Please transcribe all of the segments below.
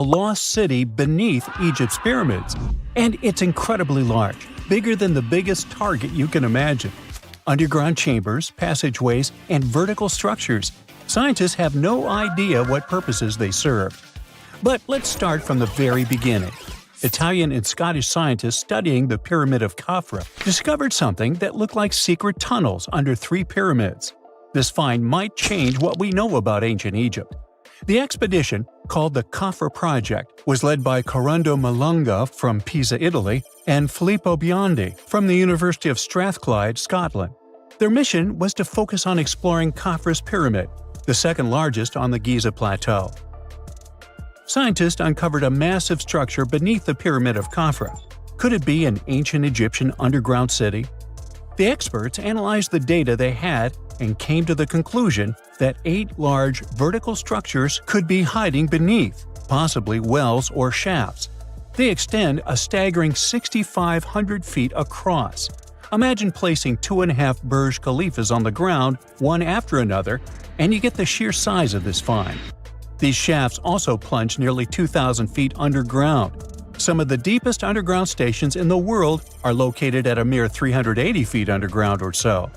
a lost city beneath Egypt's pyramids. And it's incredibly large, bigger than the biggest target you can imagine. Underground chambers, passageways, and vertical structures. Scientists have no idea what purposes they serve. But let's start from the very beginning. Italian and Scottish scientists studying the Pyramid of Khafre discovered something that looked like secret tunnels under 3 pyramids. This find might change what we know about ancient Egypt. The expedition, called the Khafre Project, was led by Corrado Malunga from Pisa, Italy, and Filippo Biondi from the University of Strathclyde, Scotland. Their mission was to focus on exploring Khafre's pyramid, the second largest on the Giza plateau. Scientists uncovered a massive structure beneath the Pyramid of Khafre. Could it be an ancient Egyptian underground city? The experts analyzed the data they had and came to the conclusion that 8 large vertical structures could be hiding beneath, possibly wells or shafts. They extend a staggering 6,500 feet across. Imagine placing 2.5 Burj Khalifas on the ground, one after another, and you get the sheer size of this find. These shafts also plunge nearly 2,000 feet underground. Some of the deepest underground stations in the world are located at a mere 380 feet underground or so.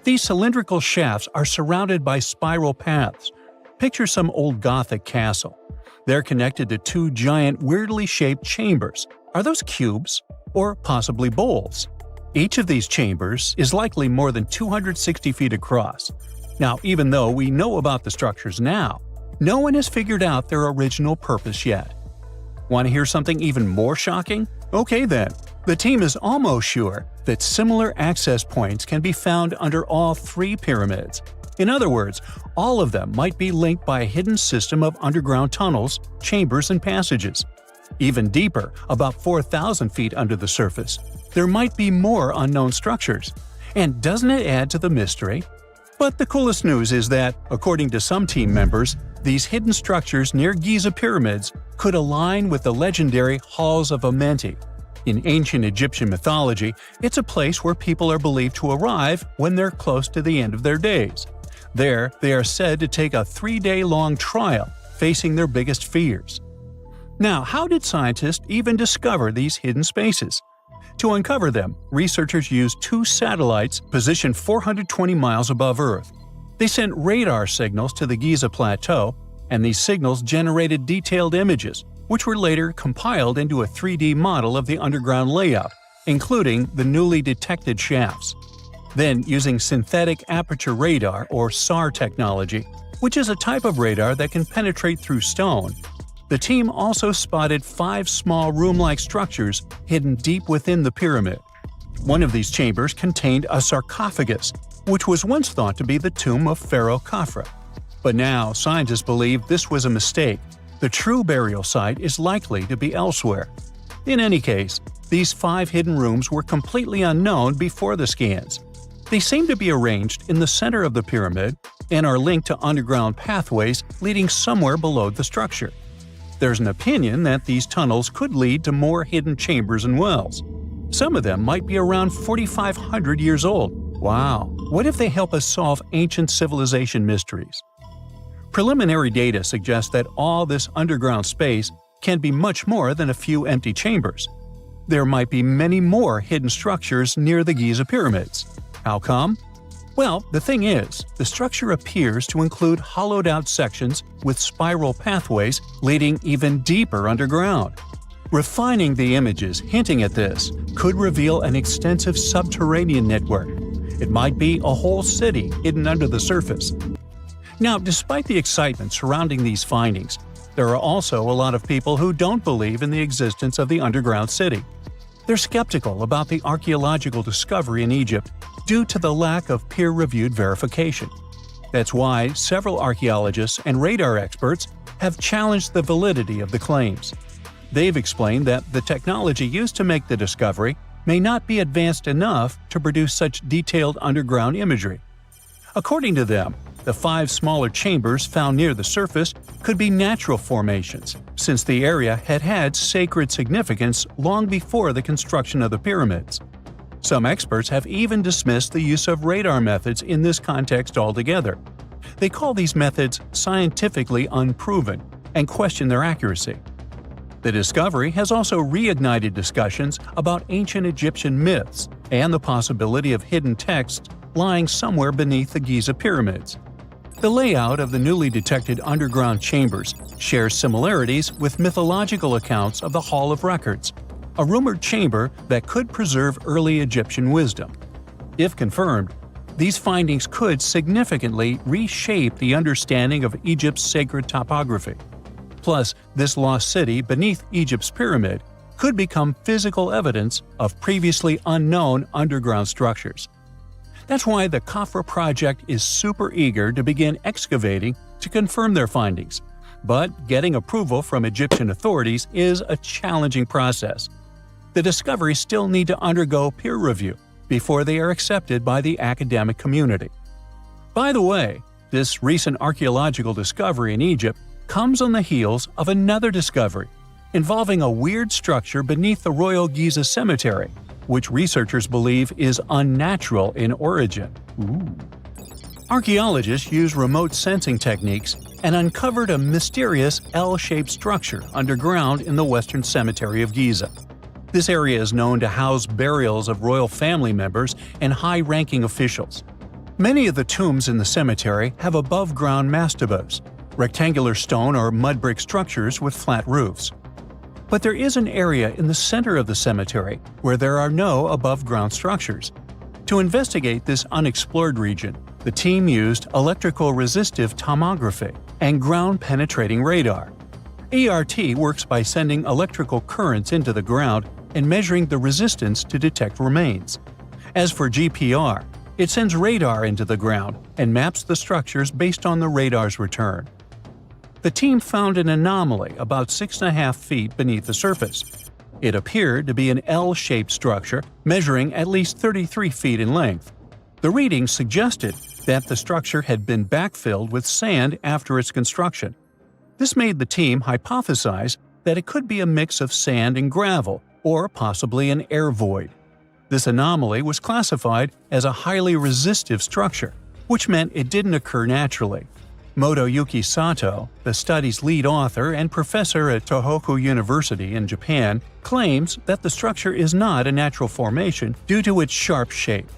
These cylindrical shafts are surrounded by spiral paths. Picture some old Gothic castle. They're connected to 2 giant, weirdly shaped chambers. Are those cubes? Or possibly bowls? Each of these chambers is likely more than 260 feet across. Now, even though we know about the structures now, no one has figured out their original purpose yet. Want to hear something even more shocking? Okay then. The team is almost sure that similar access points can be found under all 3 pyramids. In other words, all of them might be linked by a hidden system of underground tunnels, chambers, and passages. Even deeper, about 4,000 feet under the surface, there might be more unknown structures. And doesn't it add to the mystery? But the coolest news is that, according to some team members, these hidden structures near Giza pyramids could align with the legendary Halls of Amenti. In ancient Egyptian mythology, it's a place where people are believed to arrive when they're close to the end of their days. There, they are said to take a 3-day-long trial, facing their biggest fears. Now, how did scientists even discover these hidden spaces? To uncover them, researchers used 2 satellites positioned 420 miles above Earth. They sent radar signals to the Giza Plateau, and these signals generated detailed images, which were later compiled into a 3D model of the underground layout, including the newly detected shafts. Then, using synthetic aperture radar or SAR technology, which is a type of radar that can penetrate through stone, the team also spotted 5 small room-like structures hidden deep within the pyramid. One of these chambers contained a sarcophagus, which was once thought to be the tomb of Pharaoh Khafre. But now, scientists believe this was a mistake. The true burial site is likely to be elsewhere. In any case, these 5 hidden rooms were completely unknown before the scans. They seem to be arranged in the center of the pyramid and are linked to underground pathways leading somewhere below the structure. There's an opinion that these tunnels could lead to more hidden chambers and wells. Some of them might be around 4,500 years old. Wow! What if they help us solve ancient civilization mysteries? Preliminary data suggests that all this underground space can be much more than a few empty chambers. There might be many more hidden structures near the Giza pyramids. How come? Well, the thing is, the structure appears to include hollowed-out sections with spiral pathways leading even deeper underground. Refining the images hinting at this could reveal an extensive subterranean network. It might be a whole city hidden under the surface. Now, despite the excitement surrounding these findings, there are also a lot of people who don't believe in the existence of the underground city. They're skeptical about the archaeological discovery in Egypt due to the lack of peer-reviewed verification. That's why several archaeologists and radar experts have challenged the validity of the claims. They've explained that the technology used to make the discovery may not be advanced enough to produce such detailed underground imagery. According to them, the 5 smaller chambers found near the surface could be natural formations, since the area had had sacred significance long before the construction of the pyramids. Some experts have even dismissed the use of radar methods in this context altogether. They call these methods scientifically unproven and question their accuracy. The discovery has also reignited discussions about ancient Egyptian myths and the possibility of hidden texts lying somewhere beneath the Giza pyramids. The layout of the newly detected underground chambers shares similarities with mythological accounts of the Hall of Records, a rumored chamber that could preserve early Egyptian wisdom. If confirmed, these findings could significantly reshape the understanding of Egypt's sacred topography. Plus, this lost city beneath Egypt's pyramid could become physical evidence of previously unknown underground structures. That's why the Khafre Project is super eager to begin excavating to confirm their findings. But getting approval from Egyptian authorities is a challenging process. The discoveries still need to undergo peer review before they are accepted by the academic community. By the way, this recent archaeological discovery in Egypt comes on the heels of another discovery involving a weird structure beneath the Royal Giza Cemetery, which researchers believe is unnatural in origin. Archaeologists used remote sensing techniques and uncovered a mysterious L-shaped structure underground in the Western Cemetery of Giza. This area is known to house burials of royal family members and high-ranking officials. Many of the tombs in the cemetery have above-ground mastabas, rectangular stone or mud brick structures with flat roofs. But there is an area in the center of the cemetery where there are no above-ground structures. To investigate this unexplored region, the team used electrical resistive tomography and ground-penetrating radar. ERT works by sending electrical currents into the ground and measuring the resistance to detect remains. As for GPR, it sends radar into the ground and maps the structures based on the radar's return. The team found an anomaly about 6.5 feet beneath the surface. It appeared to be an L-shaped structure measuring at least 33 feet in length. The readings suggested that the structure had been backfilled with sand after its construction. This made the team hypothesize that it could be a mix of sand and gravel, or possibly an air void. This anomaly was classified as a highly resistive structure, which meant it didn't occur naturally. Motoyuki Sato, the study's lead author and professor at Tohoku University in Japan, claims that the structure is not a natural formation due to its sharp shape.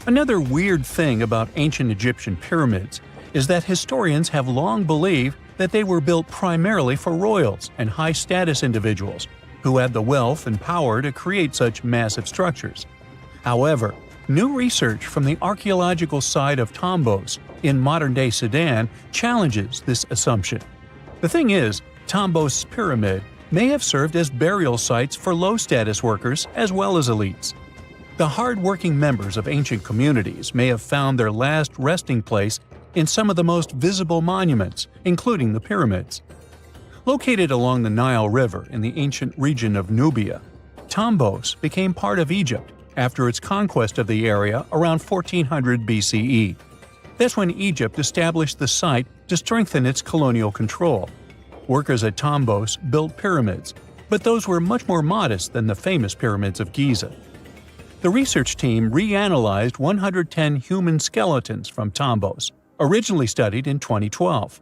Another weird thing about ancient Egyptian pyramids is that historians have long believed that they were built primarily for royals and high-status individuals who had the wealth and power to create such massive structures. However, new research from the archaeological site of Tombos in modern-day Sudan challenges this assumption. The thing is, Tombos' pyramid may have served as burial sites for low-status workers as well as elites. The hard-working members of ancient communities may have found their last resting place in some of the most visible monuments, including the pyramids. Located along the Nile River in the ancient region of Nubia, Tombos became part of Egypt after its conquest of the area around 1400 BCE. That's when Egypt established the site to strengthen its colonial control. Workers at Tombos built pyramids, but those were much more modest than the famous pyramids of Giza. The research team reanalyzed 110 human skeletons from Tombos, originally studied in 2012.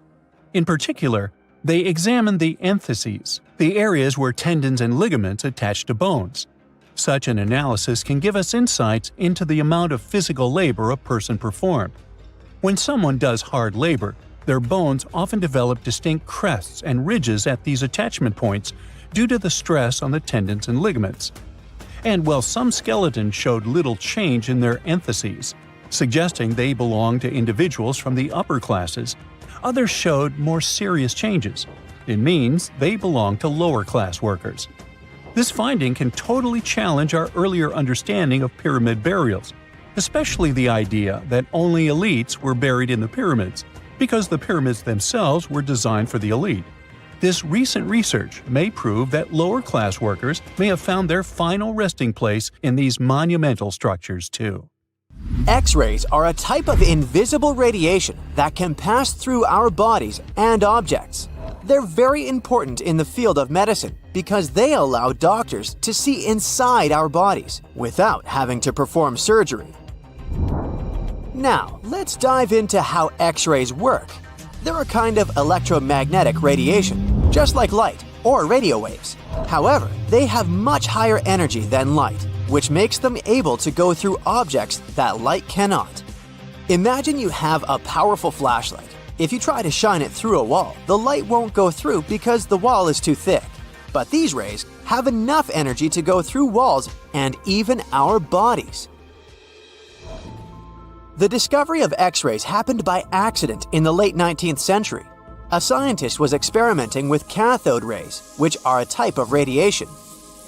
In particular, they examined the entheses, the areas where tendons and ligaments attach to bones. Such an analysis can give us insights into the amount of physical labor a person performed. When someone does hard labor, their bones often develop distinct crests and ridges at these attachment points due to the stress on the tendons and ligaments. And while some skeletons showed little change in their entheses, suggesting they belonged to individuals from the upper classes, others showed more serious changes. It means they belong to lower-class workers. This finding can totally challenge our earlier understanding of pyramid burials, especially the idea that only elites were buried in the pyramids, because the pyramids themselves were designed for the elite. This recent research may prove that lower-class workers may have found their final resting place in these monumental structures too. X-rays are a type of invisible radiation that can pass through our bodies and objects. They're very important in the field of medicine because they allow doctors to see inside our bodies without having to perform surgery. Now, let's dive into how X-rays work. They're a kind of electromagnetic radiation, just like light or radio waves. However, they have much higher energy than light, which makes them able to go through objects that light cannot. Imagine you have a powerful flashlight. If you try to shine it through a wall, the light won't go through because the wall is too thick. But these rays have enough energy to go through walls and even our bodies. The discovery of X-rays happened by accident in the late 19th century. A scientist was experimenting with cathode rays, which are a type of radiation.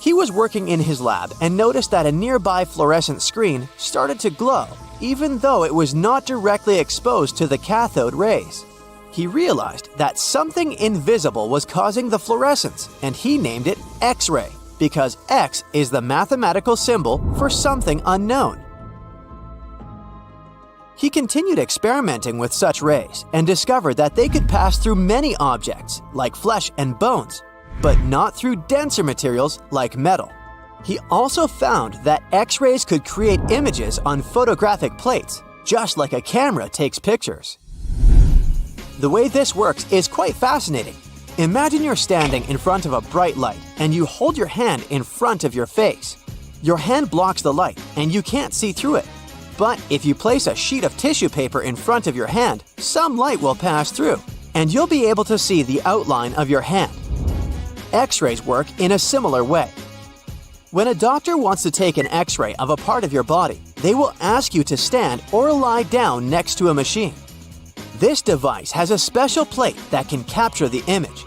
He was working in his lab and noticed that a nearby fluorescent screen started to glow, even though it was not directly exposed to the cathode rays. He realized that something invisible was causing the fluorescence, and he named it X-ray, because X is the mathematical symbol for something unknown. He continued experimenting with such rays and discovered that they could pass through many objects, like flesh and bones, but not through denser materials like metal. He also found that X-rays could create images on photographic plates, just like a camera takes pictures. The way this works is quite fascinating. Imagine you're standing in front of a bright light and you hold your hand in front of your face. Your hand blocks the light and you can't see through it. But if you place a sheet of tissue paper in front of your hand, some light will pass through, and you'll be able to see the outline of your hand. X-rays work in a similar way. When a doctor wants to take an X-ray of a part of your body, they will ask you to stand or lie down next to a machine. This device has a special plate that can capture the image.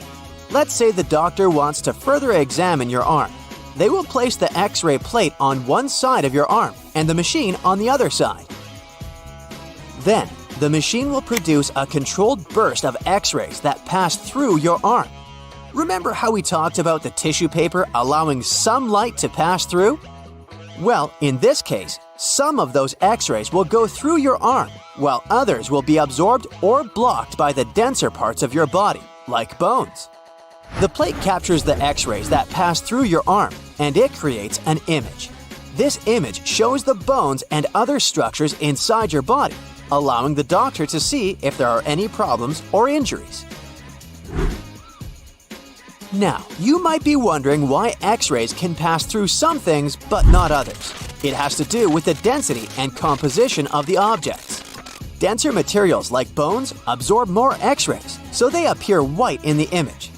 Let's say the doctor wants to further examine your arm. They will place the X-ray plate on one side of your arm and the machine on the other side. Then, the machine will produce a controlled burst of X-rays that pass through your arm. Remember how we talked about the tissue paper allowing some light to pass through? Well, in this case, some of those X-rays will go through your arm, while others will be absorbed or blocked by the denser parts of your body, like bones. The plate captures the X-rays that pass through your arm, and it creates an image. This image shows the bones and other structures inside your body, allowing the doctor to see if there are any problems or injuries. Now, you might be wondering why X-rays can pass through some things but not others. It has to do with the density and composition of the objects. Denser materials like bones absorb more X-rays, so they appear white in the image.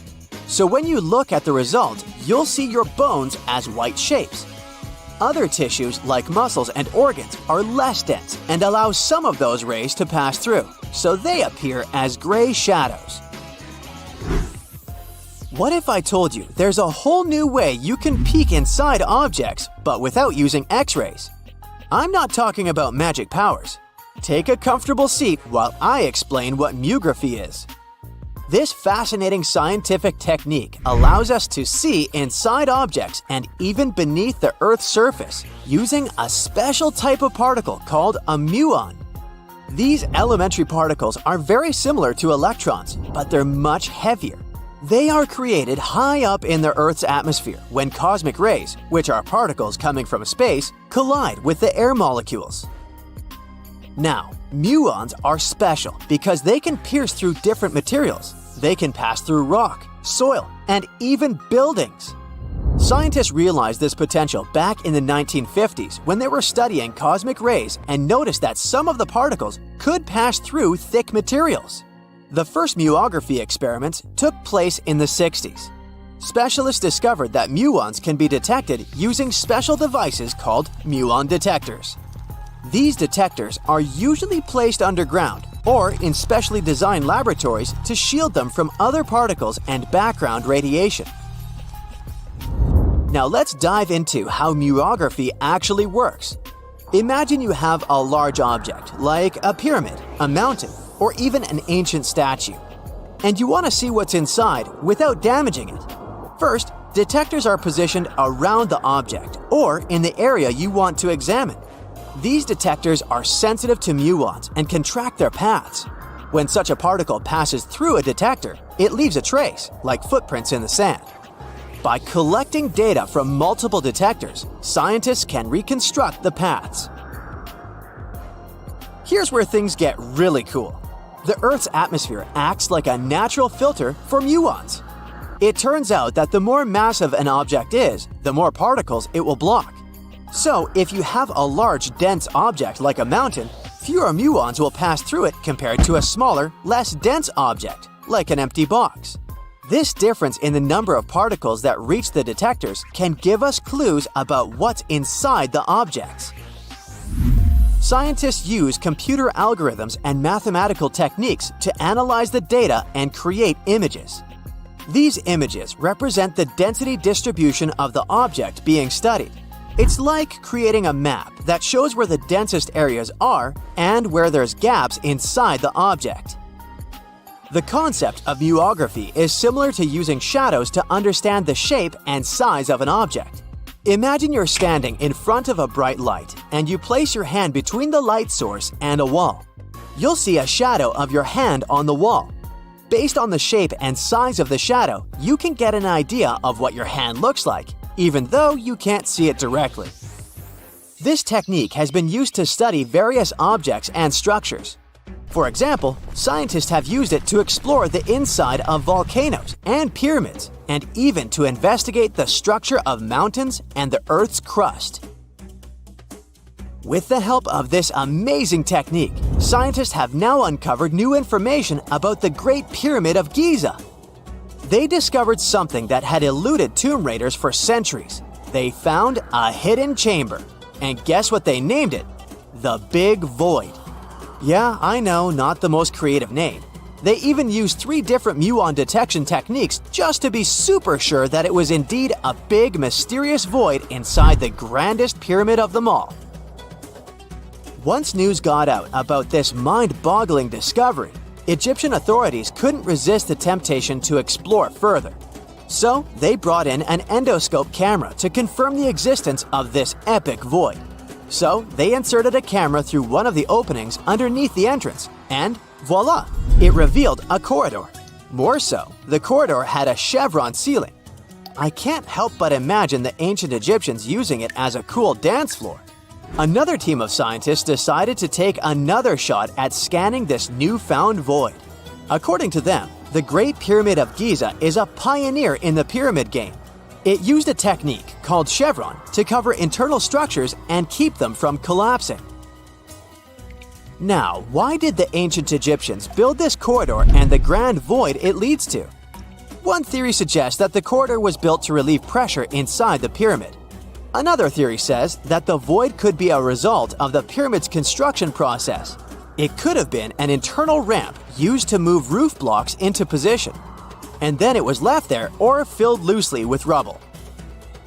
So when you look at the result, you'll see your bones as white shapes. Other tissues like muscles and organs are less dense and allow some of those rays to pass through, so they appear as gray shadows. What if I told you there's a whole new way you can peek inside objects, but without using X-rays? I'm not talking about magic powers. Take a comfortable seat while I explain what Muography is. This fascinating scientific technique allows us to see inside objects and even beneath the Earth's surface using a special type of particle called a muon. These elementary particles are very similar to electrons, but they're much heavier. They are created high up in the Earth's atmosphere when cosmic rays, which are particles coming from space, collide with the air molecules. Now, muons are special because they can pierce through different materials. They can pass through rock, soil, and even buildings. Scientists realized this potential back in the 1950s when they were studying cosmic rays and noticed that some of the particles could pass through thick materials. The first muography experiments took place in the 60s. Specialists discovered that muons can be detected using special devices called muon detectors. These detectors are usually placed underground or in specially designed laboratories to shield them from other particles and background radiation. Now let's dive into how muography actually works. Imagine you have a large object, like a pyramid, a mountain, or even an ancient statue, and you want to see what's inside without damaging it. First, detectors are positioned around the object or in the area you want to examine. These detectors are sensitive to muons and can track their paths. When such a particle passes through a detector, it leaves a trace, like footprints in the sand. By collecting data from multiple detectors, scientists can reconstruct the paths. Here's where things get really cool. The Earth's atmosphere acts like a natural filter for muons. It turns out that the more massive an object is, the more particles it will block. So, if you have a large, dense object like a mountain, fewer muons will pass through it compared to a smaller, less dense object, like an empty box. This difference in the number of particles that reach the detectors can give us clues about what's inside the objects. Scientists use computer algorithms and mathematical techniques to analyze the data and create images. These images represent the density distribution of the object being studied. It's like creating a map that shows where the densest areas are and where there's gaps inside the object. The concept of muography is similar to using shadows to understand the shape and size of an object. Imagine you're standing in front of a bright light and you place your hand between the light source and a wall. You'll see a shadow of your hand on the wall. Based on the shape and size of the shadow, you can get an idea of what your hand looks like, even though you can't see it directly. This technique has been used to study various objects and structures. For example, scientists have used it to explore the inside of volcanoes and pyramids, and even to investigate the structure of mountains and the Earth's crust. With the help of this amazing technique, scientists have now uncovered new information about the Great Pyramid of Giza. They discovered something that had eluded tomb raiders for centuries. They found a hidden chamber. And guess what they named it? The Big Void. Yeah, I know, not the most creative name. They even used 3 different muon detection techniques just to be super sure that it was indeed a big, mysterious void inside the grandest pyramid of them all. Once news got out about this mind-boggling discovery, Egyptian authorities couldn't resist the temptation to explore further. So, they brought in an endoscope camera to confirm the existence of this epic void. So, they inserted a camera through one of the openings underneath the entrance, and voila! It revealed a corridor. More so, the corridor had a chevron ceiling. I can't help but imagine the ancient Egyptians using it as a cool dance floor. Another team of scientists decided to take another shot at scanning this newfound void. According to them, the Great Pyramid of Giza is a pioneer in the pyramid game. It used a technique called chevron to cover internal structures and keep them from collapsing. Now, why did the ancient Egyptians build this corridor and the grand void it leads to? One theory suggests that the corridor was built to relieve pressure inside the pyramid. Another theory says that the void could be a result of the pyramid's construction process. It could have been an internal ramp used to move roof blocks into position, and then it was left there or filled loosely with rubble.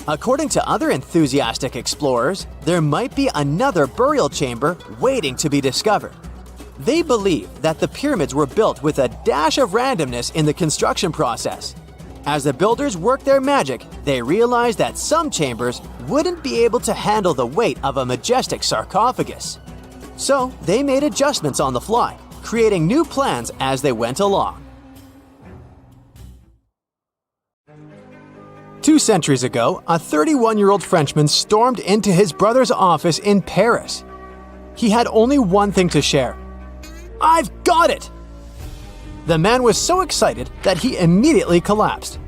According to other enthusiastic explorers, there might be another burial chamber waiting to be discovered. They believe that the pyramids were built with a dash of randomness in the construction process. As the builders worked their magic, they realized that some chambers wouldn't be able to handle the weight of a majestic sarcophagus. So they made adjustments on the fly, creating new plans as they went along. 2 centuries ago, a 31-year-old Frenchman stormed into his brother's office in Paris. He had only one thing to share. "I've got it!" The man was so excited that he immediately collapsed.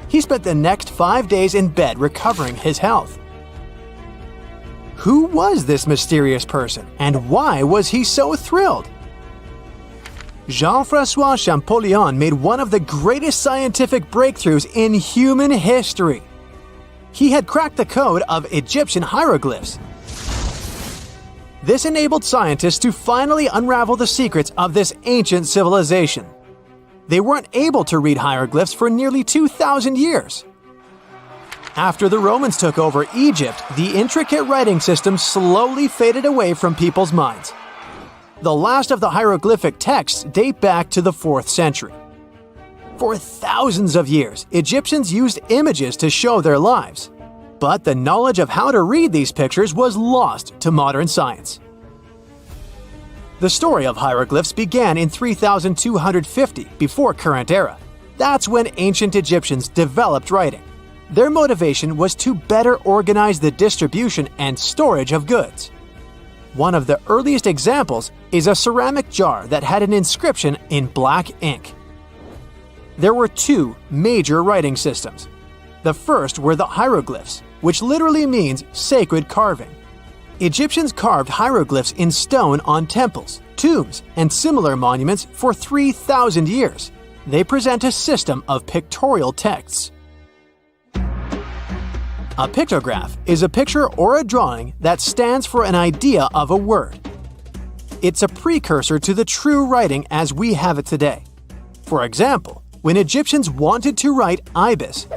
He spent the next 5 days in bed recovering his health. Who was this mysterious person, and why was he so thrilled? Jean-François Champollion made one of the greatest scientific breakthroughs in human history. He had cracked the code of Egyptian hieroglyphs. This enabled scientists to finally unravel the secrets of this ancient civilization. They weren't able to read hieroglyphs for nearly 2,000 years. After the Romans took over Egypt, the intricate writing system slowly faded away from people's minds. The last of the hieroglyphic texts date back to the 4th century. For thousands of years, Egyptians used images to show their lives. But the knowledge of how to read these pictures was lost to modern science. The story of hieroglyphs began in 3250 before current era. That's when ancient Egyptians developed writing. Their motivation was to better organize the distribution and storage of goods. One of the earliest examples is a ceramic jar that had an inscription in black ink. There were two major writing systems. The first were the hieroglyphs, which literally means sacred carving. Egyptians carved hieroglyphs in stone on temples, tombs, and similar monuments for 3,000 years. They present a system of pictorial texts. A pictograph is a picture or a drawing that stands for an idea of a word. It's a precursor to the true writing as we have it today. For example, when Egyptians wanted to write ibis,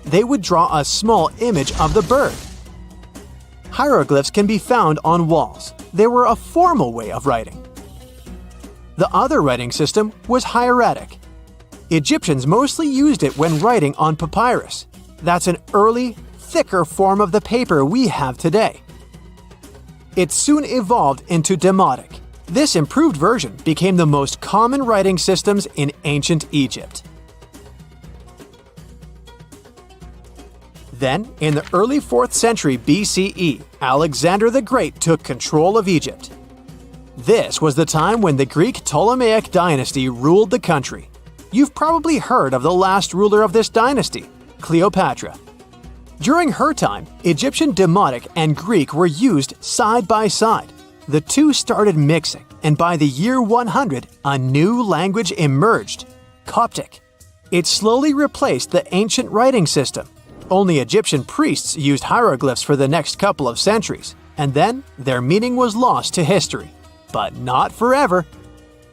they would draw a small image of the bird. Hieroglyphs can be found on walls. They were a formal way of writing. The other writing system was hieratic. Egyptians mostly used it when writing on papyrus. That's an early, thicker form of the paper we have today. It soon evolved into demotic. This improved version became the most common writing systems in ancient Egypt. Then, in the early 4th century BCE, Alexander the Great took control of Egypt. This was the time when the Greek Ptolemaic dynasty ruled the country. You've probably heard of the last ruler of this dynasty, Cleopatra. During her time, Egyptian demotic and Greek were used side by side. The two started mixing, and by the year 100, a new language emerged, Coptic. It slowly replaced the ancient writing system. Only Egyptian priests used hieroglyphs for the next couple of centuries, and then their meaning was lost to history. But not forever.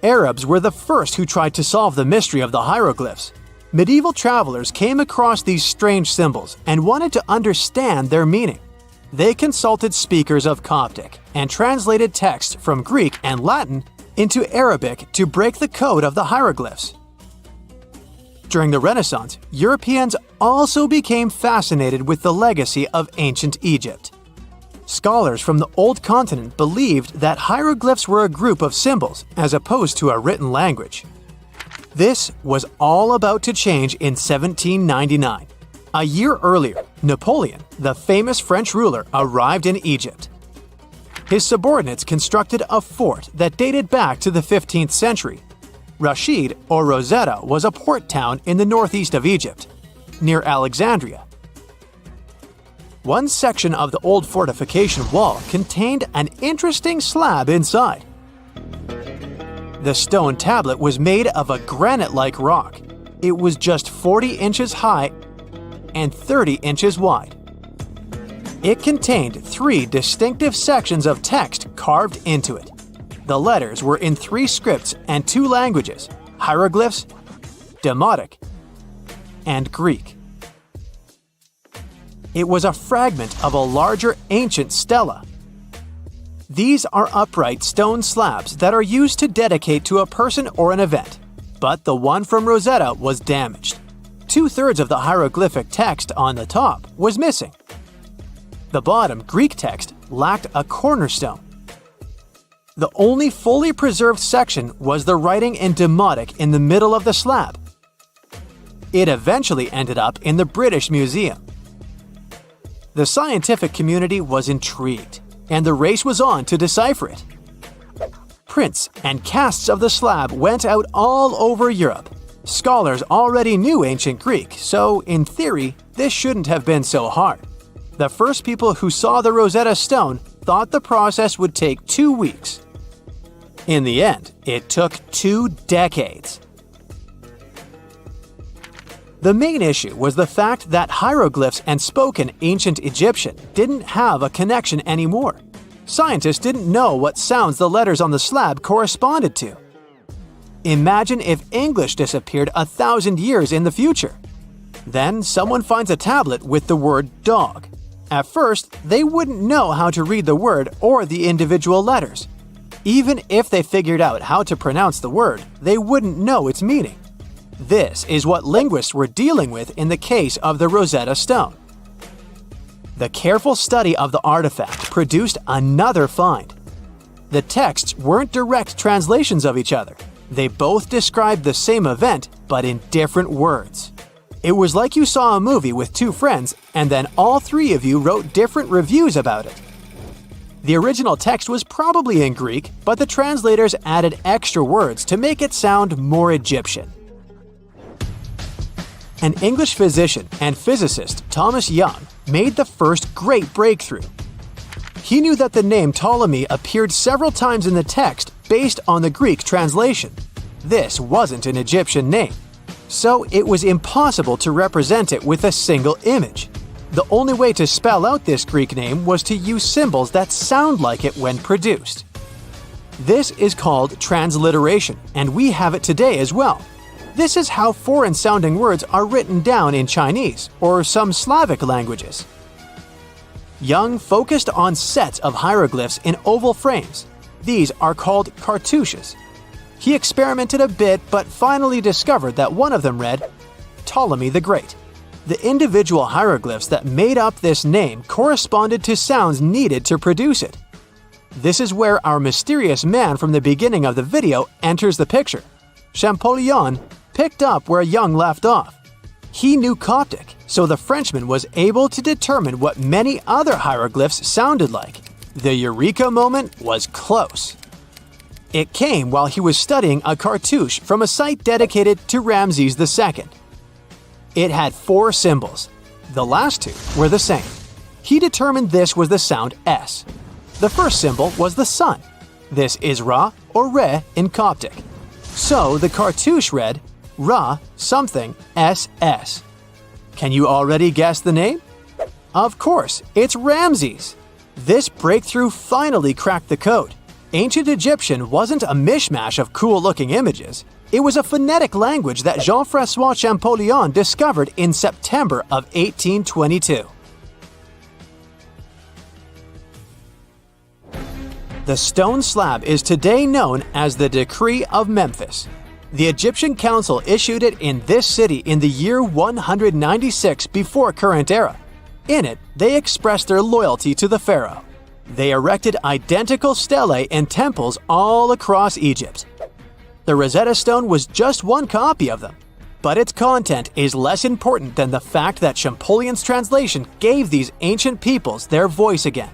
Arabs were the first who tried to solve the mystery of the hieroglyphs. Medieval travelers came across these strange symbols and wanted to understand their meaning. They consulted speakers of Coptic and translated text from Greek and Latin into Arabic to break the code of the hieroglyphs. During the Renaissance, Europeans also became fascinated with the legacy of ancient Egypt. Scholars from the Old Continent believed that hieroglyphs were a group of symbols as opposed to a written language. This was all about to change in 1799. A year earlier, Napoleon, the famous French ruler, arrived in Egypt. His subordinates constructed a fort that dated back to the 15th century. Rashid, or Rosetta, was a port town in the northeast of Egypt, near Alexandria. One section of the old fortification wall contained an interesting slab inside. The stone tablet was made of a granite-like rock. It was just 40 inches high and 30 inches wide. It contained 3 distinctive sections of text carved into it. The letters were in 3 scripts and 2 languages: hieroglyphs, demotic, and Greek. It was a fragment of a larger ancient stela. These are upright stone slabs that are used to dedicate to a person or an event, but the one from Rosetta was damaged. 2/3 of the hieroglyphic text on the top was missing. The bottom Greek text lacked a cornerstone. The only fully preserved section was the writing in demotic in the middle of the slab. It eventually ended up in the British Museum. The scientific community was intrigued, and the race was on to decipher it. Prints and casts of the slab went out all over Europe. Scholars already knew ancient Greek, so in theory, this shouldn't have been so hard. The first people who saw the Rosetta Stone thought the process would take 2 weeks. In the end, it took 2 decades. The main issue was the fact that hieroglyphs and spoken ancient Egyptian didn't have a connection anymore. Scientists didn't know what sounds the letters on the slab corresponded to. Imagine if English disappeared 1,000 years in the future. Then someone finds a tablet with the word dog. At first, they wouldn't know how to read the word or the individual letters. Even if they figured out how to pronounce the word, they wouldn't know its meaning. This is what linguists were dealing with in the case of the Rosetta Stone. The careful study of the artifact produced another find. The texts weren't direct translations of each other. They both described the same event, but in different words. It was like you saw a movie with 2 friends, and then all 3 of you wrote different reviews about it. The original text was probably in Greek, but the translators added extra words to make it sound more Egyptian. An English physician and physicist, Thomas Young, made the first great breakthrough. He knew that the name Ptolemy appeared several times in the text based on the Greek translation. This wasn't an Egyptian name, so it was impossible to represent it with a single image. The only way to spell out this Greek name was to use symbols that sound like it when produced. This is called transliteration, and we have it today as well. This is how foreign-sounding words are written down in Chinese or some Slavic languages. Young focused on sets of hieroglyphs in oval frames. These are called cartouches. He experimented a bit but finally discovered that one of them read, Ptolemy the Great. The individual hieroglyphs that made up this name corresponded to sounds needed to produce it. This is where our mysterious man from the beginning of the video enters the picture. Champollion picked up where Young left off. He knew Coptic, so the Frenchman was able to determine what many other hieroglyphs sounded like. The eureka moment was close. It came while he was studying a cartouche from a site dedicated to Ramses II. It had 4 symbols. The last 2 were the same. He determined this was the sound S. The first symbol was the sun. This is Ra or Re in Coptic. So the cartouche read Ra something SS. Can you already guess the name? Of course, it's Ramses. This breakthrough finally cracked the code. Ancient Egyptian wasn't a mishmash of cool-looking images. It was a phonetic language that Jean-François Champollion discovered in September of 1822. The stone slab is today known as the Decree of Memphis. The Egyptian council issued it in this city in the year 196 before current era. In it, they expressed their loyalty to the pharaoh. They erected identical stelae and temples all across Egypt. The Rosetta Stone was just one copy of them, but its content is less important than the fact that Champollion's translation gave these ancient peoples their voice again.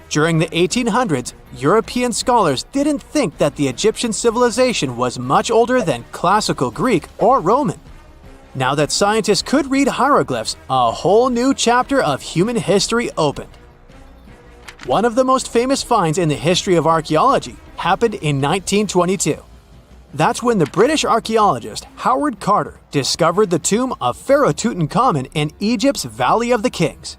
During the 1800s, European scholars didn't think that the Egyptian civilization was much older than classical Greek or Roman. Now that scientists could read hieroglyphs, a whole new chapter of human history opened. One of the most famous finds in the history of archaeology happened in 1922. That's when the British archaeologist Howard Carter discovered the tomb of Pharaoh Tutankhamun in Egypt's Valley of the Kings.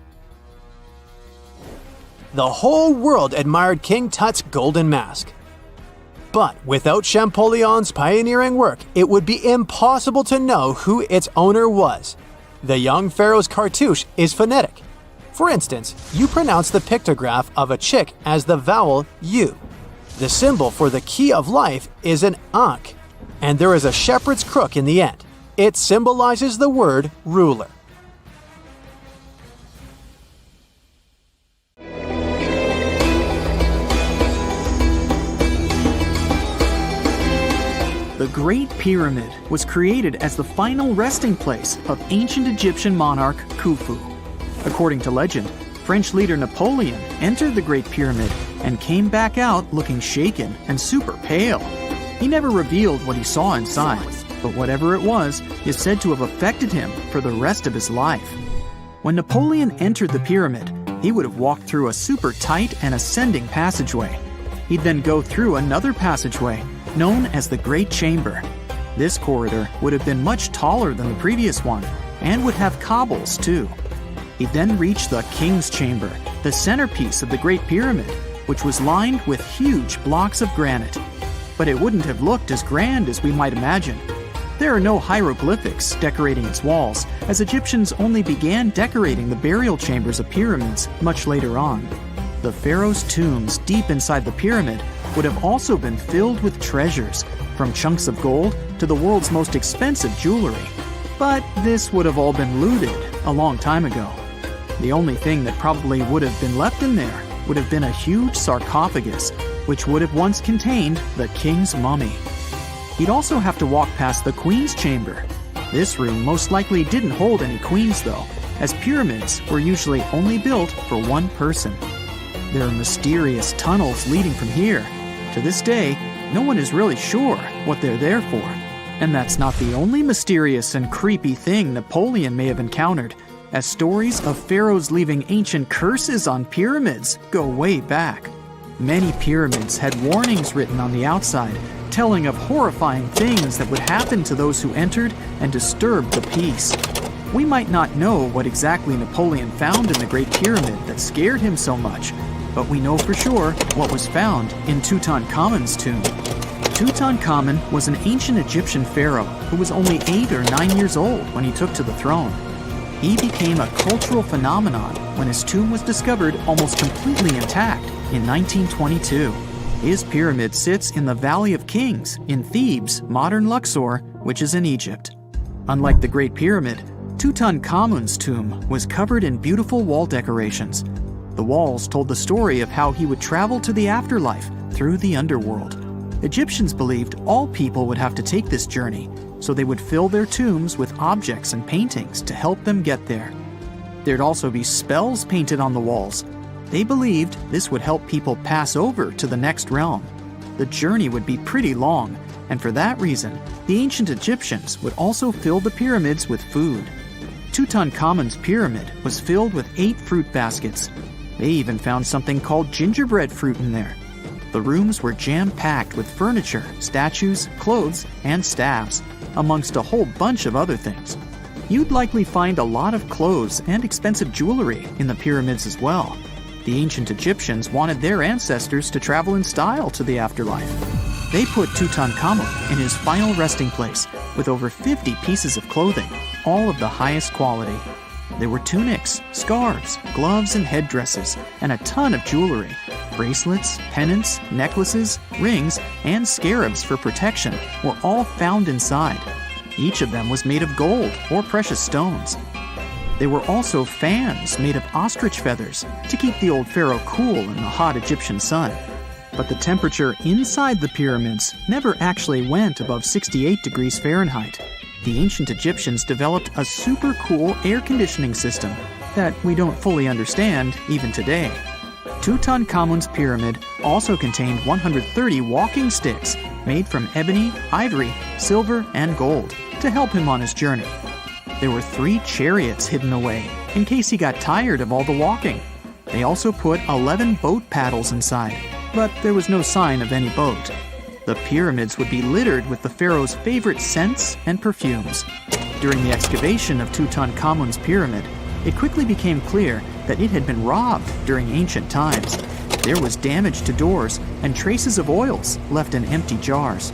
The whole world admired King Tut's golden mask. But without Champollion's pioneering work, it would be impossible to know who its owner was. The young pharaoh's cartouche is phonetic. For instance, you pronounce the pictograph of a chick as the vowel U. The symbol for the key of life is an ankh, and there is a shepherd's crook in the end. It symbolizes the word ruler. The Great Pyramid was created as the final resting place of ancient Egyptian monarch Khufu. According to legend, French leader Napoleon entered the Great Pyramid and came back out looking shaken and super pale. He never revealed what he saw inside, but whatever it was is said to have affected him for the rest of his life. When Napoleon entered the pyramid, he would have walked through a super tight and ascending passageway. He'd then go through another passageway, known as the Great Chamber. This corridor would have been much taller than the previous one, and would have cobbles too. He'd then reach the King's Chamber, the centerpiece of the Great Pyramid, which was lined with huge blocks of granite. But it wouldn't have looked as grand as we might imagine. There are no hieroglyphics decorating its walls, as Egyptians only began decorating the burial chambers of pyramids much later on. The pharaoh's tombs deep inside the pyramid would have also been filled with treasures, from chunks of gold to the world's most expensive jewelry. But this would have all been looted a long time ago. The only thing that probably would have been left in there would have been a huge sarcophagus, which would have once contained the king's mummy. He'd also have to walk past the queen's chamber. This room most likely didn't hold any queens though, as pyramids were usually only built for one person. There are mysterious tunnels leading from here. To this day, no one is really sure what they're there for. And that's not the only mysterious and creepy thing Napoleon may have encountered, as stories of pharaohs leaving ancient curses on pyramids go way back. Many pyramids had warnings written on the outside, telling of horrifying things that would happen to those who entered and disturbed the peace. We might not know what exactly Napoleon found in the Great Pyramid that scared him so much, but we know for sure what was found in Tutankhamun's tomb. Tutankhamun was an ancient Egyptian pharaoh who was only 8 or 9 years old when he took to the throne. He became a cultural phenomenon when his tomb was discovered almost completely intact in 1922. His pyramid sits in the Valley of Kings in Thebes, modern Luxor, which is in Egypt. Unlike the Great Pyramid, Tutankhamun's tomb was covered in beautiful wall decorations. The walls told the story of how he would travel to the afterlife through the underworld. Egyptians believed all people would have to take this journey, so they would fill their tombs with objects and paintings to help them get there. There'd also be spells painted on the walls. They believed this would help people pass over to the next realm. The journey would be pretty long, and for that reason, the ancient Egyptians would also fill the pyramids with food. Tutankhamun's pyramid was filled with 8 fruit baskets. They even found something called gingerbread fruit in there. The rooms were jam-packed with furniture, statues, clothes, and staffs, amongst a whole bunch of other things. You'd likely find a lot of clothes and expensive jewelry in the pyramids as well. The ancient Egyptians wanted their ancestors to travel in style to the afterlife. They put Tutankhamun in his final resting place with over 50 pieces of clothing, all of the highest quality. There were tunics, scarves, gloves, and headdresses, and a ton of jewelry. Bracelets, pendants, necklaces, rings, and scarabs for protection were all found inside. Each of them was made of gold or precious stones. There were also fans made of ostrich feathers to keep the old pharaoh cool in the hot Egyptian sun. But the temperature inside the pyramids never actually went above 68 degrees Fahrenheit. The ancient Egyptians developed a super cool air conditioning system that we don't fully understand even today. Tutankhamun's pyramid also contained 130 walking sticks made from ebony, ivory, silver, and gold to help him on his journey. There were 3 chariots hidden away in case he got tired of all the walking. They also put 11 boat paddles inside, but there was no sign of any boat. The pyramids would be littered with the pharaoh's favorite scents and perfumes. During the excavation of Tutankhamun's pyramid, it quickly became clear that it had been robbed during ancient times. There was damage to doors and traces of oils left in empty jars.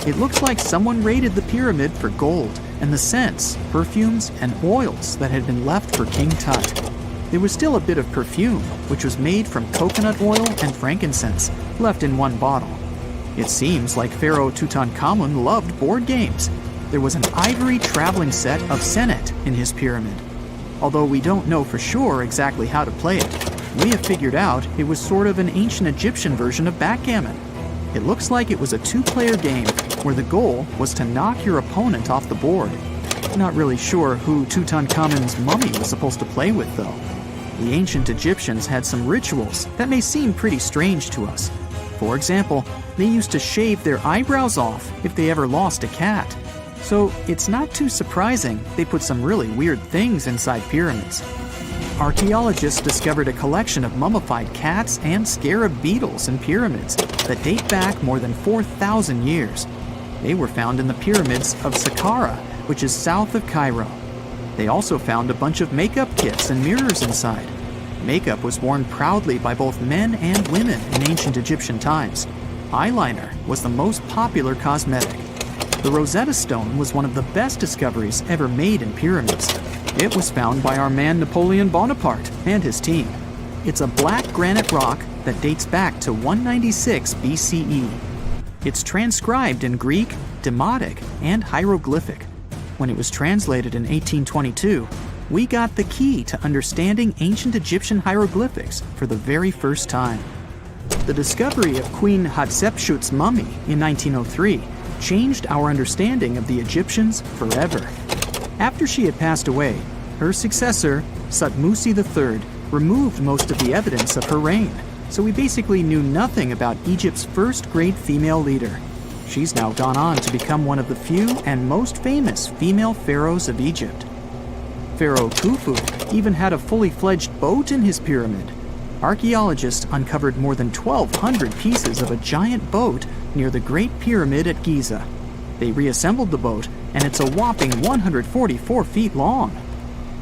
It looks like someone raided the pyramid for gold and the scents, perfumes, and oils that had been left for King Tut. There was still a bit of perfume, which was made from coconut oil and frankincense, left in one bottle. It seems like Pharaoh Tutankhamun loved board games. There was an ivory traveling set of senet in his pyramid. Although we don't know for sure exactly how to play it, we have figured out it was sort of an ancient Egyptian version of backgammon. It looks like it was a 2-player game where the goal was to knock your opponent off the board. Not really sure who Tutankhamun's mummy was supposed to play with, though. The ancient Egyptians had some rituals that may seem pretty strange to us. For example, they used to shave their eyebrows off if they ever lost a cat. So it's not too surprising they put some really weird things inside pyramids. Archaeologists discovered a collection of mummified cats and scarab beetles in pyramids that date back more than 4,000 years. They were found in the pyramids of Saqqara, which is south of Cairo. They also found a bunch of makeup kits and mirrors inside. Makeup was worn proudly by both men and women in ancient Egyptian times. Eyeliner was the most popular cosmetic. The Rosetta Stone was one of the best discoveries ever made in pyramids. It was found by our man Napoleon Bonaparte and his team. It's a black granite rock that dates back to 196 BCE. It's transcribed in Greek, Demotic, and Hieroglyphic. When it was translated in 1822, we got the key to understanding ancient Egyptian hieroglyphics for the very first time. The discovery of Queen Hatshepsut's mummy in 1903 changed our understanding of the Egyptians forever. After she had passed away, her successor, Thutmose III, removed most of the evidence of her reign, so we basically knew nothing about Egypt's first great female leader. She's now gone on to become one of the few and most famous female pharaohs of Egypt. Pharaoh Khufu even had a fully fledged boat in his pyramid. Archaeologists uncovered more than 1,200 pieces of a giant boat near the Great Pyramid at Giza. They reassembled the boat, and it's a whopping 144 feet long.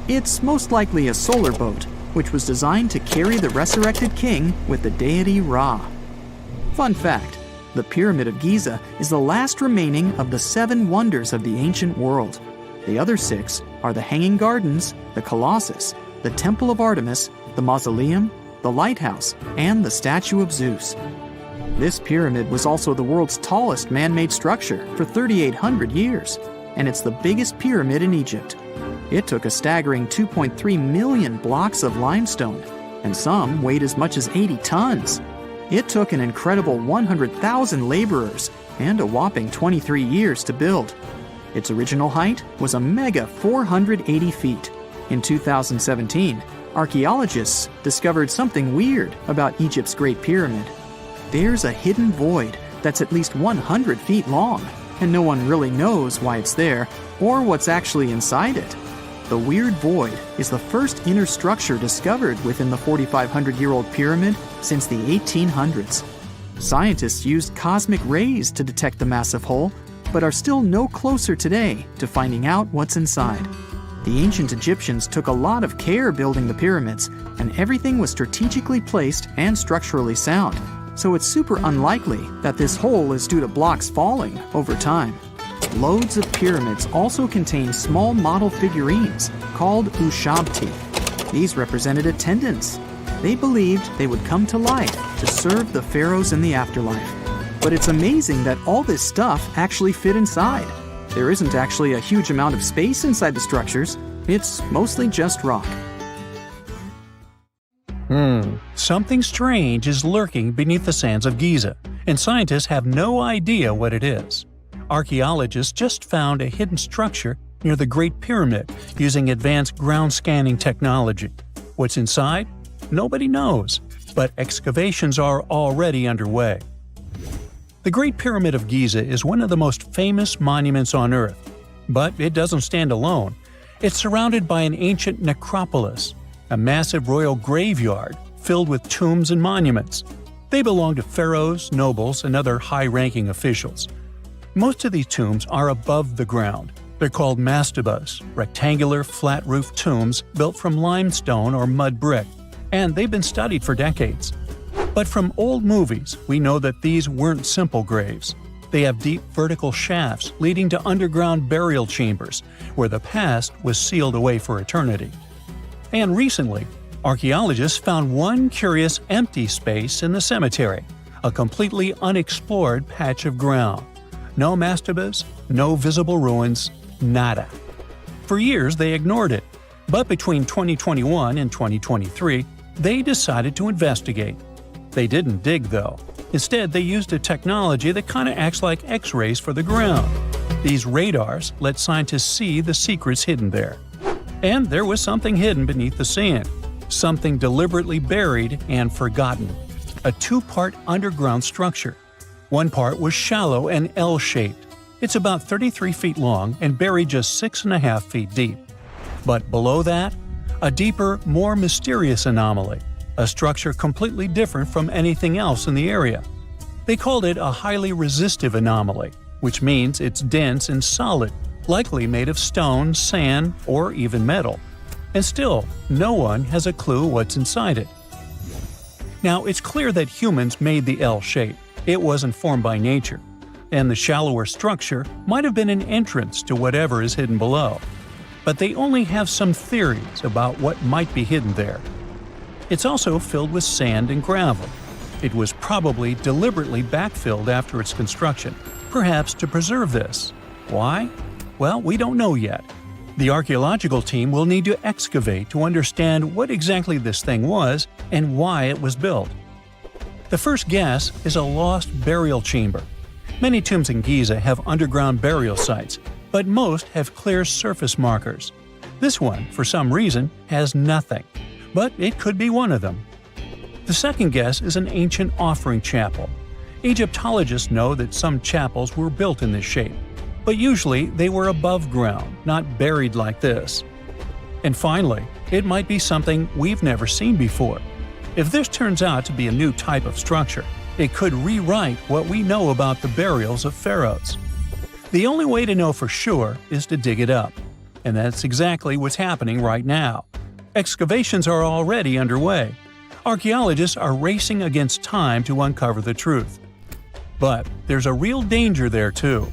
It's most likely a solar boat, which was designed to carry the resurrected king with the deity Ra. Fun fact, the Pyramid of Giza is the last remaining of the 7 wonders of the ancient world. The other 6 are the Hanging Gardens, the Colossus, the Temple of Artemis, the Mausoleum, the Lighthouse, and the Statue of Zeus. This pyramid was also the world's tallest man-made structure for 3,800 years, and it's the biggest pyramid in Egypt. It took a staggering 2.3 million blocks of limestone, and some weighed as much as 80 tons. It took an incredible 100,000 laborers and a whopping 23 years to build. Its original height was a mega 480 feet. In 2017, archaeologists discovered something weird about Egypt's Great Pyramid. There's a hidden void that's at least 100 feet long, and no one really knows why it's there or what's actually inside it. The weird void is the first inner structure discovered within the 4,500-year-old pyramid since the 1800s. Scientists used cosmic rays to detect the massive hole, but are still no closer today to finding out what's inside. The ancient Egyptians took a lot of care building the pyramids, and everything was strategically placed and structurally sound, so it's super unlikely that this hole is due to blocks falling over time. Loads of pyramids also contain small model figurines called ushabti. These represented attendants. They believed they would come to life to serve the pharaohs in the afterlife. But it's amazing that all this stuff actually fit inside. There isn't actually a huge amount of space inside the structures. It's mostly just rock. Something strange is lurking beneath the sands of Giza, and scientists have no idea what it is. Archaeologists just found a hidden structure near the Great Pyramid using advanced ground scanning technology. What's inside? Nobody knows, but excavations are already underway. The Great Pyramid of Giza is one of the most famous monuments on Earth, but it doesn't stand alone. It's surrounded by an ancient necropolis, a massive royal graveyard filled with tombs and monuments. They belong to pharaohs, nobles, and other high-ranking officials. Most of these tombs are above the ground. They're called mastabas, rectangular, flat-roofed tombs built from limestone or mud brick, and they've been studied for decades. But from old movies, we know that these weren't simple graves. They have deep vertical shafts leading to underground burial chambers, where the past was sealed away for eternity. And recently, archaeologists found one curious empty space in the cemetery, a completely unexplored patch of ground. No mastabas, no visible ruins, nada. For years they ignored it, but between 2021 and 2023, they decided to investigate. They didn't dig though. Instead, they used a technology that kind of acts like X-rays for the ground. These radars let scientists see the secrets hidden there. And there was something hidden beneath the sand, something deliberately buried and forgotten. A 2-part underground structure. One part was shallow and L-shaped. It's about 33 feet long and buried just 6.5 feet deep. But below that, a deeper, more mysterious anomaly, a structure completely different from anything else in the area. They called it a highly resistive anomaly, which means it's dense and solid, likely made of stone, sand, or even metal. And still, no one has a clue what's inside it. Now, it's clear that humans made the L shape. It wasn't formed by nature, and the shallower structure might have been an entrance to whatever is hidden below. But they only have some theories about what might be hidden there. It's also filled with sand and gravel. It was probably deliberately backfilled after its construction, perhaps to preserve this. Why? Well, we don't know yet. The archaeological team will need to excavate to understand what exactly this thing was and why it was built. The first guess is a lost burial chamber. Many tombs in Giza have underground burial sites, but most have clear surface markers. This one, for some reason, has nothing, but it could be one of them. The second guess is an ancient offering chapel. Egyptologists know that some chapels were built in this shape, but usually they were above ground, not buried like this. And finally, it might be something we've never seen before. If this turns out to be a new type of structure, it could rewrite what we know about the burials of pharaohs. The only way to know for sure is to dig it up, and that's exactly what's happening right now. Excavations are already underway. Archaeologists are racing against time to uncover the truth. But there's a real danger there too.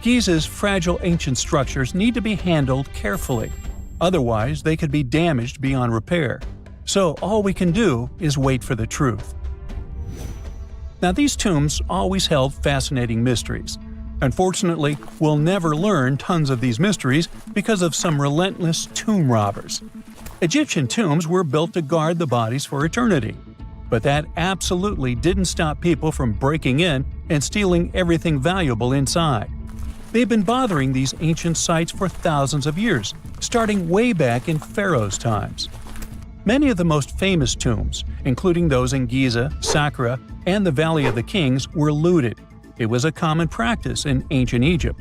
Giza's fragile ancient structures need to be handled carefully. Otherwise, they could be damaged beyond repair. So all we can do is wait for the truth. Now, these tombs always held fascinating mysteries. Unfortunately, we'll never learn tons of these mysteries because of some relentless tomb robbers. Egyptian tombs were built to guard the bodies for eternity. But that absolutely didn't stop people from breaking in and stealing everything valuable inside. They've been bothering these ancient sites for thousands of years, starting way back in pharaohs' times. Many of the most famous tombs, including those in Giza, Saqqara, and the Valley of the Kings, were looted. It was a common practice in ancient Egypt.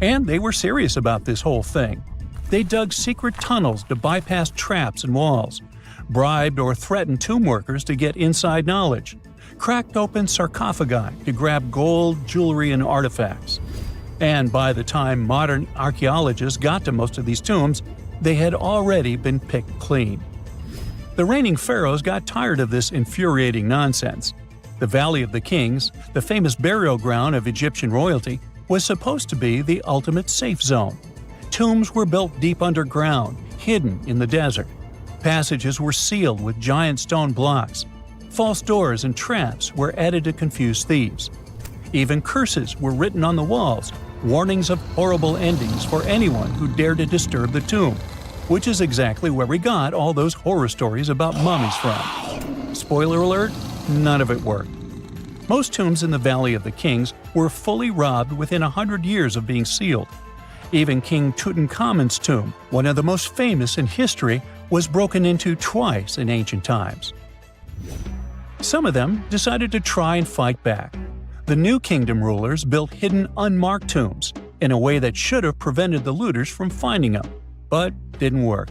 And they were serious about this whole thing. They dug secret tunnels to bypass traps and walls, bribed or threatened tomb workers to get inside knowledge, cracked open sarcophagi to grab gold, jewelry, and artifacts. And by the time modern archaeologists got to most of these tombs, they had already been picked clean. The reigning pharaohs got tired of this infuriating nonsense. The Valley of the Kings, the famous burial ground of Egyptian royalty, was supposed to be the ultimate safe zone. Tombs were built deep underground, hidden in the desert. Passages were sealed with giant stone blocks. False doors and traps were added to confuse thieves. Even curses were written on the walls, warnings of horrible endings for anyone who dared to disturb the tomb, which is exactly where we got all those horror stories about mummies from. Spoiler alert, none of it worked. Most tombs in the Valley of the Kings were fully robbed within 100 years of being sealed. Even King Tutankhamun's tomb, one of the most famous in history, was broken into twice in ancient times. Some of them decided to try and fight back. The New Kingdom rulers built hidden unmarked tombs in a way that should have prevented the looters from finding them, but didn't work.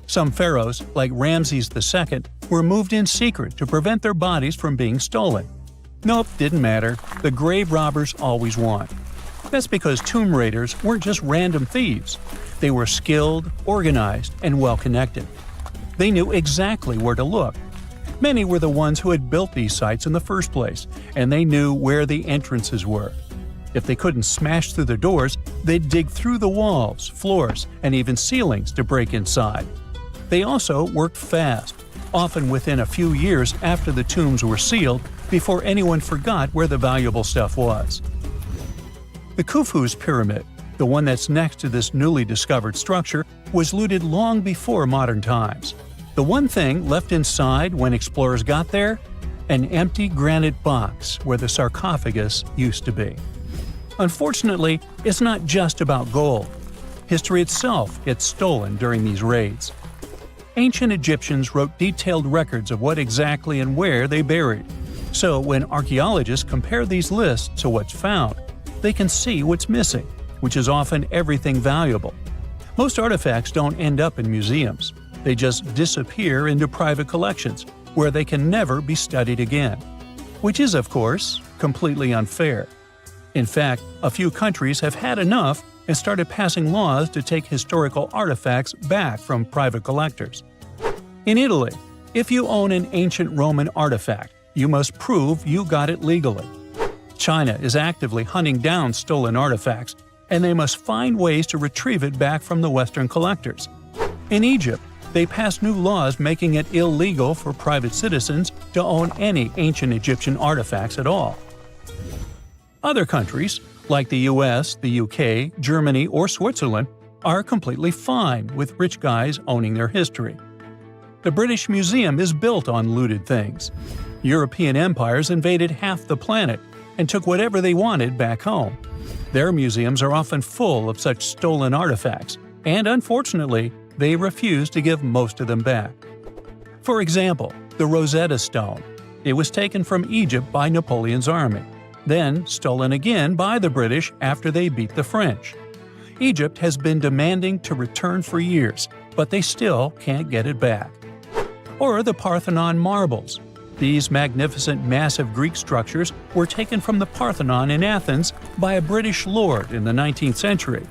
Some pharaohs, like Ramses II, were moved in secret to prevent their bodies from being stolen. Nope, didn't matter. The grave robbers always won. That's because tomb raiders weren't just random thieves. They were skilled, organized, and well-connected. They knew exactly where to look. Many were the ones who had built these sites in the first place, and they knew where the entrances were. If they couldn't smash through the doors, they'd dig through the walls, floors, and even ceilings to break inside. They also worked fast, often within a few years after the tombs were sealed, before anyone forgot where the valuable stuff was. The Khufu's pyramid, the one that's next to this newly discovered structure, was looted long before modern times. The one thing left inside when explorers got there? An empty granite box where the sarcophagus used to be. Unfortunately, it's not just about gold. History itself gets stolen during these raids. Ancient Egyptians wrote detailed records of what exactly and where they buried. So when archaeologists compare these lists to what's found, they can see what's missing, which is often everything valuable. Most artifacts don't end up in museums. They just disappear into private collections, where they can never be studied again. Which is, of course, completely unfair. In fact, a few countries have had enough and started passing laws to take historical artifacts back from private collectors. In Italy, if you own an ancient Roman artifact, you must prove you got it legally. China is actively hunting down stolen artifacts, and they must find ways to retrieve it back from the Western collectors. In Egypt, they passed new laws making it illegal for private citizens to own any ancient Egyptian artifacts at all. Other countries, like the US, the UK, Germany, or Switzerland, are completely fine with rich guys owning their history. The British Museum is built on looted things. European empires invaded half the planet and took whatever they wanted back home. Their museums are often full of such stolen artifacts, and unfortunately, they refuse to give most of them back. For example, the Rosetta Stone. It was taken from Egypt by Napoleon's army, then stolen again by the British after they beat the French. Egypt has been demanding to return for years, but they still can't get it back. Or the Parthenon marbles. These magnificent massive Greek structures were taken from the Parthenon in Athens by a British lord in the 19th century.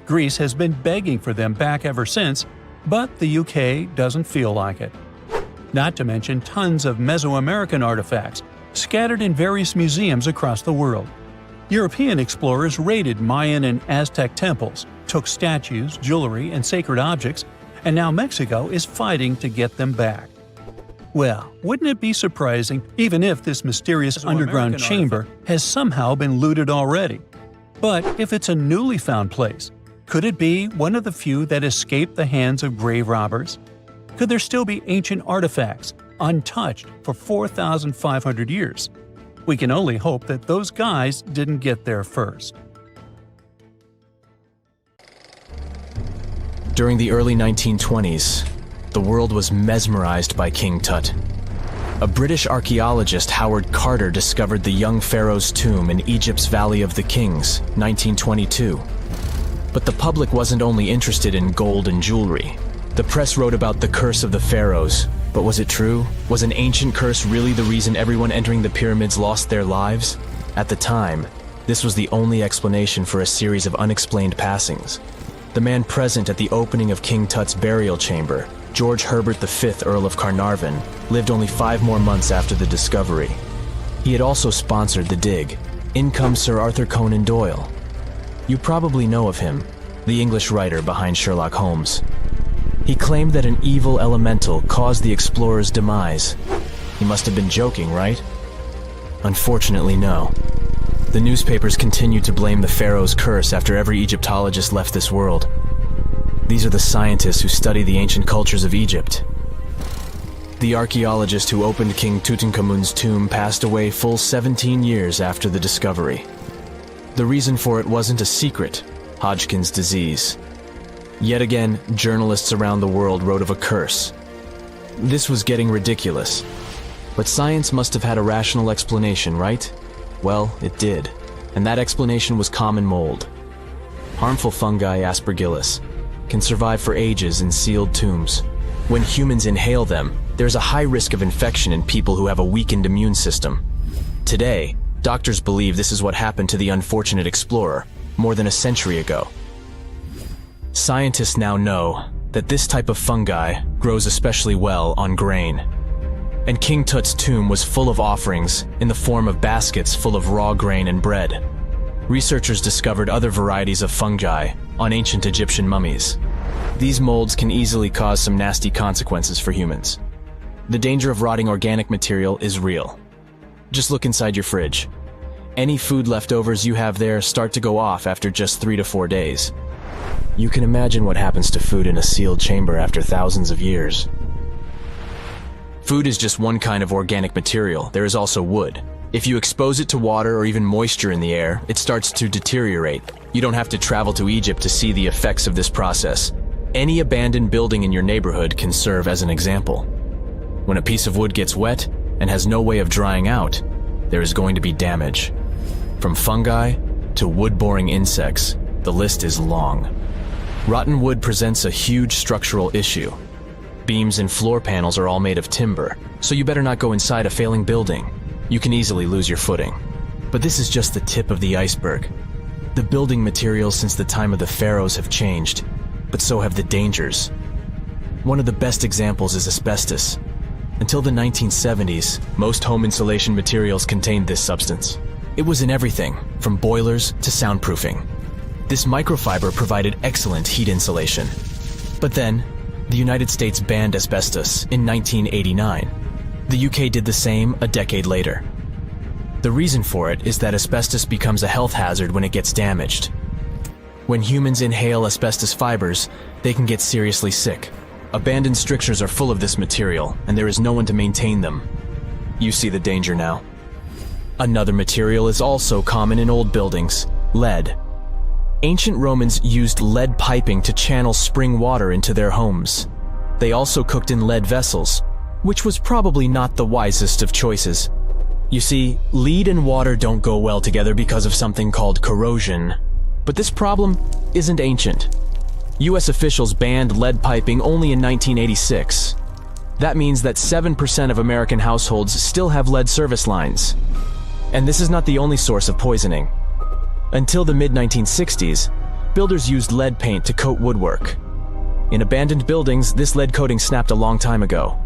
Greece has been begging for them back ever since, but the UK doesn't feel like it. Not to mention tons of Mesoamerican artifacts scattered in various museums across the world. European explorers raided Mayan and Aztec temples, took statues, jewelry, and sacred objects, and now Mexico is fighting to get them back. Well, wouldn't it be surprising even if this mysterious underground chamber has somehow been looted already? But if it's a newly found place, could it be one of the few that escaped the hands of grave robbers? Could there still be ancient artifacts, untouched for 4,500 years? We can only hope that those guys didn't get there first. During the early 1920s, the world was mesmerized by King Tut. A British archaeologist, Howard Carter, discovered the young pharaoh's tomb in Egypt's Valley of the Kings, 1922. But the public wasn't only interested in gold and jewelry. The press wrote about the curse of the pharaohs, but was it true? Was an ancient curse really the reason everyone entering the pyramids lost their lives? At the time, this was the only explanation for a series of unexplained passings. The man present at the opening of King Tut's burial chamber, George Herbert V, Earl of Carnarvon, lived only 5 more months after the discovery. He had also sponsored the dig. In comes Sir Arthur Conan Doyle. You probably know of him, the English writer behind Sherlock Holmes. He claimed that an evil elemental caused the explorer's demise. He must have been joking, right? Unfortunately, no. The newspapers continued to blame the pharaoh's curse after every Egyptologist left this world. These are the scientists who study the ancient cultures of Egypt. The archaeologist who opened King Tutankhamun's tomb passed away full 17 years after the discovery. The reason for it wasn't a secret: Hodgkin's disease. Yet again, journalists around the world wrote of a curse. This was getting ridiculous. But science must have had a rational explanation, right? Well, it did. And that explanation was common mold. Harmful fungi, Aspergillus, can survive for ages in sealed tombs. When humans inhale them, there's a high risk of infection in people who have a weakened immune system. Today, doctors believe this is what happened to the unfortunate explorer more than a century ago. Scientists now know that this type of fungi grows especially well on grain. And King Tut's tomb was full of offerings in the form of baskets full of raw grain and bread. Researchers discovered other varieties of fungi on ancient Egyptian mummies. These molds can easily cause some nasty consequences for humans. The danger of rotting organic material is real. Just look inside your fridge. Any food leftovers you have there start to go off after just 3 to 4 days. You can imagine what happens to food in a sealed chamber after thousands of years. Food is just one kind of organic material. There is also wood. If you expose it to water or even moisture in the air, it starts to deteriorate. You don't have to travel to Egypt to see the effects of this process. Any abandoned building in your neighborhood can serve as an example. When a piece of wood gets wet and has no way of drying out, there is going to be damage. From fungi to wood-boring insects, the list is long. Rotten wood presents a huge structural issue. Beams and floor panels are all made of timber, so you better not go inside a failing building. You can easily lose your footing. But this is just the tip of the iceberg. The building materials since the time of the pharaohs have changed, but so have the dangers. One of the best examples is asbestos. Until the 1970s, most home insulation materials contained this substance. It was in everything, from boilers to soundproofing. This microfiber provided excellent heat insulation. But then, the United States banned asbestos in 1989. The UK did the same a decade later. The reason for it is that asbestos becomes a health hazard when it gets damaged. When humans inhale asbestos fibers, they can get seriously sick. Abandoned strictures are full of this material, and there is no one to maintain them. You see the danger now. Another material is also common in old buildings: lead. Ancient Romans used lead piping to channel spring water into their homes. They also cooked in lead vessels, which was probably not the wisest of choices. You see, lead and water don't go well together because of something called corrosion. But this problem isn't ancient. US officials banned lead piping only in 1986. That means that 7% of American households still have lead service lines. And this is not the only source of poisoning. Until the mid-1960s, builders used lead paint to coat woodwork. In abandoned buildings, this lead coating snapped a long time ago.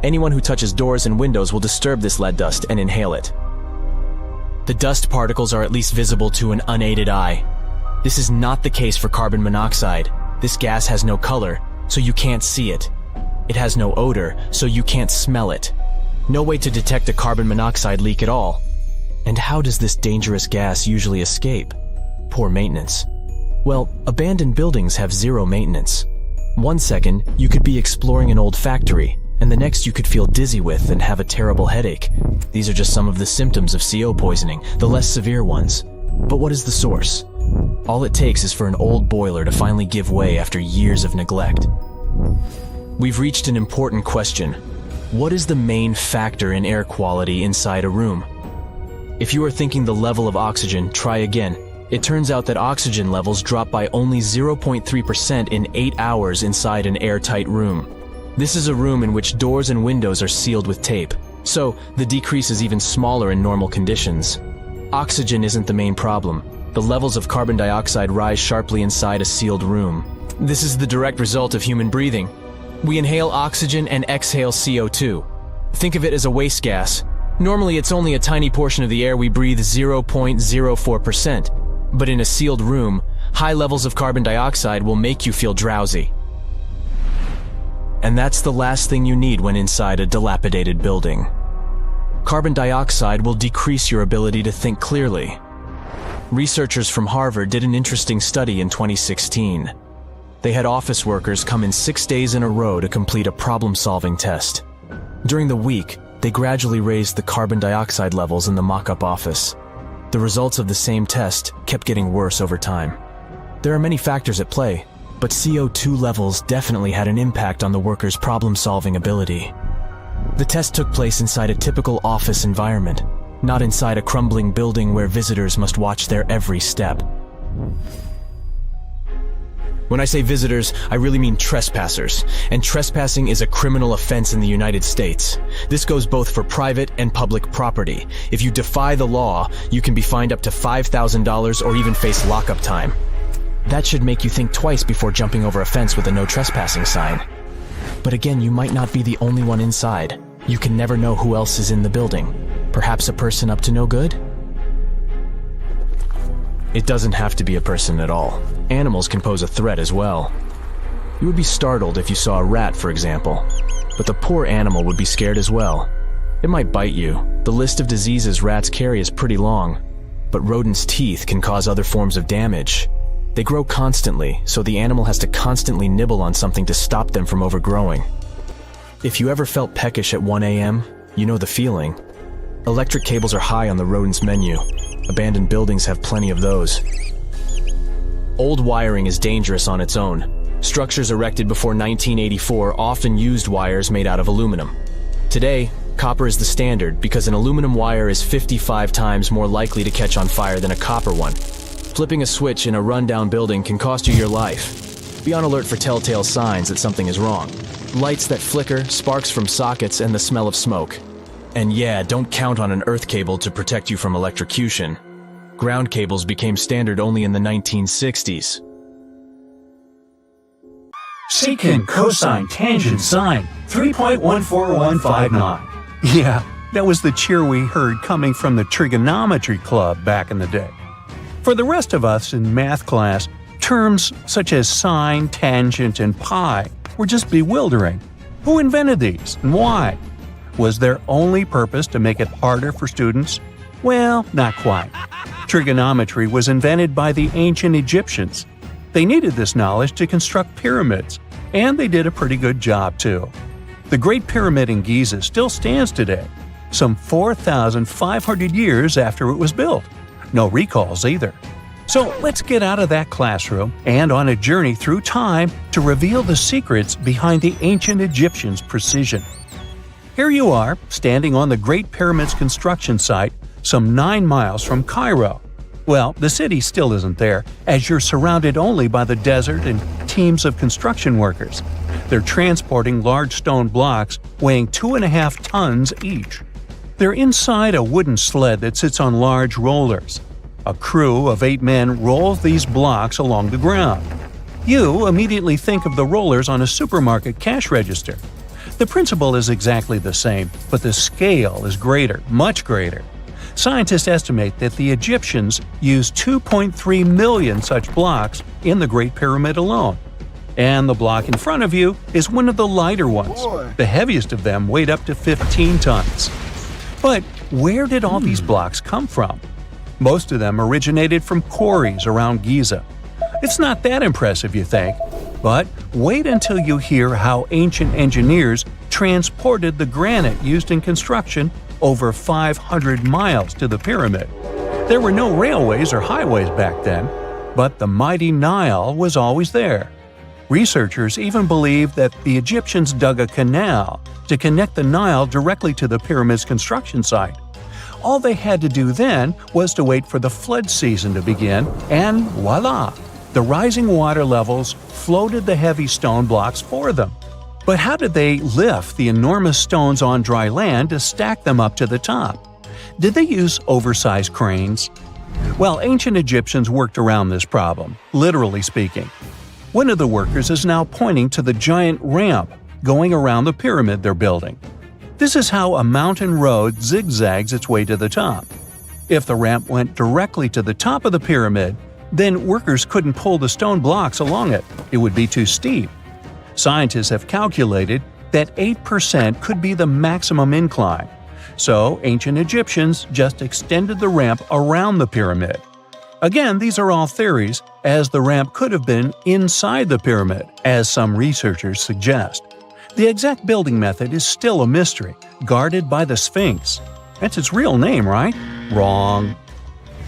Anyone who touches doors and windows will disturb this lead dust and inhale it. The dust particles are at least visible to an unaided eye. This is not the case for carbon monoxide. This gas has no color, so you can't see it. It has no odor, so you can't smell it. No way to detect a carbon monoxide leak at all. And how does this dangerous gas usually escape? Poor maintenance. Well, abandoned buildings have zero maintenance. 1 second, you could be exploring an old factory, and the next you could feel dizzy with and have a terrible headache. These are just some of the symptoms of CO poisoning, the less severe ones. But what is the source? All it takes is for an old boiler to finally give way after years of neglect. We've reached an important question. What is the main factor in air quality inside a room? If you are thinking the level of oxygen, try again. It turns out that oxygen levels drop by only 0.3% in 8 hours inside an airtight room. This is a room in which doors and windows are sealed with tape, so the decrease is even smaller in normal conditions. Oxygen isn't the main problem. The levels of carbon dioxide rise sharply inside a sealed room. This is the direct result of human breathing. We inhale oxygen and exhale CO2. Think of it as a waste gas. Normally it's only a tiny portion of the air we breathe, 0.04%. But in a sealed room, high levels of carbon dioxide will make you feel drowsy. And that's the last thing you need when inside a dilapidated building. Carbon dioxide will decrease your ability to think clearly. Researchers from Harvard did an interesting study in 2016. They had office workers come in 6 days in a row to complete a problem-solving test. During the week, they gradually raised the carbon dioxide levels in the mock-up office. The results of the same test kept getting worse over time. There are many factors at play, but CO2 levels definitely had an impact on the workers' problem-solving ability. The test took place inside a typical office environment, not inside a crumbling building where visitors must watch their every step. When I say visitors, I really mean trespassers, and trespassing is a criminal offense in the United States. This goes both for private and public property. If you defy the law, you can be fined up to $5,000 or even face lockup time. That should make you think twice before jumping over a fence with a no trespassing sign. But again, you might not be the only one inside. You can never know who else is in the building. Perhaps a person up to no good? It doesn't have to be a person at all. Animals can pose a threat as well. You would be startled if you saw a rat, for example. But the poor animal would be scared as well. It might bite you. The list of diseases rats carry is pretty long. But rodents' teeth can cause other forms of damage. They grow constantly, so the animal has to constantly nibble on something to stop them from overgrowing. If you ever felt peckish at 1 a.m., you know the feeling. Electric cables are high on the rodents' menu. Abandoned buildings have plenty of those. Old wiring is dangerous on its own. Structures erected before 1984 often used wires made out of aluminum. Today, copper is the standard because an aluminum wire is 55 times more likely to catch on fire than a copper one. Flipping a switch in a rundown building can cost you your life. Be on alert for telltale signs that something is wrong. Lights that flicker, sparks from sockets, and the smell of smoke. And yeah, don't count on an earth cable to protect you from electrocution. Ground cables became standard only in the 1960s. Secant, cosine, tangent, sine, 3.14159. Yeah, that was the cheer we heard coming from the trigonometry club back in the day. For the rest of us in math class, terms such as sine, tangent, and pi were just bewildering. Who invented these and why? Was their only purpose to make it harder for students? Well, not quite. Trigonometry was invented by the ancient Egyptians. They needed this knowledge to construct pyramids, and they did a pretty good job too. The Great Pyramid in Giza still stands today, some 4,500 years after it was built. No recalls either. So let's get out of that classroom and on a journey through time to reveal the secrets behind the ancient Egyptians' precision. Here you are, standing on the Great Pyramid's construction site, some 9 miles from Cairo. Well, the city still isn't there, as you're surrounded only by the desert and teams of construction workers. They're transporting large stone blocks weighing 2.5 tons each. They're inside a wooden sled that sits on large rollers. A crew of 8 men rolls these blocks along the ground. You immediately think of the rollers on a supermarket cash register. The principle is exactly the same, but the scale is greater, much greater. Scientists estimate that the Egyptians used 2.3 million such blocks in the Great Pyramid alone. And the block in front of you is one of the lighter ones. The heaviest of them weighed up to 15 tons. But where did all these blocks come from? Most of them originated from quarries around Giza. It's not that impressive, you think. But wait until you hear how ancient engineers transported the granite used in construction over 500 miles to the pyramid. There were no railways or highways back then, but the mighty Nile was always there. Researchers even believe that the Egyptians dug a canal to connect the Nile directly to the pyramid's construction site. All they had to do then was to wait for the flood season to begin, and voila! The rising water levels floated the heavy stone blocks for them. But how did they lift the enormous stones on dry land to stack them up to the top? Did they use oversized cranes? Well, ancient Egyptians worked around this problem, literally speaking. One of the workers is now pointing to the giant ramp going around the pyramid they're building. This is how a mountain road zigzags its way to the top. If the ramp went directly to the top of the pyramid, then workers couldn't pull the stone blocks along it. It would be too steep. Scientists have calculated that 8% could be the maximum incline. So ancient Egyptians just extended the ramp around the pyramid. Again, these are all theories, as the ramp could have been inside the pyramid, as some researchers suggest. The exact building method is still a mystery, guarded by the Sphinx. That's its real name, right? Wrong.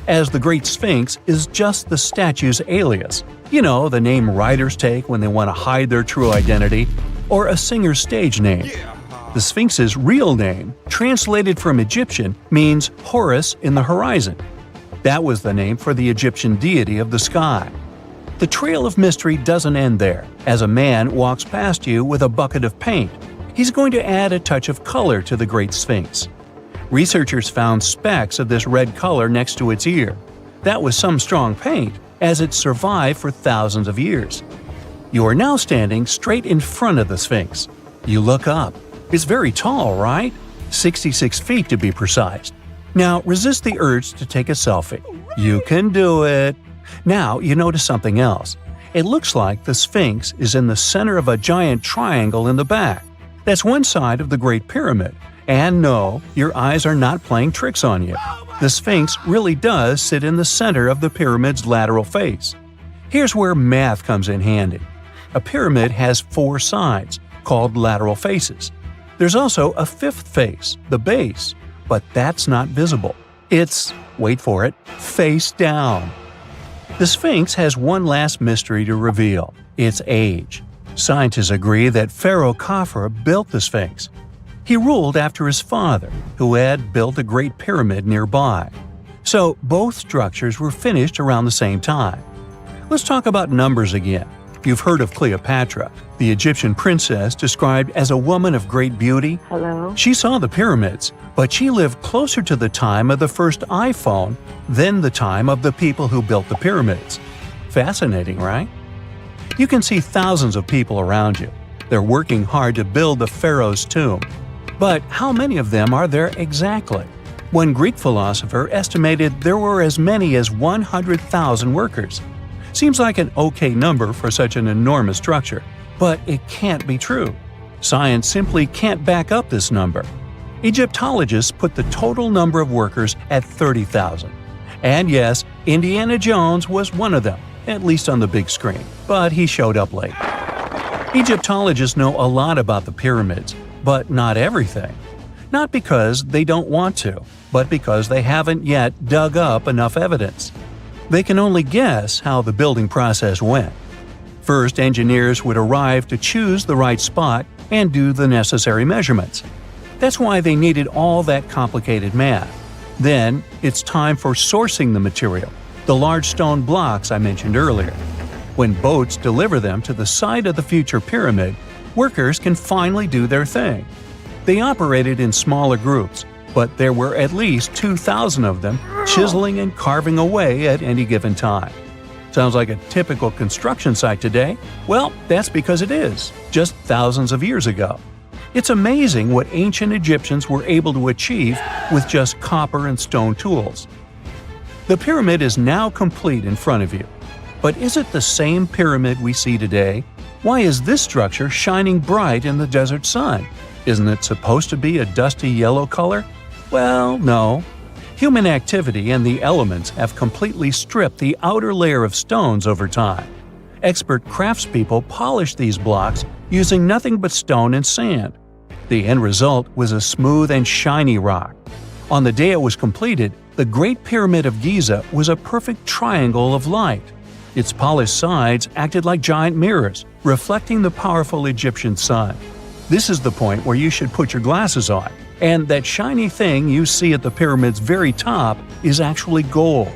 As the Great Sphinx is just the statue's alias. You know, the name writers take when they want to hide their true identity, or a singer's stage name. The Sphinx's real name, translated from Egyptian, means Horus in the horizon. That was the name for the Egyptian deity of the sky. The trail of mystery doesn't end there. As a man walks past you with a bucket of paint, he's going to add a touch of color to the Great Sphinx. Researchers found specks of this red color next to its ear. That was some strong paint, as it survived for thousands of years. You are now standing straight in front of the Sphinx. You look up. It's very tall, right? 66 feet to be precise. Now resist the urge to take a selfie. You can do it. Now you notice something else. It looks like the Sphinx is in the center of a giant triangle in the back. That's one side of the Great Pyramid. And no, your eyes are not playing tricks on you. The Sphinx really does sit in the center of the pyramid's lateral face. Here's where math comes in handy. A pyramid has 4 sides, called lateral faces. There's also a 5th face, the base, but that's not visible. It's, wait for it, face down. The Sphinx has one last mystery to reveal: its age. Scientists agree that Pharaoh Khafre built the Sphinx. He ruled after his father, who had built a great pyramid nearby. So both structures were finished around the same time. Let's talk about numbers again. You've heard of Cleopatra, the Egyptian princess described as a woman of great beauty. Hello? She saw the pyramids, but she lived closer to the time of the first iPhone than the time of the people who built the pyramids. Fascinating, right? You can see thousands of people around you. They're working hard to build the pharaoh's tomb. But how many of them are there exactly? One Greek philosopher estimated there were as many as 100,000 workers. Seems like an okay number for such an enormous structure, but it can't be true. Science simply can't back up this number. Egyptologists put the total number of workers at 30,000. And yes, Indiana Jones was one of them, at least on the big screen, but he showed up late. Egyptologists know a lot about the pyramids, but not everything. Not because they don't want to, but because they haven't yet dug up enough evidence. They can only guess how the building process went. First, engineers would arrive to choose the right spot and do the necessary measurements. That's why they needed all that complicated math. Then, it's time for sourcing the material, the large stone blocks I mentioned earlier. When boats deliver them to the site of the future pyramid, workers can finally do their thing. They operated in smaller groups, but there were at least 2,000 of them chiseling and carving away at any given time. Sounds like a typical construction site today? Well, that's because it is, just thousands of years ago. It's amazing what ancient Egyptians were able to achieve with just copper and stone tools. The pyramid is now complete in front of you. But is it the same pyramid we see today? Why is this structure shining bright in the desert sun? Isn't it supposed to be a dusty yellow color? Well, no. Human activity and the elements have completely stripped the outer layer of stones over time. Expert craftspeople polished these blocks using nothing but stone and sand. The end result was a smooth and shiny rock. On the day it was completed, the Great Pyramid of Giza was a perfect triangle of light. Its polished sides acted like giant mirrors, reflecting the powerful Egyptian sun. This is the point where you should put your glasses on, and that shiny thing you see at the pyramid's very top is actually gold.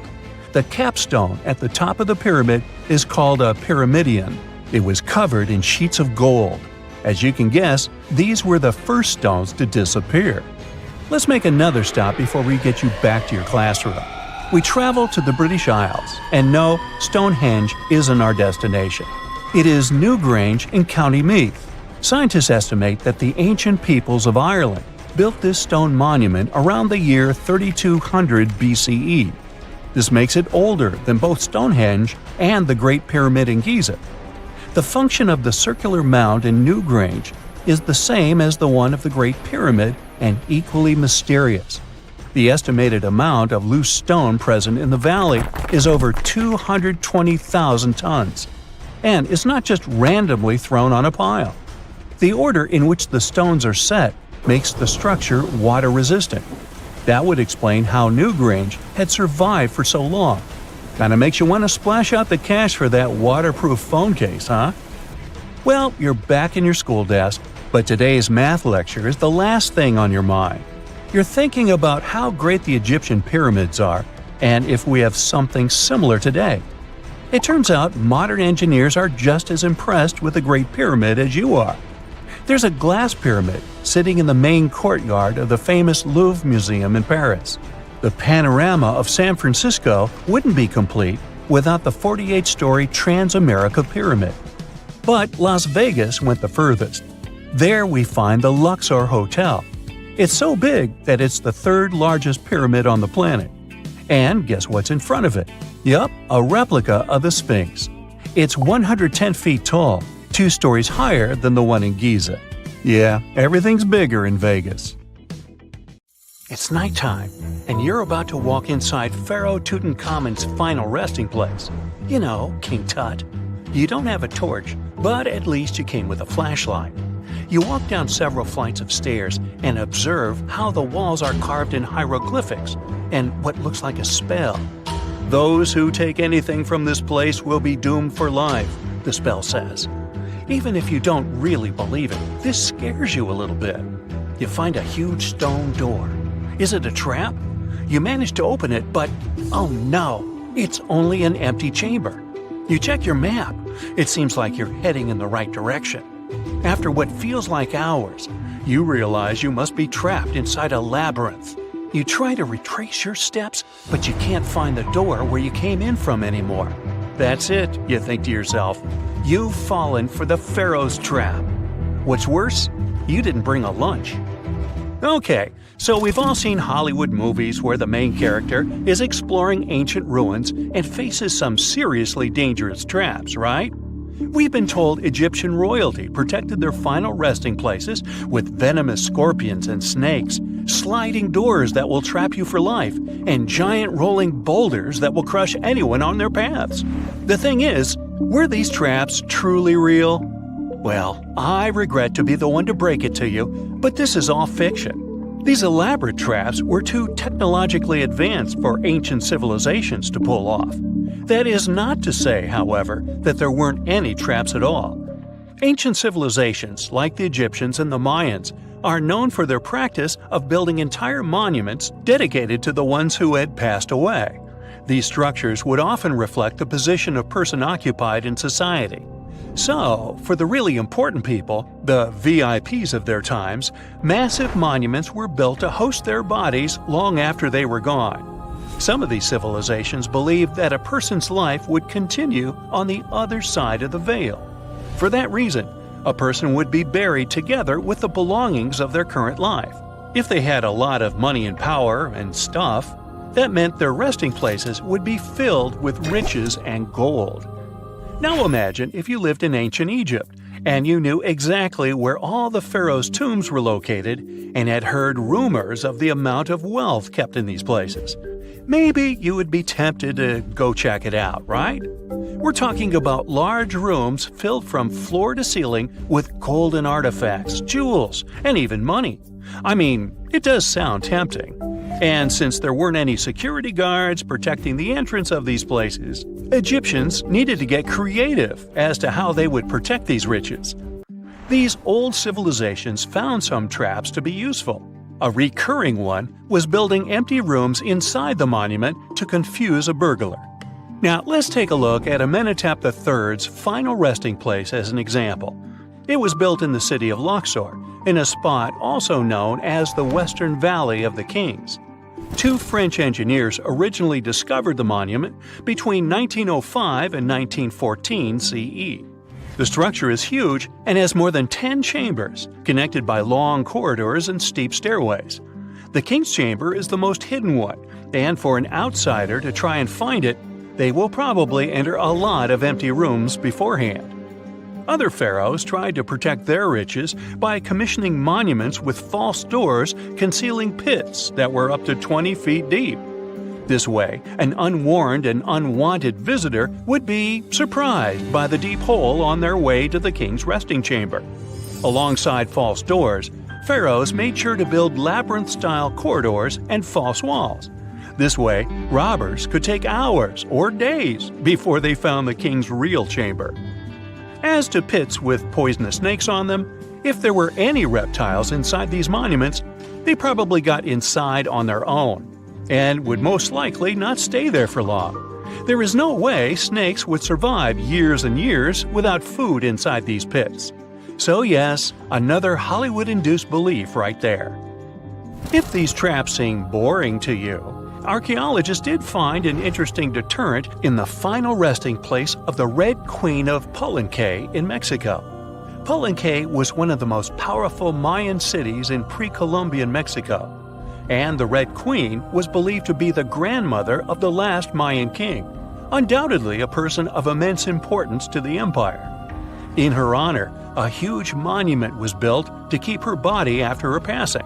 The capstone at the top of the pyramid is called a pyramidion. It was covered in sheets of gold. As you can guess, these were the first stones to disappear. Let's make another stop before we get you back to your classroom. We travel to the British Isles, and no, Stonehenge isn't our destination. It is Newgrange in County Meath. Scientists estimate that the ancient peoples of Ireland built this stone monument around the year 3200 BCE. This makes it older than both Stonehenge and the Great Pyramid in Giza. The function of the circular mound in Newgrange is the same as the one of the Great Pyramid and equally mysterious. The estimated amount of loose stone present in the valley is over 220,000 tons. And it's not just randomly thrown on a pile. The order in which the stones are set makes the structure water-resistant. That would explain how Newgrange had survived for so long. Kinda makes you want to splash out the cash for that waterproof phone case, huh? Well, you're back in your school desk, but today's math lecture is the last thing on your mind. You're thinking about how great the Egyptian pyramids are, and if we have something similar today. It turns out modern engineers are just as impressed with the Great Pyramid as you are. There's a glass pyramid sitting in the main courtyard of the famous Louvre Museum in Paris. The panorama of San Francisco wouldn't be complete without the 48-story Trans-America Pyramid. But Las Vegas went the furthest. There we find the Luxor Hotel. It's so big that it's the third largest pyramid on the planet. And guess what's in front of it? Yup, a replica of the Sphinx. It's 110 feet tall, 2 stories higher than the one in Giza. Yeah, everything's bigger in Vegas. It's nighttime, and you're about to walk inside Pharaoh Tutankhamun's final resting place. You know, King Tut. You don't have a torch, but at least you came with a flashlight. You walk down several flights of stairs and observe how the walls are carved in hieroglyphics and what looks like a spell. Those who take anything from this place will be doomed for life, the spell says. Even if you don't really believe it, this scares you a little bit. You find a huge stone door. Is it a trap? You manage to open it, but oh no, it's only an empty chamber. You check your map. It seems like you're heading in the right direction. After what feels like hours, you realize you must be trapped inside a labyrinth. You try to retrace your steps, but you can't find the door where you came in from anymore. That's it, you think to yourself. You've fallen for the Pharaoh's trap. What's worse, you didn't bring a lunch. Okay, so we've all seen Hollywood movies where the main character is exploring ancient ruins and faces some seriously dangerous traps, right? We've been told Egyptian royalty protected their final resting places with venomous scorpions and snakes, sliding doors that will trap you for life, and giant rolling boulders that will crush anyone on their paths. The thing is, were these traps truly real? Well, I regret to be the one to break it to you, but this is all fiction. These elaborate traps were too technologically advanced for ancient civilizations to pull off. That is not to say, however, that there weren't any traps at all. Ancient civilizations, like the Egyptians and the Mayans, are known for their practice of building entire monuments dedicated to the ones who had passed away. These structures would often reflect the position of person occupied in society. So, for the really important people, the VIPs of their times, massive monuments were built to host their bodies long after they were gone. Some of these civilizations believed that a person's life would continue on the other side of the veil. For that reason, a person would be buried together with the belongings of their current life. If they had a lot of money and power and stuff, that meant their resting places would be filled with riches and gold. Now imagine if you lived in ancient Egypt and you knew exactly where all the pharaohs' tombs were located and had heard rumors of the amount of wealth kept in these places. Maybe you would be tempted to go check it out, right? We're talking about large rooms filled from floor to ceiling with golden artifacts, jewels, and even money. I mean, it does sound tempting. And since there weren't any security guards protecting the entrance of these places, Egyptians needed to get creative as to how they would protect these riches. These old civilizations found some traps to be useful. A recurring one was building empty rooms inside the monument to confuse a burglar. Now, let's take a look at Amenhotep III's final resting place as an example. It was built in the city of Luxor, in a spot also known as the Western Valley of the Kings. Two French engineers originally discovered the monument between 1905 and 1914 CE. The structure is huge and has more than 10 chambers, connected by long corridors and steep stairways. The King's Chamber is the most hidden one, and for an outsider to try and find it, they will probably enter a lot of empty rooms beforehand. Other pharaohs tried to protect their riches by commissioning monuments with false doors concealing pits that were up to 20 feet deep. This way, an unwarned and unwanted visitor would be surprised by the deep hole on their way to the king's resting chamber. Alongside false doors, pharaohs made sure to build labyrinth-style corridors and false walls. This way, robbers could take hours or days before they found the king's real chamber. As to pits with poisonous snakes on them, if there were any reptiles inside these monuments, they probably got inside on their own and would most likely not stay there for long. There is no way snakes would survive years and years without food inside these pits. So yes, another Hollywood-induced belief right there. If these traps seem boring to you, archaeologists did find an interesting deterrent in the final resting place of the Red Queen of Palenque in Mexico. Palenque was one of the most powerful Mayan cities in pre-Columbian Mexico, and the Red Queen was believed to be the grandmother of the last Mayan king, undoubtedly a person of immense importance to the empire. In her honor, a huge monument was built to keep her body after her passing.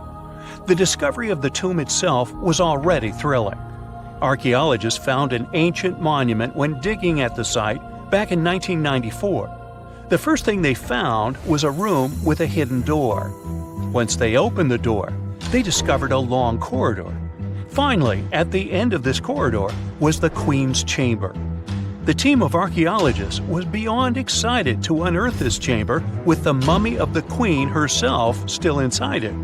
The discovery of the tomb itself was already thrilling. Archaeologists found an ancient monument when digging at the site back in 1994. The first thing they found was a room with a hidden door. Once they opened the door, they discovered a long corridor. Finally, at the end of this corridor was the Queen's chamber. The team of archaeologists was beyond excited to unearth this chamber with the mummy of the Queen herself still inside it.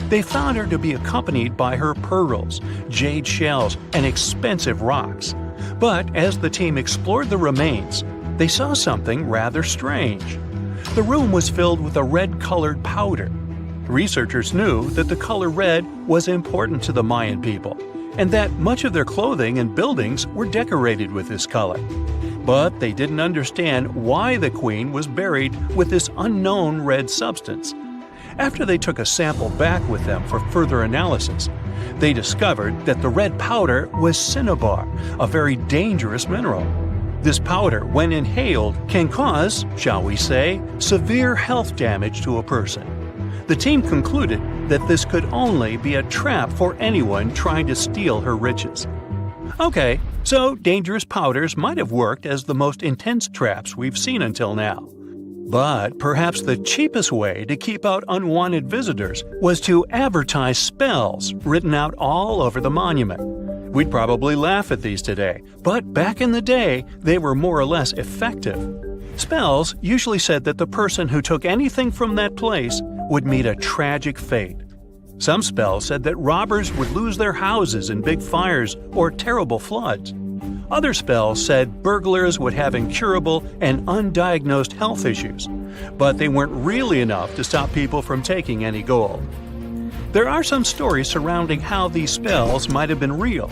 They found her to be accompanied by her pearls, jade shells, and expensive rocks. But as the team explored the remains, they saw something rather strange. The room was filled with a red-colored powder. Researchers knew that the color red was important to the Mayan people, and that much of their clothing and buildings were decorated with this color. But they didn't understand why the queen was buried with this unknown red substance. After they took a sample back with them for further analysis, they discovered that the red powder was Cinnabar, a very dangerous mineral. This powder, when inhaled, can cause, shall we say, severe health damage to a person. The team concluded that this could only be a trap for anyone trying to steal her riches. Okay, so dangerous powders might have worked as the most intense traps we've seen until now. But perhaps the cheapest way to keep out unwanted visitors was to advertise spells written out all over the monument. We'd probably laugh at these today, but back in the day, they were more or less effective. Spells usually said that the person who took anything from that place would meet a tragic fate. Some spells said that robbers would lose their houses in big fires or terrible floods. Other spells said burglars would have incurable and undiagnosed health issues, but they weren't really enough to stop people from taking any gold. There are some stories surrounding how these spells might have been real.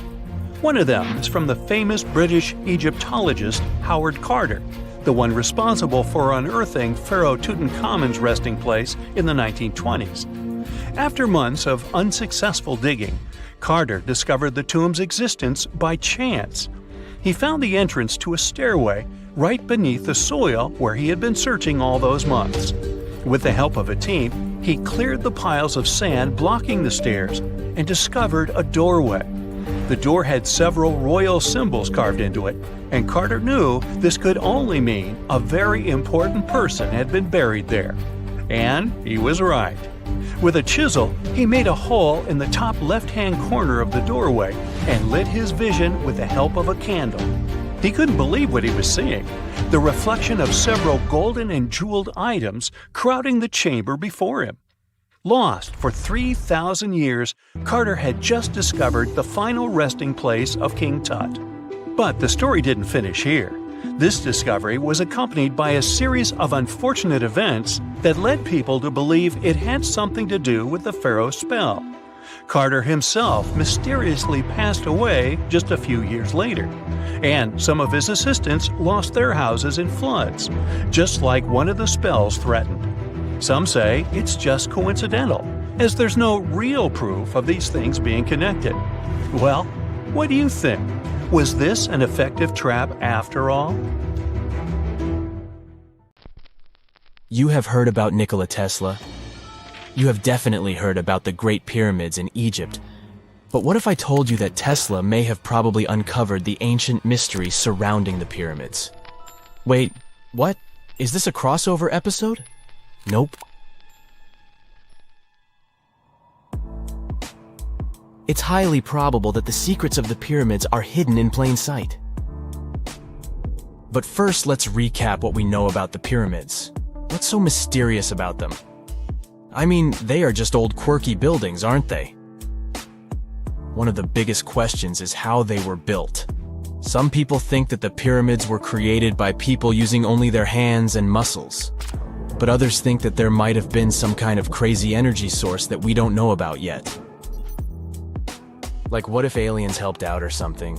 One of them is from the famous British Egyptologist Howard Carter, the one responsible for unearthing Pharaoh Tutankhamen's resting place in the 1920s. After months of unsuccessful digging, Carter discovered the tomb's existence by chance. He found the entrance to a stairway right beneath the soil where he had been searching all those months. With the help of a team, he cleared the piles of sand blocking the stairs and discovered a doorway. The door had several royal symbols carved into it, and Carter knew this could only mean a very important person had been buried there. And he was right. With a chisel, he made a hole in the top left-hand corner of the doorway and lit his vision with the help of a candle. He couldn't believe what he was seeing, the reflection of several golden and jeweled items crowding the chamber before him. Lost for 3,000 years, Carter had just discovered the final resting place of King Tut. But the story didn't finish here. This discovery was accompanied by a series of unfortunate events that led people to believe it had something to do with the pharaoh's spell. Carter himself mysteriously passed away just a few years later, and some of his assistants lost their houses in floods, just like one of the spells threatened. Some say it's just coincidental, as there's no real proof of these things being connected. Well, what do you think? Was this an effective trap after all? You have heard about Nikola Tesla. You have definitely heard about the Great Pyramids in Egypt. But what if I told you that Tesla may have probably uncovered the ancient mysteries surrounding the pyramids? Wait, what? Is this a crossover episode? Nope. It's highly probable that the secrets of the pyramids are hidden in plain sight. But first, let's recap what we know about the pyramids. What's so mysterious about them? I mean, they are just old quirky buildings, aren't they? One of the biggest questions is how they were built. Some people think that the pyramids were created by people using only their hands and muscles. But others think that there might have been some kind of crazy energy source that we don't know about yet. Like, what if aliens helped out or something?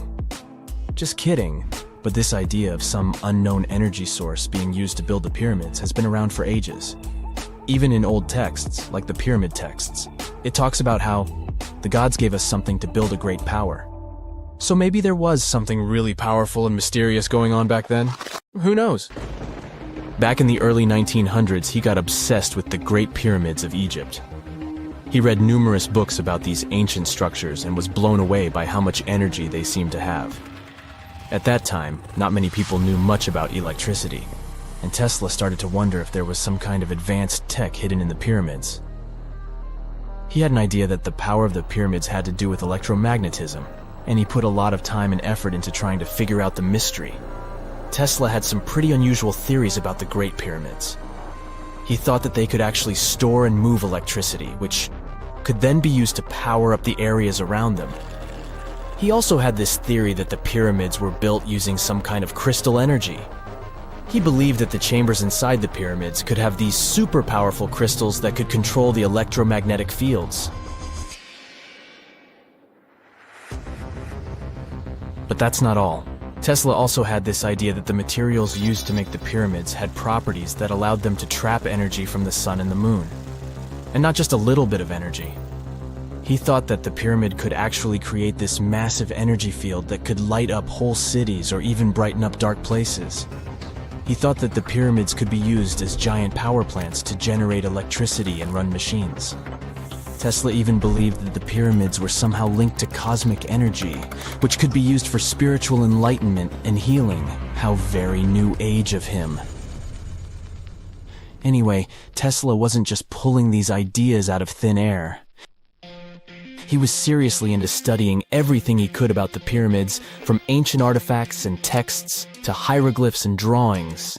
Just kidding. But this idea of some unknown energy source being used to build the pyramids has been around for ages. Even in old texts, like the pyramid texts, it talks about how the gods gave us something to build a great power. So maybe there was something really powerful and mysterious going on back then? Who knows? Back in the early 1900s, he got obsessed with the Great Pyramids of Egypt. He read numerous books about these ancient structures and was blown away by how much energy they seemed to have. At that time, not many people knew much about electricity, and Tesla started to wonder if there was some kind of advanced tech hidden in the pyramids. He had an idea that the power of the pyramids had to do with electromagnetism, and he put a lot of time and effort into trying to figure out the mystery. Tesla had some pretty unusual theories about the Great Pyramids. He thought that they could actually store and move electricity, which could then be used to power up the areas around them. He also had this theory that the pyramids were built using some kind of crystal energy. He believed that the chambers inside the pyramids could have these super powerful crystals that could control the electromagnetic fields. But that's not all. Tesla also had this idea that the materials used to make the pyramids had properties that allowed them to trap energy from the sun and the moon. And not just a little bit of energy. He thought that the pyramid could actually create this massive energy field that could light up whole cities or even brighten up dark places. He thought that the pyramids could be used as giant power plants to generate electricity and run machines. Tesla even believed that the pyramids were somehow linked to cosmic energy, which could be used for spiritual enlightenment and healing. How very new age of him. Anyway, Tesla wasn't just pulling these ideas out of thin air. He was seriously into studying everything he could about the pyramids, from ancient artifacts and texts to hieroglyphs and drawings.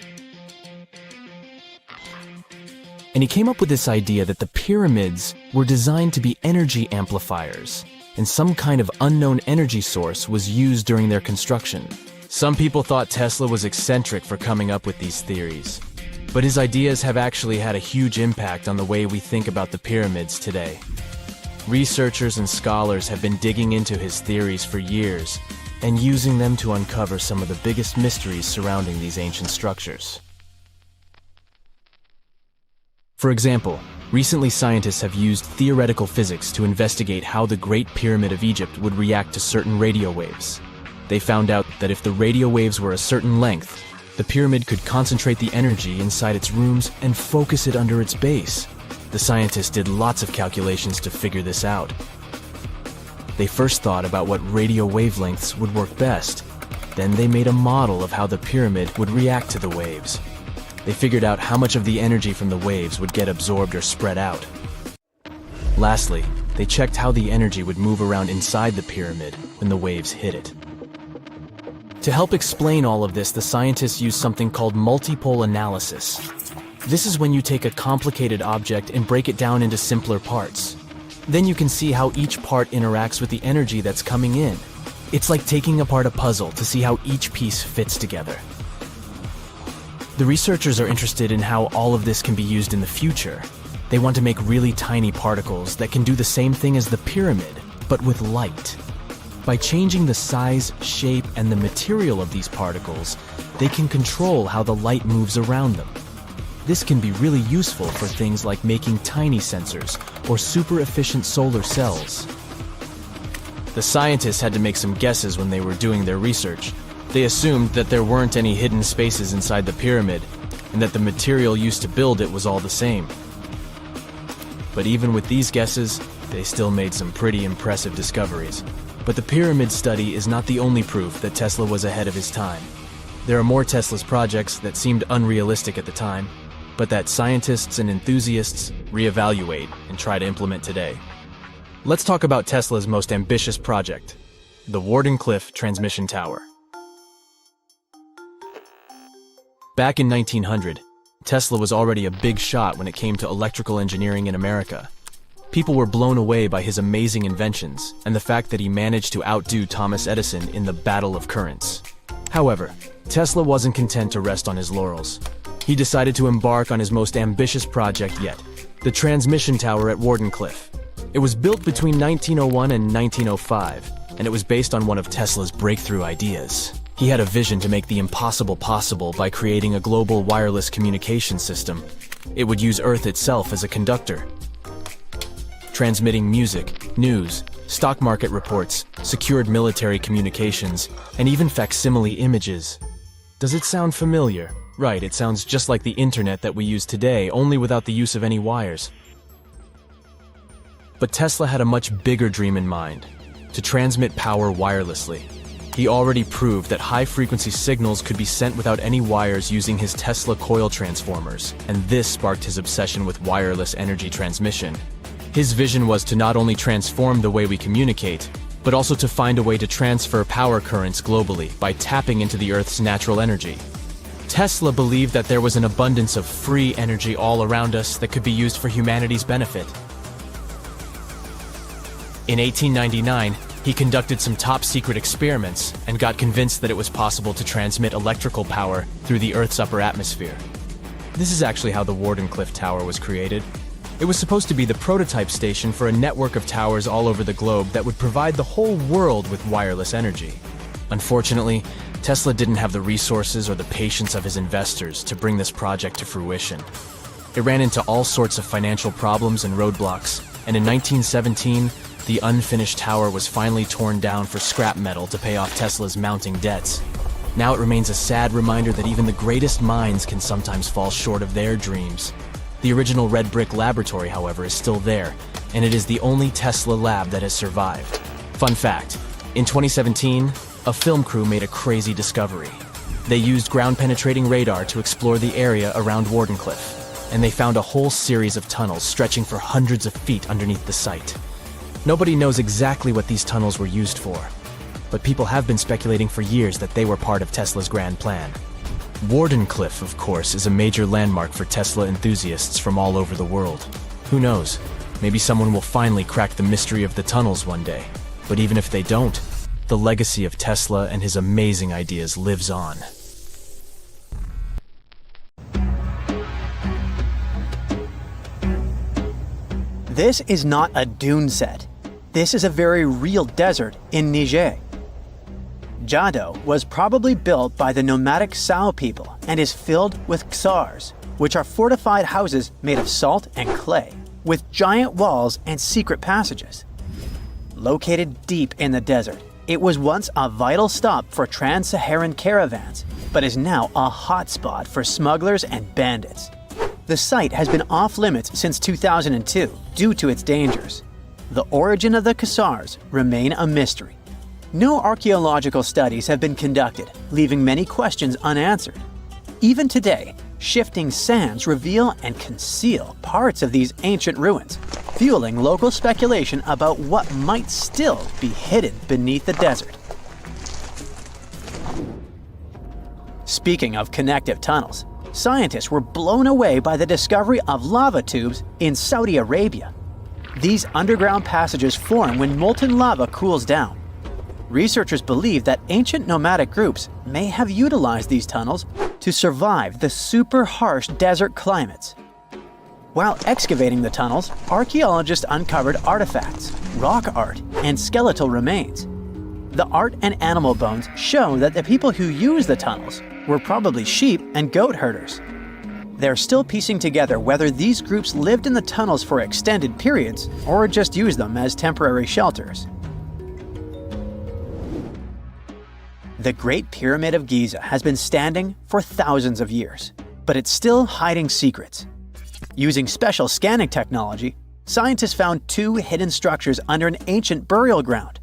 And he came up with this idea that the pyramids were designed to be energy amplifiers, and some kind of unknown energy source was used during their construction. Some people thought Tesla was eccentric for coming up with these theories, but his ideas have actually had a huge impact on the way we think about the pyramids today. Researchers and scholars have been digging into his theories for years and using them to uncover some of the biggest mysteries surrounding these ancient structures. For example, recently scientists have used theoretical physics to investigate how the Great Pyramid of Egypt would react to certain radio waves. They found out that if the radio waves were a certain length, the pyramid could concentrate the energy inside its rooms and focus it under its base. The scientists did lots of calculations to figure this out. They first thought about what radio wavelengths would work best. Then they made a model of how the pyramid would react to the waves. They figured out how much of the energy from the waves would get absorbed or spread out. Lastly, they checked how the energy would move around inside the pyramid when the waves hit it. To help explain all of this, the scientists used something called multipole analysis. This is when you take a complicated object and break it down into simpler parts. Then you can see how each part interacts with the energy that's coming in. It's like taking apart a puzzle to see how each piece fits together. The researchers are interested in how all of this can be used in the future. They want to make really tiny particles that can do the same thing as the pyramid, but with light. By changing the size, shape, and the material of these particles, they can control how the light moves around them. This can be really useful for things like making tiny sensors or super efficient solar cells. The scientists had to make some guesses when they were doing their research. They assumed that there weren't any hidden spaces inside the pyramid, and that the material used to build it was all the same. But even with these guesses, they still made some pretty impressive discoveries. But the pyramid study is not the only proof that Tesla was ahead of his time. There are more Tesla's projects that seemed unrealistic at the time, but that scientists and enthusiasts reevaluate and try to implement today. Let's talk about Tesla's most ambitious project, the Warden Cliff Transmission Tower. Back in 1900, Tesla was already a big shot when it came to electrical engineering in America. People were blown away by his amazing inventions and the fact that he managed to outdo Thomas Edison in the battle of currents. However, Tesla wasn't content to rest on his laurels. He decided to embark on his most ambitious project yet, the transmission tower at Warden Cliff. It was built between 1901 and 1905, and it was based on one of Tesla's breakthrough ideas. He had a vision to make the impossible possible by creating a global wireless communication system. It would use Earth itself as a conductor, transmitting music, news, stock market reports, secured military communications, and even facsimile images. Does it sound familiar? Right, it sounds just like the internet that we use today, only without the use of any wires. But Tesla had a much bigger dream in mind: to transmit power wirelessly. He already proved that high-frequency signals could be sent without any wires using his Tesla coil transformers, and this sparked his obsession with wireless energy transmission. His vision was to not only transform the way we communicate, but also to find a way to transfer power currents globally by tapping into the Earth's natural energy. Tesla believed that there was an abundance of free energy all around us that could be used for humanity's benefit. In 1899, he conducted some top-secret experiments and got convinced that it was possible to transmit electrical power through the Earth's upper atmosphere. This is actually how the Warden Cliff Tower was created. It was supposed to be the prototype station for a network of towers all over the globe that would provide the whole world with wireless energy. Unfortunately, Tesla didn't have the resources or the patience of his investors to bring this project to fruition. It ran into all sorts of financial problems and roadblocks, and in 1917, the unfinished tower was finally torn down for scrap metal to pay off Tesla's mounting debts. Now it remains a sad reminder that even the greatest minds can sometimes fall short of their dreams. The original red brick laboratory, however, is still there, and it is the only Tesla lab that has survived. Fun fact, in 2017, a film crew made a crazy discovery. They used ground-penetrating radar to explore the area around Warden Cliff, and they found a whole series of tunnels stretching for hundreds of feet underneath the site. Nobody knows exactly what these tunnels were used for, but people have been speculating for years that they were part of Tesla's grand plan. Warden Cliff, of course, is a major landmark for Tesla enthusiasts from all over the world. Who knows? Maybe someone will finally crack the mystery of the tunnels one day. But even if they don't, the legacy of Tesla and his amazing ideas lives on. This is not a dune set. This is a very real desert in Niger. Jado was probably built by the nomadic Sao people and is filled with ksars, which are fortified houses made of salt and clay, with giant walls and secret passages. Located deep in the desert, it was once a vital stop for trans-Saharan caravans, but is now a hotspot for smugglers and bandits. The site has been off-limits since 2002 due to its dangers. The origin of the ksars remain a mystery. No archaeological studies have been conducted, leaving many questions unanswered. Even today, shifting sands reveal and conceal parts of these ancient ruins, fueling local speculation about what might still be hidden beneath the desert. Speaking of connective tunnels, scientists were blown away by the discovery of lava tubes in Saudi Arabia. These underground passages form when molten lava cools down. Researchers believe that ancient nomadic groups may have utilized these tunnels to survive the super harsh desert climates. While excavating the tunnels, archaeologists uncovered artifacts, rock art, and skeletal remains. The art and animal bones show that the people who used the tunnels were probably sheep and goat herders. They're still piecing together whether these groups lived in the tunnels for extended periods or just used them as temporary shelters. The Great Pyramid of Giza has been standing for thousands of years, but it's still hiding secrets. Using special scanning technology, scientists found two hidden structures under an ancient burial ground.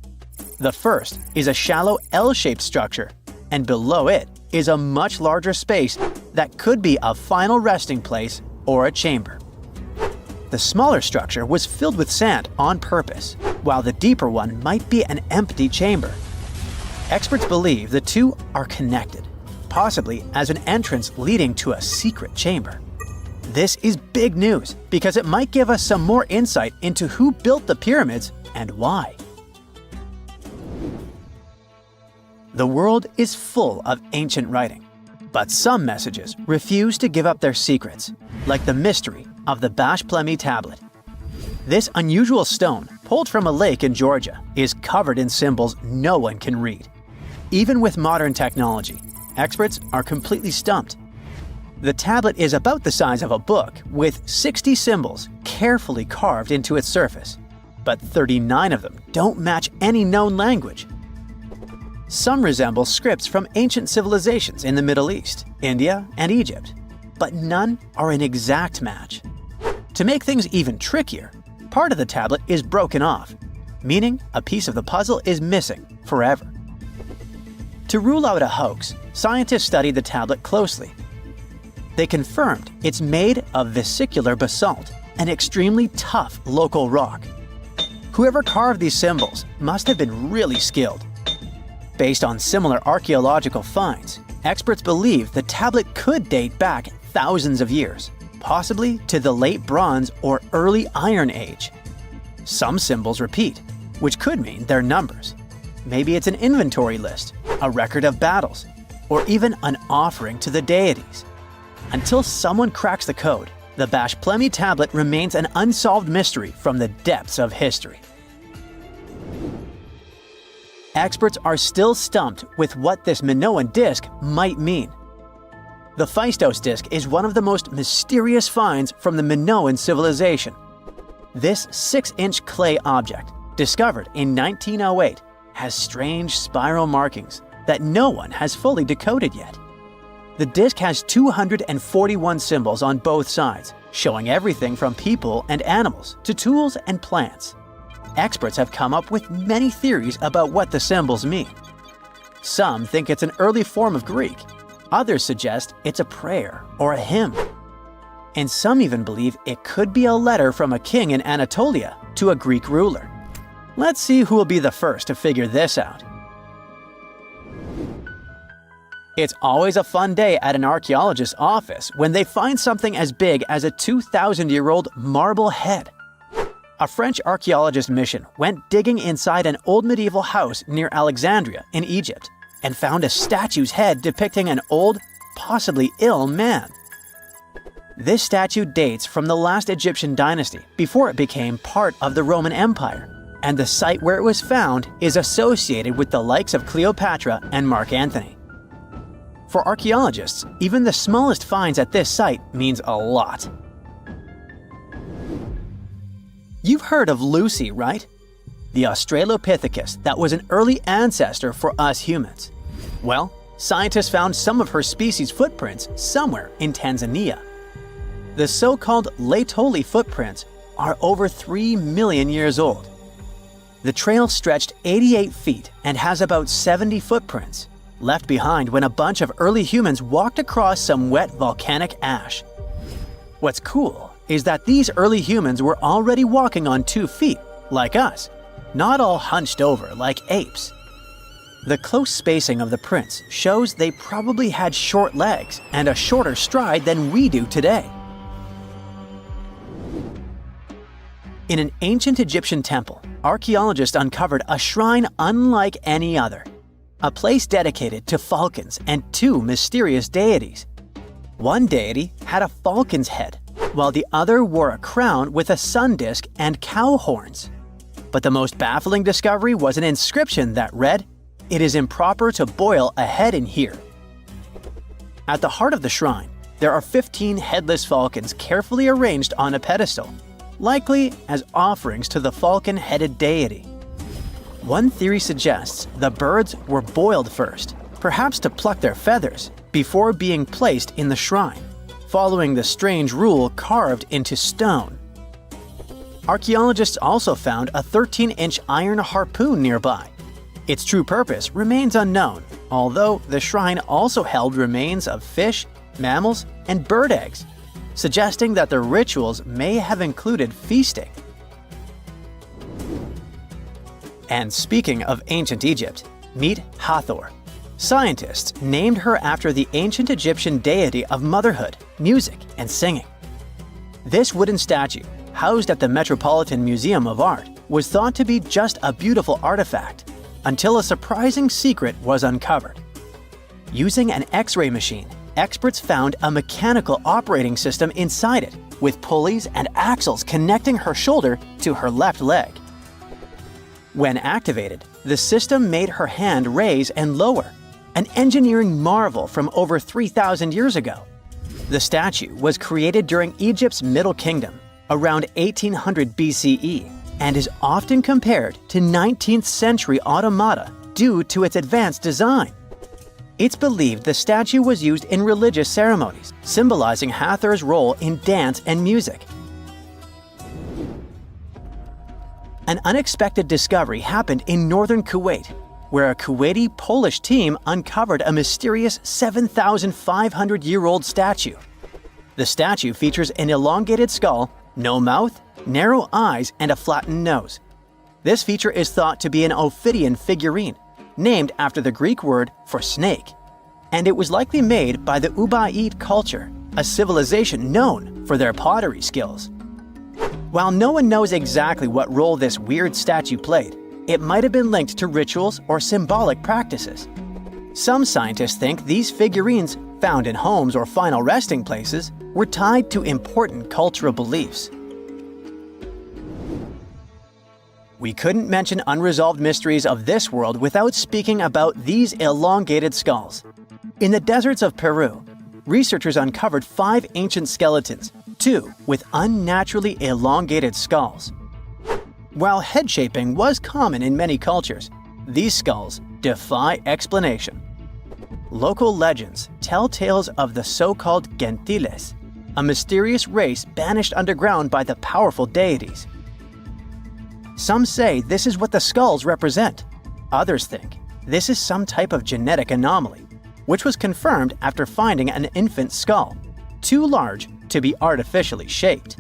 The first is a shallow L-shaped structure, and below it is a much larger space that could be a final resting place or a chamber. The smaller structure was filled with sand on purpose, while the deeper one might be an empty chamber. Experts believe the two are connected, possibly as an entrance leading to a secret chamber. This is big news because it might give us some more insight into who built the pyramids and why. The world is full of ancient writing, but some messages refuse to give up their secrets, like the mystery of the Bash Plemi tablet. This unusual stone, pulled from a lake in Georgia, is covered in symbols no one can read. Even with modern technology, experts are completely stumped. The tablet is about the size of a book, with 60 symbols carefully carved into its surface, but 39 of them don't match any known language. Some resemble scripts from ancient civilizations in the Middle East, India, and Egypt, but none are an exact match. To make things even trickier, part of the tablet is broken off, meaning a piece of the puzzle is missing forever. To rule out a hoax, scientists studied the tablet closely. They confirmed it's made of vesicular basalt, an extremely tough local rock. Whoever carved these symbols must have been really skilled. Based on similar archaeological finds, experts believe the tablet could date back thousands of years, possibly to the late Bronze or early Iron Age. Some symbols repeat, which could mean they're numbers. Maybe it's an inventory list, a record of battles, or even an offering to the deities. Until someone cracks the code, the Bash Plemi tablet remains an unsolved mystery from the depths of history. Experts are still stumped with what this Minoan disc might mean. The Phaistos disc is one of the most mysterious finds from the Minoan civilization. This 6-inch clay object, discovered in 1908, has strange spiral markings that no one has fully decoded yet. The disc has 241 symbols on both sides, showing everything from people and animals to tools and plants. Experts have come up with many theories about what the symbols mean. Some think it's an early form of Greek. Others suggest it's a prayer or a hymn. And some even believe it could be a letter from a king in Anatolia to a Greek ruler. Let's see who will be the first to figure this out. It's always a fun day at an archaeologist's office when they find something as big as a 2,000-year-old marble head. A French archaeologist mission went digging inside an old medieval house near Alexandria in Egypt and found a statue's head depicting an old, possibly ill man. This statue dates from the last Egyptian dynasty before it became part of the Roman Empire, and the site where it was found is associated with the likes of Cleopatra and Mark Antony. For archaeologists, even the smallest finds at this site means a lot. You've heard of Lucy, right? The Australopithecus that was an early ancestor for us humans. Well, scientists found some of her species' footprints somewhere in Tanzania. The so-called Laetoli footprints are over 3 million years old. The trail stretched 88 feet and has about 70 footprints, left behind when a bunch of early humans walked across some wet volcanic ash. What's cool is that these early humans were already walking on 2 feet, like us, not all hunched over like apes. The close spacing of the prints shows they probably had short legs and a shorter stride than we do today. In an ancient Egyptian temple, archaeologists uncovered a shrine unlike any other. A place dedicated to falcons and 2 mysterious deities. One deity had a falcon's head, while the other wore a crown with a sun disk and cow horns. But the most baffling discovery was an inscription that read, "It is improper to boil a head in here." At the heart of the shrine, there are 15 headless falcons carefully arranged on a pedestal, likely as offerings to the falcon-headed deity. One theory suggests the birds were boiled first, perhaps to pluck their feathers, before being placed in the shrine, following the strange rule carved into stone. Archaeologists also found a 13-inch iron harpoon nearby. Its true purpose remains unknown, although the shrine also held remains of fish, mammals, and bird eggs, suggesting that the rituals may have included feasting. And speaking of ancient Egypt, meet Hathor. Scientists named her after the ancient Egyptian deity of motherhood, music, and singing. This wooden statue, housed at the Metropolitan Museum of Art, was thought to be just a beautiful artifact, until a surprising secret was uncovered. Using an X-ray machine, experts found a mechanical operating system inside it, with pulleys and axles connecting her shoulder to her left leg. When activated, the system made her hand raise and lower, an engineering marvel from over 3,000 years ago. The statue was created during Egypt's Middle Kingdom, around 1800 BCE, and is often compared to 19th century automata due to its advanced design. It's believed the statue was used in religious ceremonies, symbolizing Hathor's role in dance and music. An unexpected discovery happened in northern Kuwait, where a Kuwaiti-Polish team uncovered a mysterious 7,500-year-old statue. The statue features an elongated skull, no mouth, narrow eyes, and a flattened nose. This feature is thought to be an Ophidian figurine, named after the Greek word for snake, and it was likely made by the Ubaid culture, a civilization known for their pottery skills. While no one knows exactly what role this weird statue played, it might have been linked to rituals or symbolic practices. Some scientists think these figurines, found in homes or final resting places, were tied to important cultural beliefs. We couldn't mention unresolved mysteries of this world without speaking about these elongated skulls. In the deserts of Peru, researchers uncovered 5 ancient skeletons, 2 with unnaturally elongated skulls. While head shaping was common in many cultures, these skulls defy explanation. Local legends tell tales of the so-called Gentiles, a mysterious race banished underground by the powerful deities. Some say this is what the skulls represent. Others think this is some type of genetic anomaly, which was confirmed after finding an infant skull, too large to be artificially shaped.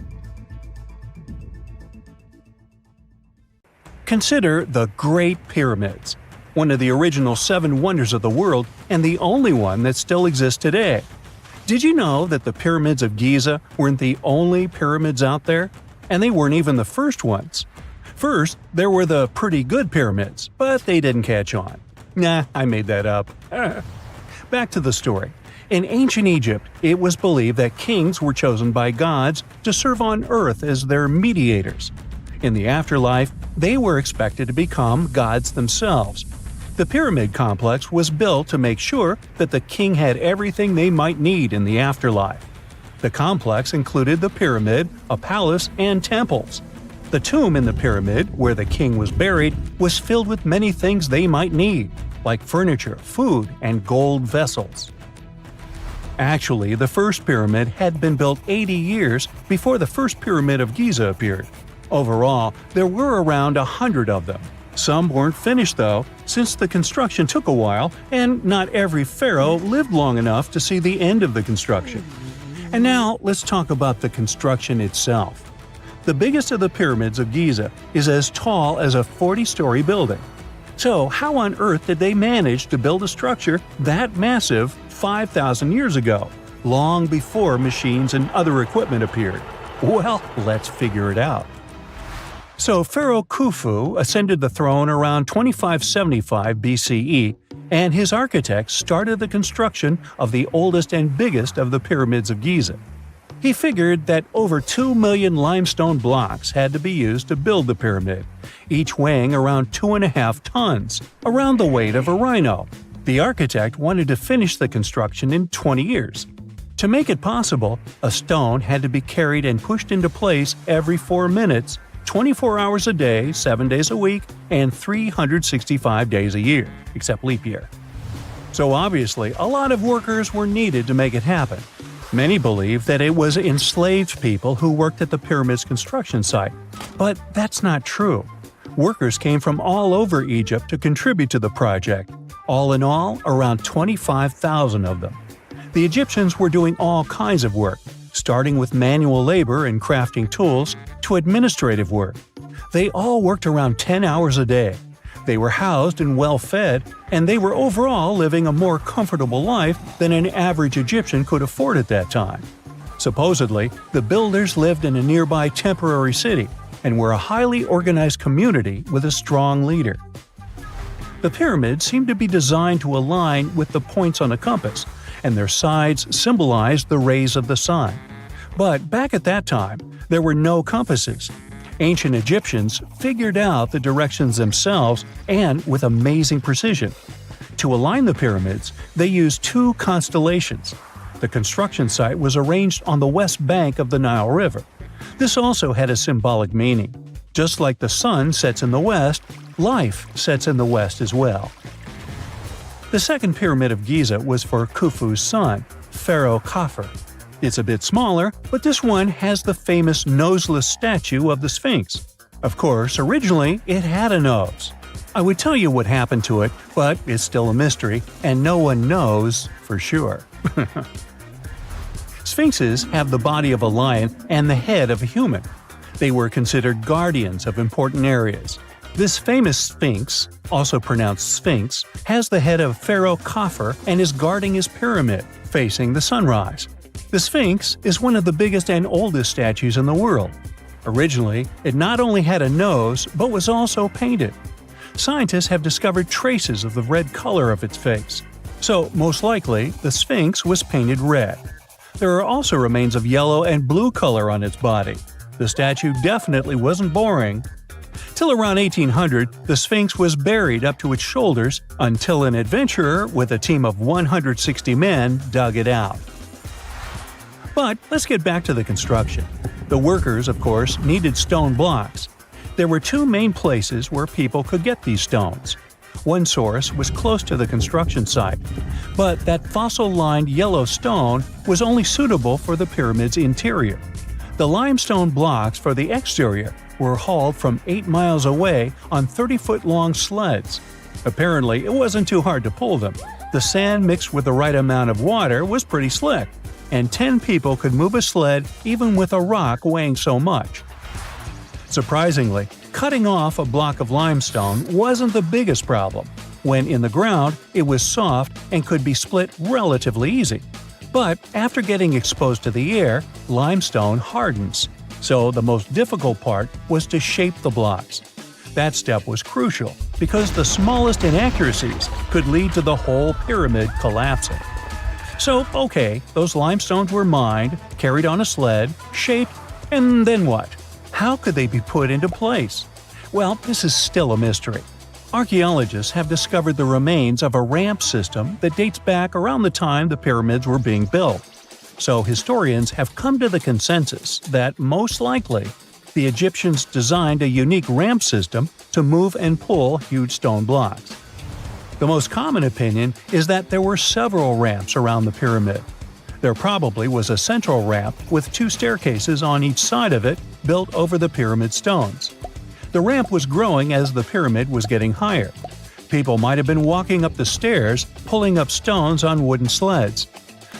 Consider the Great Pyramids. one of the original 7 wonders of the world and the only one that still exists today. Did you know that the pyramids of Giza weren't the only pyramids out there? And they weren't even the first ones. First, there were the pretty good pyramids, but they didn't catch on. Nah, I made that up. Back to the story. In ancient Egypt, it was believed that kings were chosen by gods to serve on earth as their mediators. In the afterlife, they were expected to become gods themselves. The pyramid complex was built to make sure that the king had everything they might need in the afterlife. The complex included the pyramid, a palace, and temples. The tomb in the pyramid, where the king was buried, was filled with many things they might need, like furniture, food, and gold vessels. Actually, the first pyramid had been built 80 years before the first pyramid of Giza appeared. Overall, there were around 100 of them. Some weren't finished though, since the construction took a while and not every pharaoh lived long enough to see the end of the construction. And now let's talk about the construction itself. The biggest of the pyramids of Giza is as tall as a 40-story building. So how on earth did they manage to build a structure that massive 5,000 years ago, long before machines and other equipment appeared? Well, let's figure it out. So Pharaoh Khufu ascended the throne around 2575 BCE, and his architects started the construction of the oldest and biggest of the pyramids of Giza. He figured that over 2 million limestone blocks had to be used to build the pyramid, each weighing around 2.5 tons, around the weight of a rhino. The architect wanted to finish the construction in 20 years. To make it possible, a stone had to be carried and pushed into place every 4 minutes, 24 hours a day, 7 days a week, and 365 days a year, except leap year. So obviously, a lot of workers were needed to make it happen. Many believe that it was enslaved people who worked at the pyramid's construction site, but that's not true. Workers came from all over Egypt to contribute to the project. All in all, around 25,000 of them. The Egyptians were doing all kinds of work, starting with manual labor and crafting tools to administrative work. They all worked around 10 hours a day. They were housed and well fed, and they were overall living a more comfortable life than an average Egyptian could afford at that time. Supposedly, the builders lived in a nearby temporary city and were a highly organized community with a strong leader. The pyramids seemed to be designed to align with the points on a compass, and their sides symbolized the rays of the sun. But back at that time, there were no compasses. Ancient Egyptians figured out the directions themselves and with amazing precision. To align the pyramids, they used 2 constellations. The construction site was arranged on the west bank of the Nile River. This also had a symbolic meaning. Just like the sun sets in the west, life sets in the west as well. The second pyramid of Giza was for Khufu's son, Pharaoh Khafre. It's a bit smaller, but this one has the famous noseless statue of the Sphinx. Of course, originally it had a nose. I would tell you what happened to it, but it's still a mystery, and no one knows for sure. Sphinxes have the body of a lion and the head of a human. They were considered guardians of important areas. This famous Sphinx, also pronounced Sphinx, has the head of Pharaoh Khafre and is guarding his pyramid, facing the sunrise. The Sphinx is one of the biggest and oldest statues in the world. Originally, it not only had a nose, but was also painted. Scientists have discovered traces of the red color of its face. So, most likely, the Sphinx was painted red. There are also remains of yellow and blue color on its body. The statue definitely wasn't boring. Till around 1800, the Sphinx was buried up to its shoulders until an adventurer with a team of 160 men dug it out. But let's get back to the construction. The workers, of course, needed stone blocks. There were 2 main places where people could get these stones. One source was close to the construction site, but that fossil-lined yellow stone was only suitable for the pyramid's interior. The limestone blocks for the exterior were hauled from 8 miles away on 30-foot-long sleds. Apparently, it wasn't too hard to pull them. The sand mixed with the right amount of water was pretty slick, and 10 people could move a sled even with a rock weighing so much. Surprisingly, cutting off a block of limestone wasn't the biggest problem. When in the ground, it was soft and could be split relatively easy. But after getting exposed to the air, limestone hardens. So the most difficult part was to shape the blocks. That step was crucial because the smallest inaccuracies could lead to the whole pyramid collapsing. So, okay, those limestones were mined, carried on a sled, shaped, and then what? How could they be put into place? Well, this is still a mystery. Archaeologists have discovered the remains of a ramp system that dates back around the time the pyramids were being built. So historians have come to the consensus that, most likely, the Egyptians designed a unique ramp system to move and pull huge stone blocks. The most common opinion is that there were several ramps around the pyramid. There probably was a central ramp with 2 staircases on each side of it built over the pyramid stones. The ramp was growing as the pyramid was getting higher. People might have been walking up the stairs, pulling up stones on wooden sleds.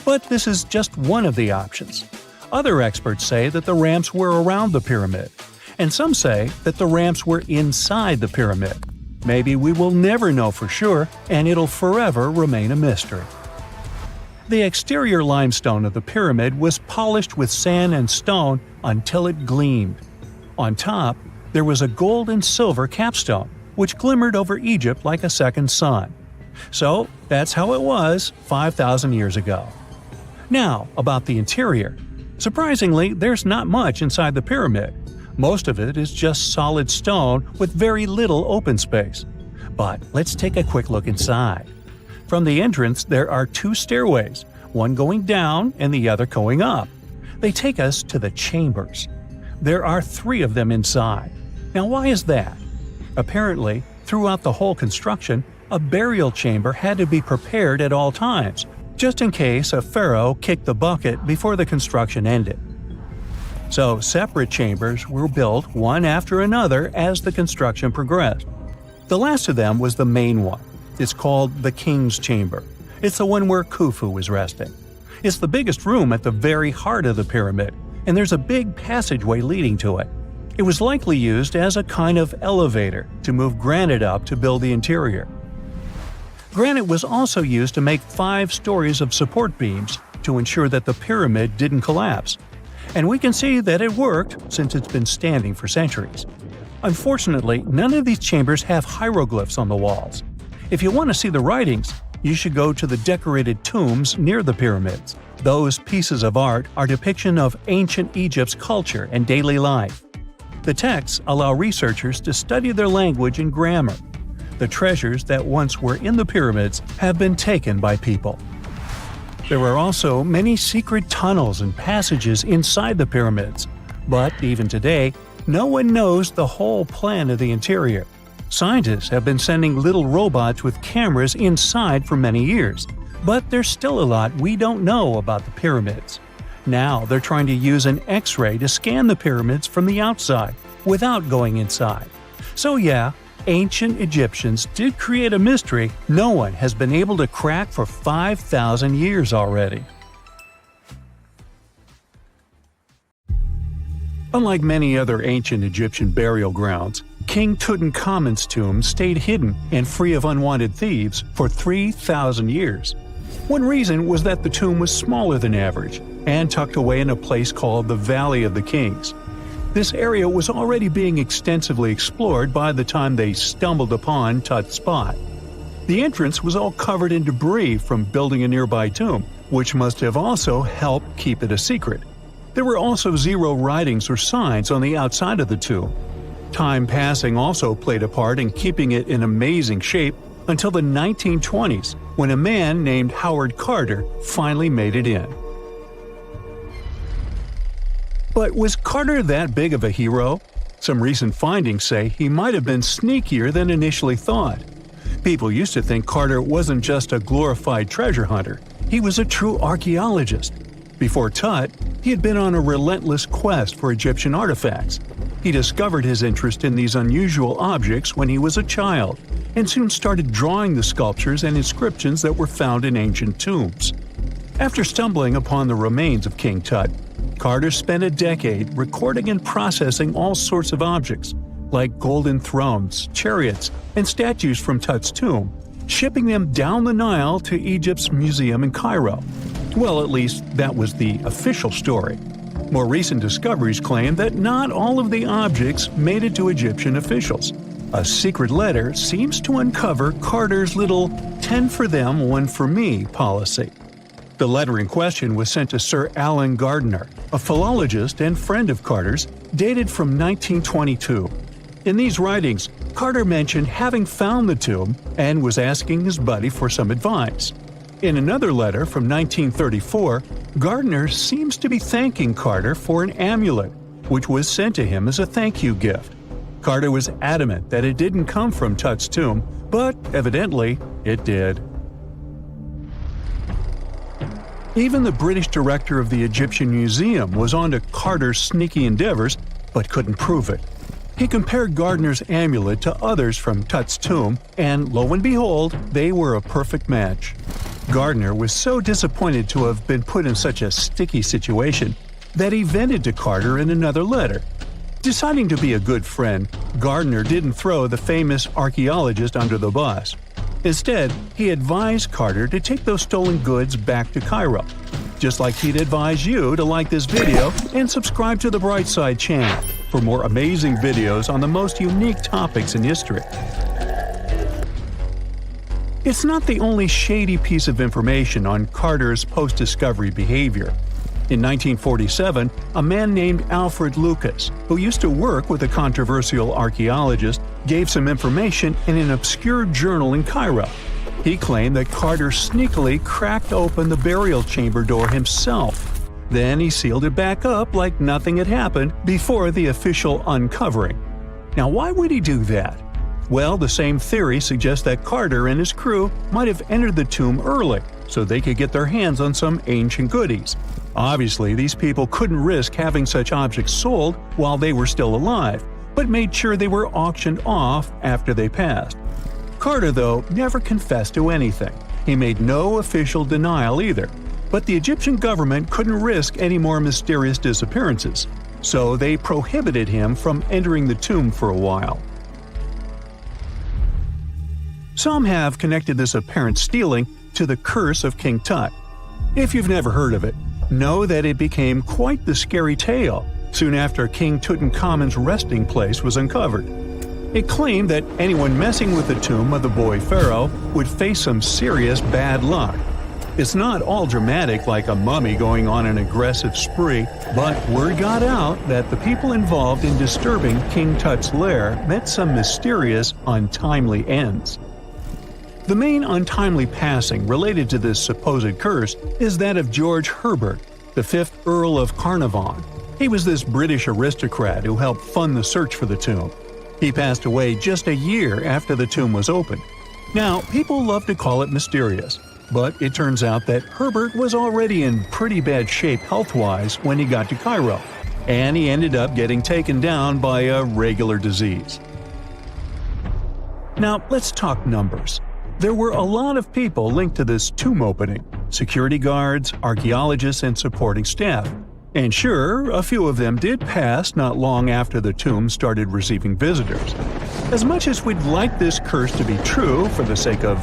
But this is just one of the options. Other experts say that the ramps were around the pyramid, and some say that the ramps were inside the pyramid. Maybe we will never know for sure, and it'll forever remain a mystery. The exterior limestone of the pyramid was polished with sand and stone until it gleamed. On top, there was a gold and silver capstone, which glimmered over Egypt like a second sun. So, that's how it was 5,000 years ago. Now, about the interior. Surprisingly, there's not much inside the pyramid. Most of it is just solid stone with very little open space. But let's take a quick look inside. From the entrance, there are 2 stairways, one going down and the other going up. They take us to the chambers. There are 3 of them inside. Now, why is that? Apparently, throughout the whole construction, a burial chamber had to be prepared at all times, just in case a pharaoh kicked the bucket before the construction ended. So, separate chambers were built one after another as the construction progressed. The last of them was the main one. It's called the King's Chamber. It's the one where Khufu is resting. It's the biggest room at the very heart of the pyramid, and there's a big passageway leading to it. It was likely used as a kind of elevator to move granite up to build the interior. Granite was also used to make 5 stories of support beams to ensure that the pyramid didn't collapse. And we can see that it worked since it's been standing for centuries. Unfortunately, none of these chambers have hieroglyphs on the walls. If you want to see the writings, you should go to the decorated tombs near the pyramids. Those pieces of art are depiction of ancient Egypt's culture and daily life. The texts allow researchers to study their language and grammar. The treasures that once were in the pyramids have been taken by people. There are also many secret tunnels and passages inside the pyramids, but even today, no one knows the whole plan of the interior. Scientists have been sending little robots with cameras inside for many years, but there's still a lot we don't know about the pyramids. Now they're trying to use an X-ray to scan the pyramids from the outside without going inside. So yeah, ancient Egyptians did create a mystery no one has been able to crack for 5,000 years already. Unlike many other ancient Egyptian burial grounds, King Tutankhamun's tomb stayed hidden and free of unwanted thieves for 3,000 years. One reason was that the tomb was smaller than average and tucked away in a place called the Valley of the Kings. This area was already being extensively explored by the time they stumbled upon Tut's spot. The entrance was all covered in debris from building a nearby tomb, which must have also helped keep it a secret. There were also 0 writings or signs on the outside of the tomb. Time passing also played a part in keeping it in amazing shape until the 1920s, when a man named Howard Carter finally made it in. But was Carter that big of a hero? Some recent findings say he might have been sneakier than initially thought. People used to think Carter wasn't just a glorified treasure hunter, he was a true archaeologist. Before Tut, he had been on a relentless quest for Egyptian artifacts. He discovered his interest in these unusual objects when he was a child, and soon started drawing the sculptures and inscriptions that were found in ancient tombs. After stumbling upon the remains of King Tut, Carter spent a decade recording and processing all sorts of objects, like golden thrones, chariots, and statues from Tut's tomb, shipping them down the Nile to Egypt's museum in Cairo. Well, at least that was the official story. More recent discoveries claim that not all of the objects made it to Egyptian officials. A secret letter seems to uncover Carter's little 10 for them, 1 for me policy. The letter in question was sent to Sir Alan Gardiner, a philologist and friend of Carter's, dated from 1922. In these writings, Carter mentioned having found the tomb and was asking his buddy for some advice. In another letter from 1934, Gardiner seems to be thanking Carter for an amulet, which was sent to him as a thank you gift. Carter was adamant that it didn't come from Tut's tomb, but evidently it did. Even the British director of the Egyptian Museum was onto Carter's sneaky endeavors, but couldn't prove it. He compared Gardiner's amulet to others from Tut's tomb, and lo and behold, they were a perfect match. Gardiner was so disappointed to have been put in such a sticky situation that he vented to Carter in another letter. Deciding to be a good friend, Gardiner didn't throw the famous archaeologist under the bus. Instead, he advised Carter to take those stolen goods back to Cairo, just like he'd advise you to like this video and subscribe to the Brightside channel for more amazing videos on the most unique topics in history. It's not the only shady piece of information on Carter's post-discovery behavior. In 1947, a man named Alfred Lucas, who used to work with a controversial archaeologist, gave some information in an obscure journal in Cairo. He claimed that Carter sneakily cracked open the burial chamber door himself. Then he sealed it back up like nothing had happened before the official uncovering. Now, why would he do that? Well, the same theory suggests that Carter and his crew might have entered the tomb early so they could get their hands on some ancient goodies. Obviously, these people couldn't risk having such objects sold while they were still alive, but made sure they were auctioned off after they passed. Carter, though, never confessed to anything. He made no official denial either, but the Egyptian government couldn't risk any more mysterious disappearances, so they prohibited him from entering the tomb for a while. Some have connected this apparent stealing to the curse of King Tut. If you've never heard of it, know that it became quite the scary tale soon after King Tutankhamun's resting place was uncovered. It claimed that anyone messing with the tomb of the boy pharaoh would face some serious bad luck. It's not all dramatic like a mummy going on an aggressive spree, but word got out that the people involved in disturbing King Tut's lair met some mysterious, untimely ends. The main untimely passing related to this supposed curse is that of George Herbert, the 5th Earl of Carnarvon. He was this British aristocrat who helped fund the search for the tomb. He passed away just a year after the tomb was opened. Now, people love to call it mysterious, but it turns out that Herbert was already in pretty bad shape health-wise when he got to Cairo, and he ended up getting taken down by a regular disease. Now, let's talk numbers. There were a lot of people linked to this tomb opening: security guards, archaeologists, and supporting staff. And sure, a few of them did pass not long after the tomb started receiving visitors. As much as we'd like this curse to be true for the sake of,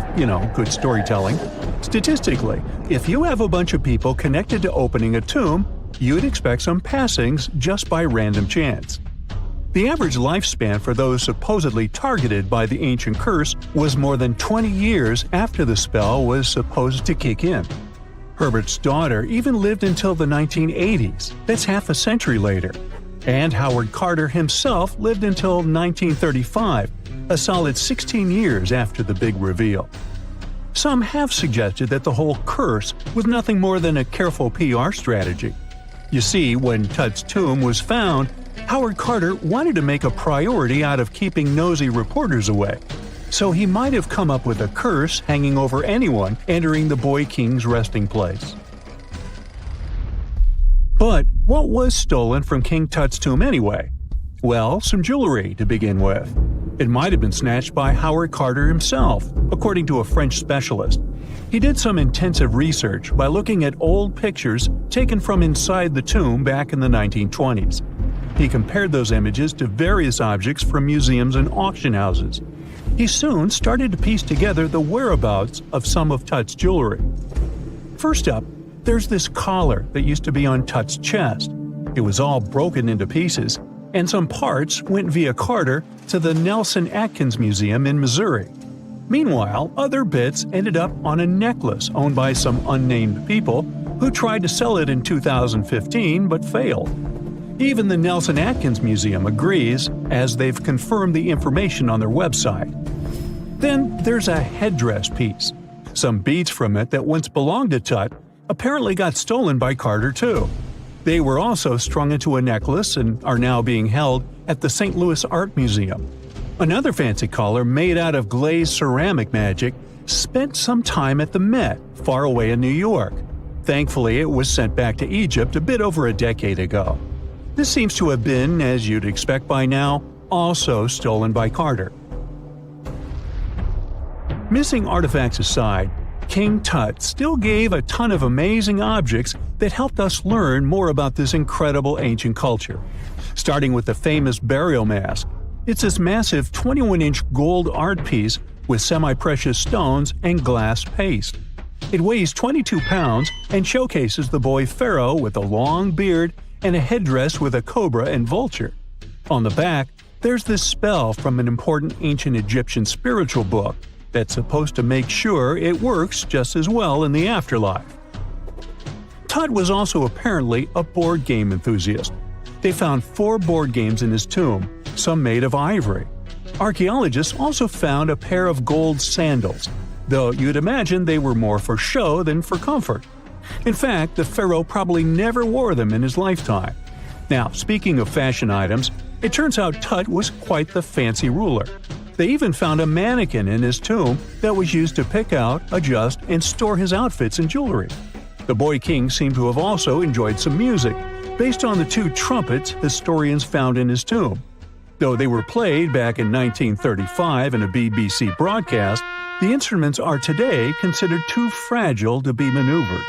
good storytelling, statistically, if you have a bunch of people connected to opening a tomb, you'd expect some passings just by random chance. The average lifespan for those supposedly targeted by the ancient curse was more than 20 years after the spell was supposed to kick in. Herbert's daughter even lived until the 1980s, that's half a century later. And Howard Carter himself lived until 1935, a solid 16 years after the big reveal. Some have suggested that the whole curse was nothing more than a careful PR strategy. You see, when Tut's tomb was found, Howard Carter wanted to make a priority out of keeping nosy reporters away, so he might have come up with a curse hanging over anyone entering the boy king's resting place. But what was stolen from King Tut's tomb anyway? Well, some jewelry to begin with. It might have been snatched by Howard Carter himself, according to a French specialist. He did some intensive research by looking at old pictures taken from inside the tomb back in the 1920s. He compared those images to various objects from museums and auction houses. He soon started to piece together the whereabouts of some of Tut's jewelry. First up, there's this collar that used to be on Tut's chest. It was all broken into pieces, and some parts went via Carter to the Nelson Atkins Museum in Missouri. Meanwhile, other bits ended up on a necklace owned by some unnamed people who tried to sell it in 2015 but failed. Even the Nelson Atkins Museum agrees, as they've confirmed the information on their website. Then there's a headdress piece. Some beads from it that once belonged to Tut apparently got stolen by Carter too. They were also strung into a necklace and are now being held at the St. Louis Art Museum. Another fancy collar made out of glazed ceramic magic spent some time at the Met, far away in New York. Thankfully, it was sent back to Egypt a bit over a decade ago. This seems to have been, as you'd expect by now, also stolen by Carter. Missing artifacts aside, King Tut still gave a ton of amazing objects that helped us learn more about this incredible ancient culture. Starting with the famous burial mask. It's this massive 21-inch gold art piece with semi-precious stones and glass paste. It weighs 22 pounds and showcases the boy pharaoh with a long beard and a headdress with a cobra and vulture. On the back, there's this spell from an important ancient Egyptian spiritual book that's supposed to make sure it works just as well in the afterlife. Tut was also apparently a board game enthusiast. They found 4 board games in his tomb, some made of ivory. Archaeologists also found a pair of gold sandals, though you'd imagine they were more for show than for comfort. In fact, the pharaoh probably never wore them in his lifetime. Now, speaking of fashion items, it turns out Tut was quite the fancy ruler. They even found a mannequin in his tomb that was used to pick out, adjust, and store his outfits and jewelry. The boy king seemed to have also enjoyed some music, based on the 2 trumpets historians found in his tomb. Though they were played back in 1935 in a BBC broadcast, the instruments are today considered too fragile to be maneuvered.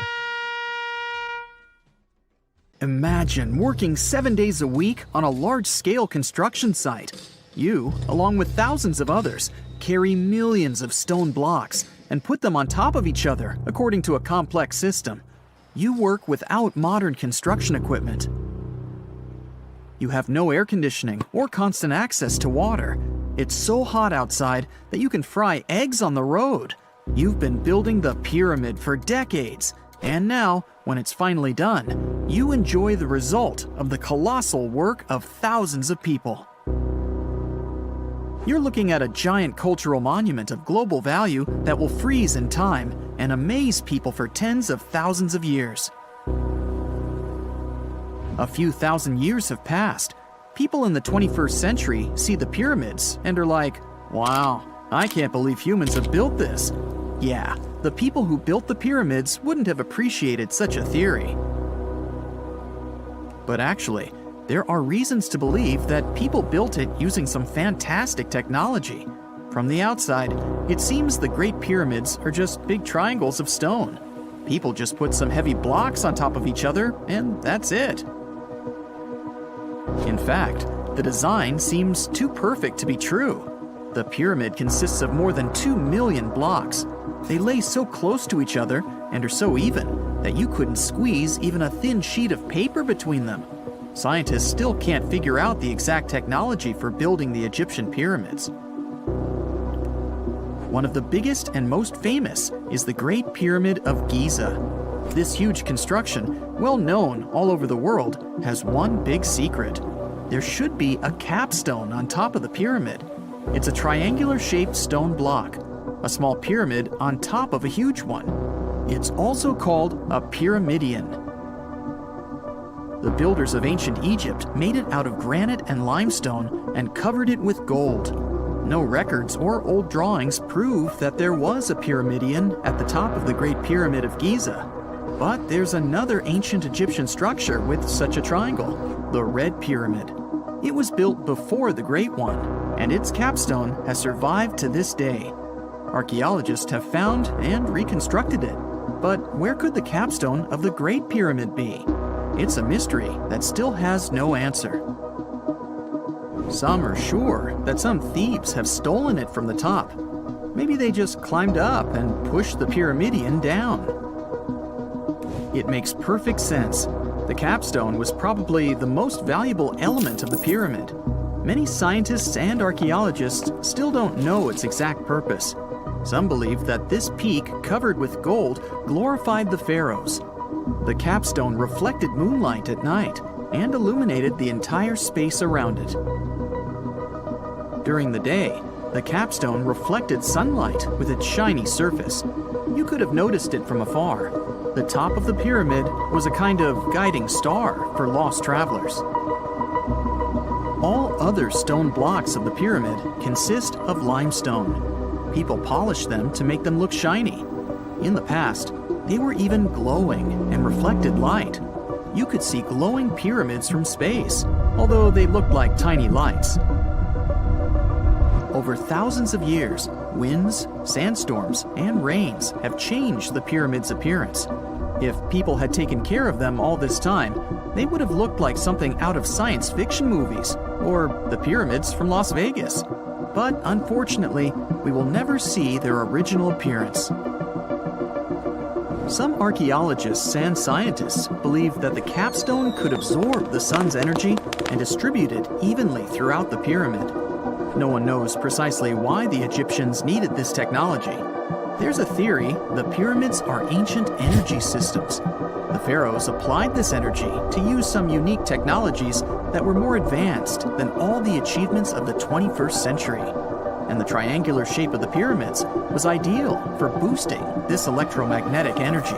Imagine working 7 days a week on a large-scale construction site. You, along with thousands of others, carry millions of stone blocks and put them on top of each other according to a complex system. You work without modern construction equipment. You have no air conditioning or constant access to water. It's so hot outside that you can fry eggs on the road. You've been building the pyramid for decades, and now, when it's finally done, you enjoy the result of the colossal work of thousands of people. You're looking at a giant cultural monument of global value that will freeze in time and amaze people for tens of thousands of years. A few thousand years have passed. People in the 21st century see the pyramids and are like, wow, I can't believe humans have built this. Yeah, the people who built the pyramids wouldn't have appreciated such a theory. But actually, there are reasons to believe that people built it using some fantastic technology. From the outside, it seems the Great Pyramids are just big triangles of stone. People just put some heavy blocks on top of each other, and that's it. In fact, the design seems too perfect to be true. The pyramid consists of more than 2 million blocks. They lay so close to each other and are so even that you couldn't squeeze even a thin sheet of paper between them. Scientists still can't figure out the exact technology for building the Egyptian pyramids. One of the biggest and most famous is the Great Pyramid of Giza. This huge construction, well known all over the world, has one big secret. There should be a capstone on top of the pyramid. It's a triangular-shaped stone block, a small pyramid on top of a huge one. It's also called a pyramidion. The builders of ancient Egypt made it out of granite and limestone and covered it with gold. No records or old drawings prove that there was a pyramidion at the top of the Great Pyramid of Giza. But there's another ancient Egyptian structure with such a triangle, the Red Pyramid. It was built before the Great One, and its capstone has survived to this day. Archaeologists have found and reconstructed it. But where could the capstone of the Great Pyramid be? It's a mystery that still has no answer. Some are sure that some thieves have stolen it from the top. Maybe they just climbed up and pushed the pyramidion down. It makes perfect sense. The capstone was probably the most valuable element of the pyramid. Many scientists and archaeologists still don't know its exact purpose. Some believe that this peak covered with gold glorified the pharaohs. The capstone reflected moonlight at night and illuminated the entire space around it. During the day, the capstone reflected sunlight with its shiny surface. You could have noticed it from afar. The top of the pyramid was a kind of guiding star for lost travelers. All other stone blocks of the pyramid consist of limestone. People polished them to make them look shiny. In the past, they were even glowing and reflected light. You could see glowing pyramids from space, although they looked like tiny lights. Over thousands of years, winds, sandstorms, and rains have changed the pyramid's appearance. If people had taken care of them all this time, they would have looked like something out of science fiction movies, or the pyramids from Las Vegas. But unfortunately, we will never see their original appearance. Some archaeologists and scientists believe that the capstone could absorb the sun's energy and distribute it evenly throughout the pyramid. No one knows precisely why the Egyptians needed this technology. There's a theory the pyramids are ancient energy systems. The pharaohs applied this energy to use some unique technologies that were more advanced than all the achievements of the 21st century. And the triangular shape of the pyramids was ideal for boosting this electromagnetic energy.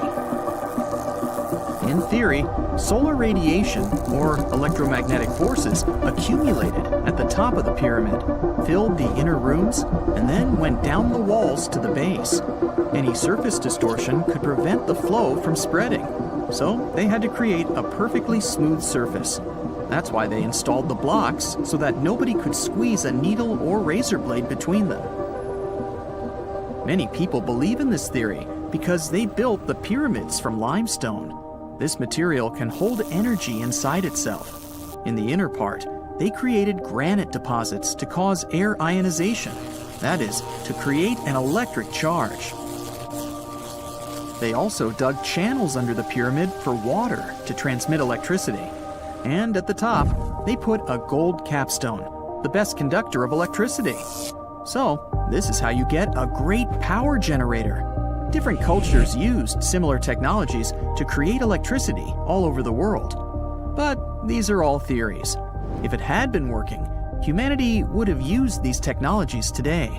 In theory, solar radiation, or electromagnetic forces, accumulated at the top of the pyramid, filled the inner rooms, and then went down the walls to the base. Any surface distortion could prevent the flow from spreading, so they had to create a perfectly smooth surface. That's why they installed the blocks so that nobody could squeeze a needle or razor blade between them. Many people believe in this theory because they built the pyramids from limestone. This material can hold energy inside itself. In the inner part, they created granite deposits to cause air ionization, that is, to create an electric charge. They also dug channels under the pyramid for water to transmit electricity. And at the top, they put a gold capstone, the best conductor of electricity. So, this is how you get a great power generator. Different cultures used similar technologies to create electricity all over the world. But these are all theories. If it had been working, humanity would have used these technologies today.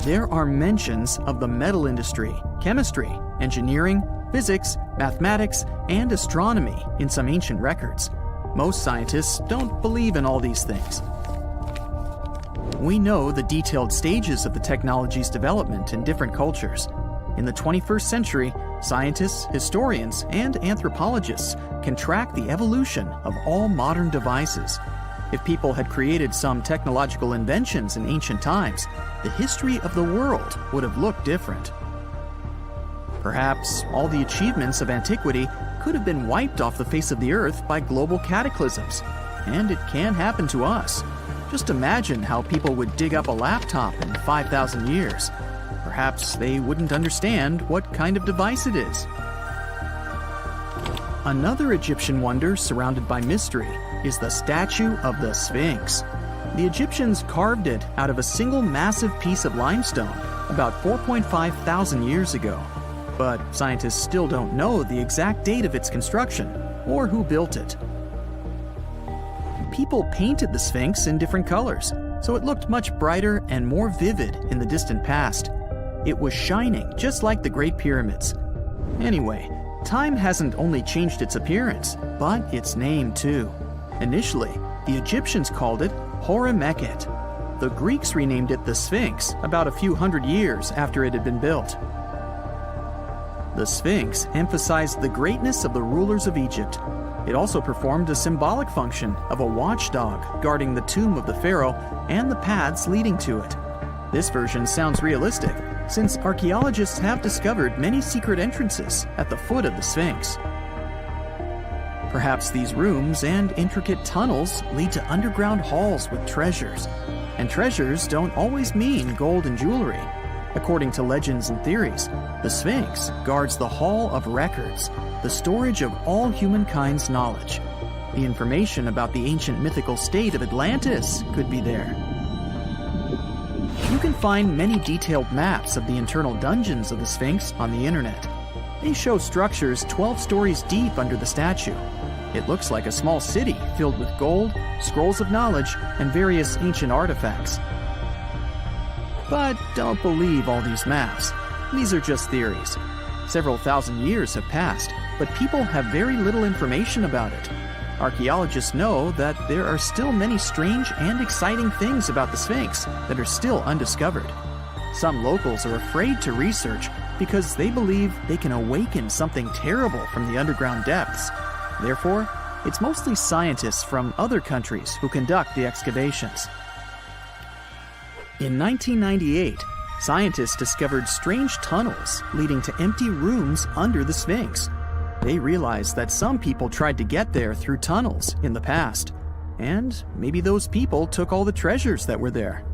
There are mentions of the metal industry, chemistry, engineering, physics, mathematics, and astronomy in some ancient records. Most scientists don't believe in all these things. We know the detailed stages of the technology's development in different cultures. In the 21st century, scientists, historians, and anthropologists can track the evolution of all modern devices. If people had created some technological inventions in ancient times, the history of the world would have looked different. Perhaps all the achievements of antiquity could have been wiped off the face of the earth by global cataclysms, and it can happen to us. Just imagine how people would dig up a laptop in 5,000 years. Perhaps they wouldn't understand what kind of device it is. Another Egyptian wonder surrounded by mystery is the statue of the Sphinx. The Egyptians carved it out of a single massive piece of limestone about 4.5 thousand years ago. But scientists still don't know the exact date of its construction or who built it. People painted the Sphinx in different colors, so it looked much brighter and more vivid in the distant past. It was shining just like the Great Pyramids. Anyway, time hasn't only changed its appearance, but its name too. Initially, the Egyptians called it Hor-Mekhet. The Greeks renamed it the Sphinx about a few hundred years after it had been built. The Sphinx emphasized the greatness of the rulers of Egypt. It also performed a symbolic function of a watchdog guarding the tomb of the pharaoh and the paths leading to it. This version sounds realistic, since archaeologists have discovered many secret entrances at the foot of the Sphinx. Perhaps these rooms and intricate tunnels lead to underground halls with treasures. And treasures don't always mean gold and jewelry. According to legends and theories, the Sphinx guards the Hall of Records, the storage of all humankind's knowledge. The information about the ancient mythical state of Atlantis could be there. You can find many detailed maps of the internal dungeons of the Sphinx on the internet. They show structures 12 stories deep under the statue. It looks like a small city filled with gold, scrolls of knowledge, and various ancient artifacts. But don't believe all these maps. These are just theories. Several thousand years have passed, but people have very little information about it. Archaeologists know that there are still many strange and exciting things about the Sphinx that are still undiscovered. Some locals are afraid to research because they believe they can awaken something terrible from the underground depths. Therefore, it's mostly scientists from other countries who conduct the excavations. In 1998, scientists discovered strange tunnels leading to empty rooms under the Sphinx. They realized that some people tried to get there through tunnels in the past, and maybe those people took all the treasures that were there.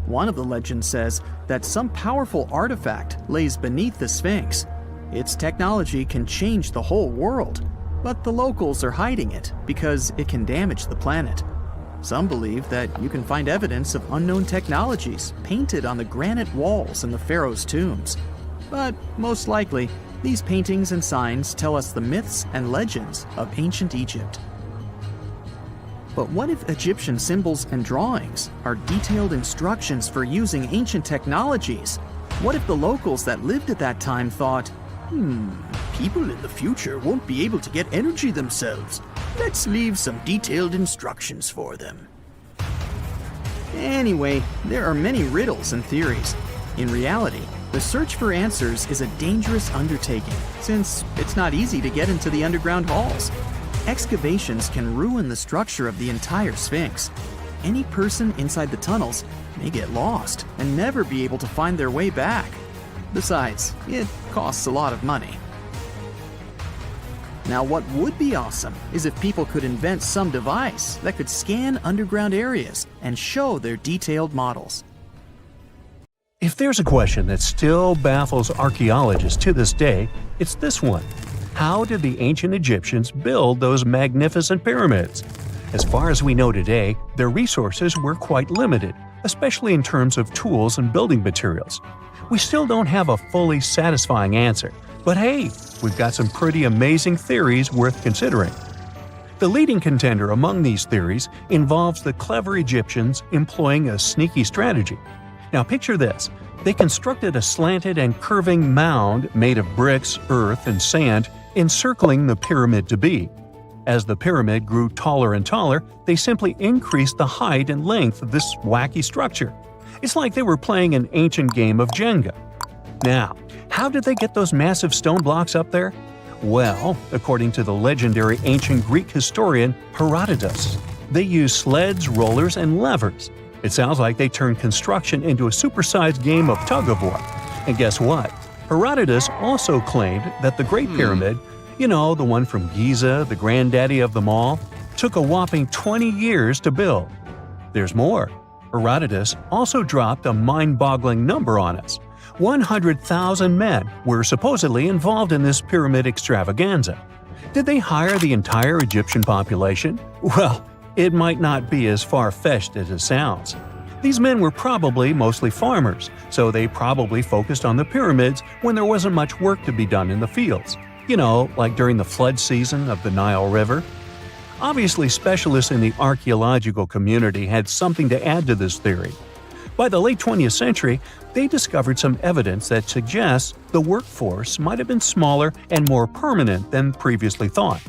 One of the legends says that some powerful artifact lays beneath the Sphinx. Its technology can change the whole world, but the locals are hiding it because it can damage the planet. Some believe that you can find evidence of unknown technologies painted on the granite walls in the pharaoh's tombs. But most likely, these paintings and signs tell us the myths and legends of ancient Egypt. But what if Egyptian symbols and drawings are detailed instructions for using ancient technologies? What if the locals that lived at that time thought, people in the future won't be able to get energy themselves. Let's leave some detailed instructions for them. Anyway, there are many riddles and theories. In reality, the search for answers is a dangerous undertaking, since it's not easy to get into the underground halls. Excavations can ruin the structure of the entire Sphinx. Any person inside the tunnels may get lost and never be able to find their way back. Besides, it costs a lot of money. Now, what would be awesome is if people could invent some device that could scan underground areas and show their detailed models. If there's a question that still baffles archaeologists to this day, it's this one. How did the ancient Egyptians build those magnificent pyramids? As far as we know today, their resources were quite limited, especially in terms of tools and building materials. We still don't have a fully satisfying answer, but hey, we've got some pretty amazing theories worth considering. The leading contender among these theories involves the clever Egyptians employing a sneaky strategy. Now picture this. They constructed a slanted and curving mound made of bricks, earth, and sand encircling the pyramid to be. As the pyramid grew taller and taller, they simply increased the height and length of this wacky structure. It's like they were playing an ancient game of Jenga. Now, how did they get those massive stone blocks up there? Well, according to the legendary ancient Greek historian Herodotus, they used sleds, rollers, and levers. It sounds like they turned construction into a supersized game of tug-of-war. And guess what? Herodotus also claimed that the Great Pyramid, the one from Giza, the granddaddy of them all, took a whopping 20 years to build. There's more. Herodotus also dropped a mind-boggling number on us. 100,000 men were supposedly involved in this pyramid extravaganza. Did they hire the entire Egyptian population? Well, it might not be as far-fetched as it sounds. These men were probably mostly farmers, so they probably focused on the pyramids when there wasn't much work to be done in the fields. Like during the flood season of the Nile River. Obviously, specialists in the archaeological community had something to add to this theory. By the late 20th century, they discovered some evidence that suggests the workforce might have been smaller and more permanent than previously thought.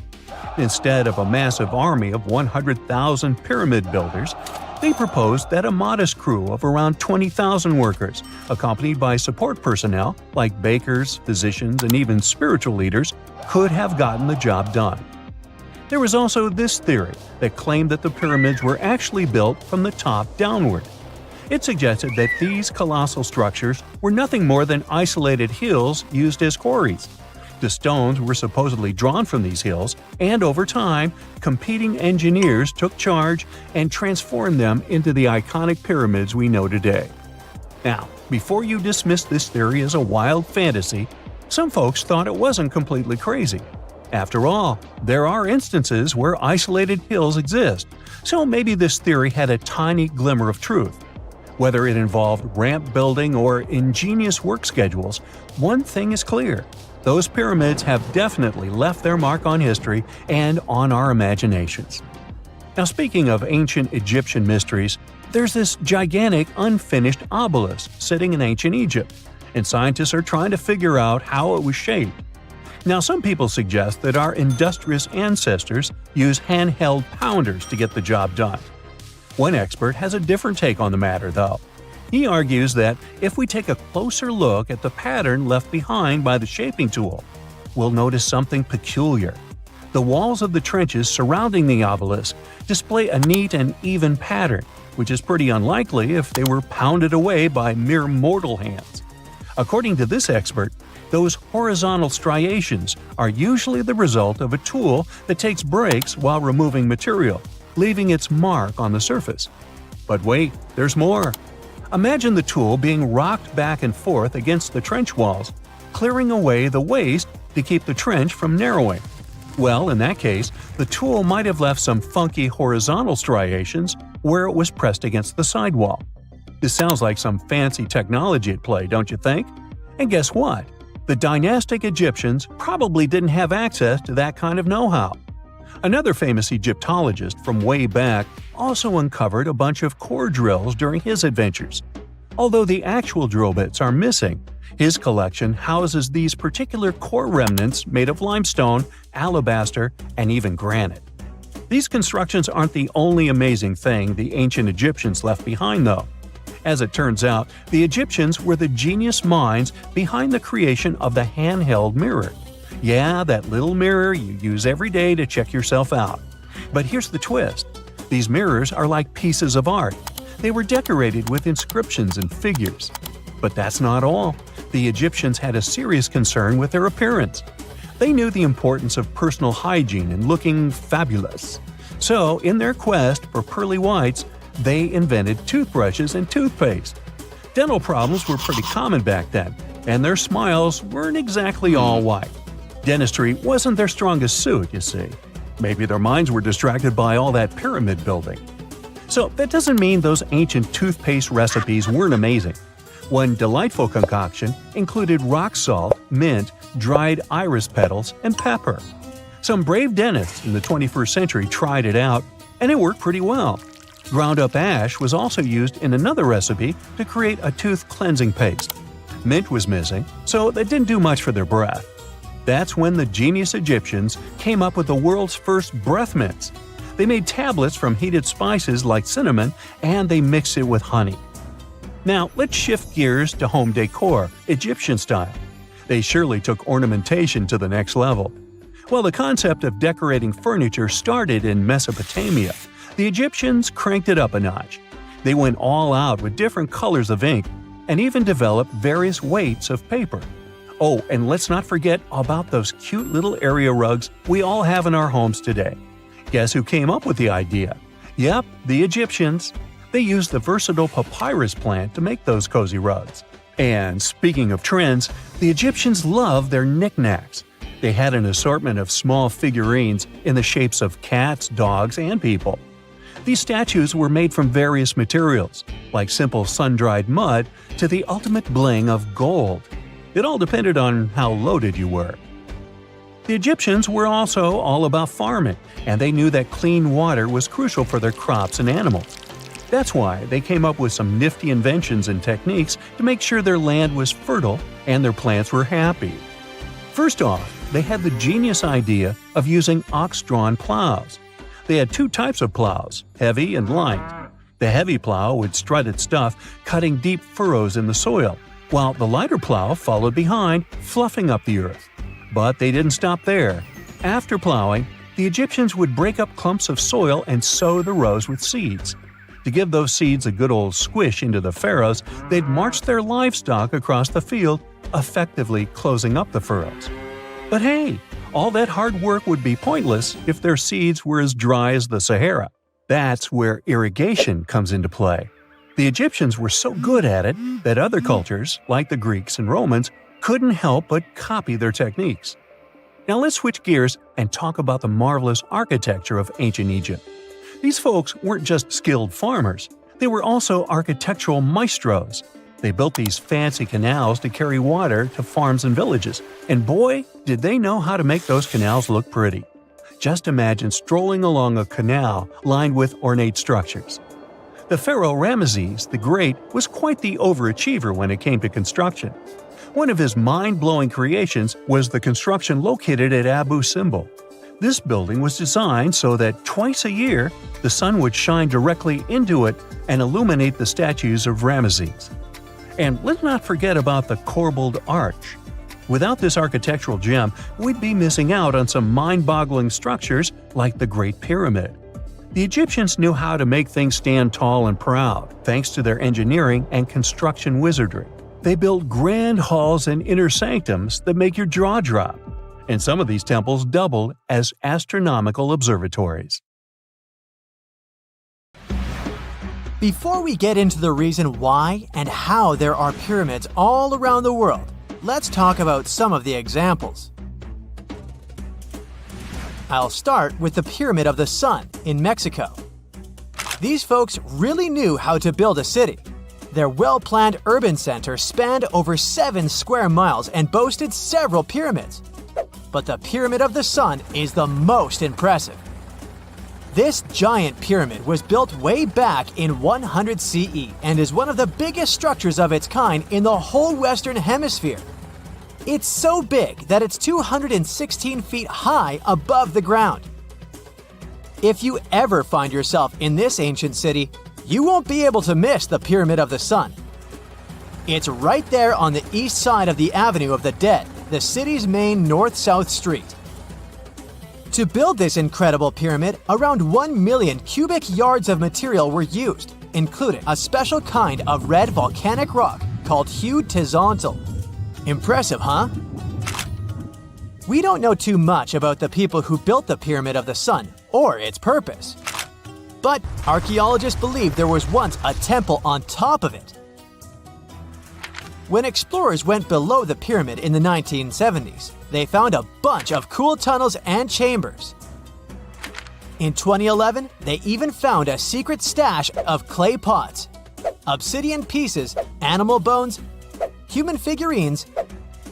Instead of a massive army of 100,000 pyramid builders, they proposed that a modest crew of around 20,000 workers, accompanied by support personnel like bakers, physicians, and even spiritual leaders, could have gotten the job done. There was also this theory that claimed that the pyramids were actually built from the top downward. It suggested that these colossal structures were nothing more than isolated hills used as quarries. The stones were supposedly drawn from these hills, and over time, competing engineers took charge and transformed them into the iconic pyramids we know today. Now, before you dismiss this theory as a wild fantasy, some folks thought it wasn't completely crazy. After all, there are instances where isolated hills exist, so maybe this theory had a tiny glimmer of truth. Whether it involved ramp building or ingenious work schedules, one thing is clear: those pyramids have definitely left their mark on history and on our imaginations. Now, speaking of ancient Egyptian mysteries, there's this gigantic unfinished obelisk sitting in ancient Egypt, and scientists are trying to figure out how it was shaped. Now, some people suggest that our industrious ancestors used handheld pounders to get the job done. One expert has a different take on the matter, though. He argues that if we take a closer look at the pattern left behind by the shaping tool, we'll notice something peculiar. The walls of the trenches surrounding the obelisk display a neat and even pattern, which is pretty unlikely if they were pounded away by mere mortal hands. According to this expert, those horizontal striations are usually the result of a tool that takes breaks while removing material, leaving its mark on the surface. But wait, there's more. Imagine the tool being rocked back and forth against the trench walls, clearing away the waste to keep the trench from narrowing. Well, in that case, the tool might have left some funky horizontal striations where it was pressed against the sidewall. This sounds like some fancy technology at play, don't you think? And guess what? The dynastic Egyptians probably didn't have access to that kind of know-how. Another famous Egyptologist from way back also uncovered a bunch of core drills during his adventures. Although the actual drill bits are missing, his collection houses these particular core remnants made of limestone, alabaster, and even granite. These constructions aren't the only amazing thing the ancient Egyptians left behind, though. As it turns out, the Egyptians were the genius minds behind the creation of the handheld mirror. Yeah, that little mirror you use every day to check yourself out. But here's the twist. These mirrors are like pieces of art. They were decorated with inscriptions and figures. But that's not all. The Egyptians had a serious concern with their appearance. They knew the importance of personal hygiene and looking fabulous. So, in their quest for pearly whites, they invented toothbrushes and toothpaste. Dental problems were pretty common back then, and their smiles weren't exactly all white. Dentistry wasn't their strongest suit, you see. Maybe their minds were distracted by all that pyramid building. So that doesn't mean those ancient toothpaste recipes weren't amazing. One delightful concoction included rock salt, mint, dried iris petals, and pepper. Some brave dentists in the 21st century tried it out, and it worked pretty well. Ground-up ash was also used in another recipe to create a tooth cleansing paste. Mint was missing, so that didn't do much for their breath. That's when the genius Egyptians came up with the world's first breath mints. They made tablets from heated spices like cinnamon, and they mixed it with honey. Now, let's shift gears to home decor, Egyptian style. They surely took ornamentation to the next level. While the concept of decorating furniture started in Mesopotamia, the Egyptians cranked it up a notch. They went all out with different colors of ink and even developed various weights of paper. Oh, and let's not forget about those cute little area rugs we all have in our homes today. Guess who came up with the idea? Yep, the Egyptians. They used the versatile papyrus plant to make those cozy rugs. And speaking of trends, the Egyptians loved their knickknacks. They had an assortment of small figurines in the shapes of cats, dogs, and people. These statues were made from various materials, like simple sun-dried mud to the ultimate bling of gold. It all depended on how loaded you were. The Egyptians were also all about farming, and they knew that clean water was crucial for their crops and animals. That's why they came up with some nifty inventions and techniques to make sure their land was fertile and their plants were happy. First off, they had the genius idea of using ox-drawn plows. They had two types of plows, heavy and light. The heavy plow would strut its stuff, cutting deep furrows in the soil, while the lighter plow followed behind, fluffing up the earth. But they didn't stop there. After plowing, the Egyptians would break up clumps of soil and sow the rows with seeds. To give those seeds a good old squish into the furrows, they'd march their livestock across the field, effectively closing up the furrows. But hey, all that hard work would be pointless if their seeds were as dry as the Sahara. That's where irrigation comes into play. The Egyptians were so good at it that other cultures, like the Greeks and Romans, couldn't help but copy their techniques. Now let's switch gears and talk about the marvelous architecture of ancient Egypt. These folks weren't just skilled farmers, they were also architectural maestros. They built these fancy canals to carry water to farms and villages, and boy, did they know how to make those canals look pretty. Just imagine strolling along a canal lined with ornate structures. The pharaoh Ramesses the Great was quite the overachiever when it came to construction. One of his mind-blowing creations was the construction located at Abu Simbel. This building was designed so that twice a year, the sun would shine directly into it and illuminate the statues of Ramesses. And let's not forget about the corbelled arch. Without this architectural gem, we'd be missing out on some mind-boggling structures like the Great Pyramid. The Egyptians knew how to make things stand tall and proud, thanks to their engineering and construction wizardry. They built grand halls and inner sanctums that make your jaw drop, and some of these temples doubled as astronomical observatories. Before we get into the reason why and how there are pyramids all around the world, let's talk about some of the examples. I'll start with the Pyramid of the Sun in Mexico. These folks really knew how to build a city. Their well-planned urban center spanned over 7 square miles and boasted several pyramids. But the Pyramid of the Sun is the most impressive. This giant pyramid was built way back in 100 CE and is one of the biggest structures of its kind in the whole Western Hemisphere. It's so big that it's 216 feet high above the ground. If you ever find yourself in this ancient city, you won't be able to miss the Pyramid of the Sun. It's right there on the east side of the Avenue of the Dead, the city's main north-south street. To build this incredible pyramid, around 1 million cubic yards of material were used, including a special kind of red volcanic rock called hued tezontle. Impressive, huh? We don't know too much about the people who built the Pyramid of the Sun or its purpose. But archaeologists believe there was once a temple on top of it. When explorers went below the pyramid in the 1970s, they found a bunch of cool tunnels and chambers. In 2011, they even found a secret stash of clay pots, obsidian pieces, animal bones, human figurines,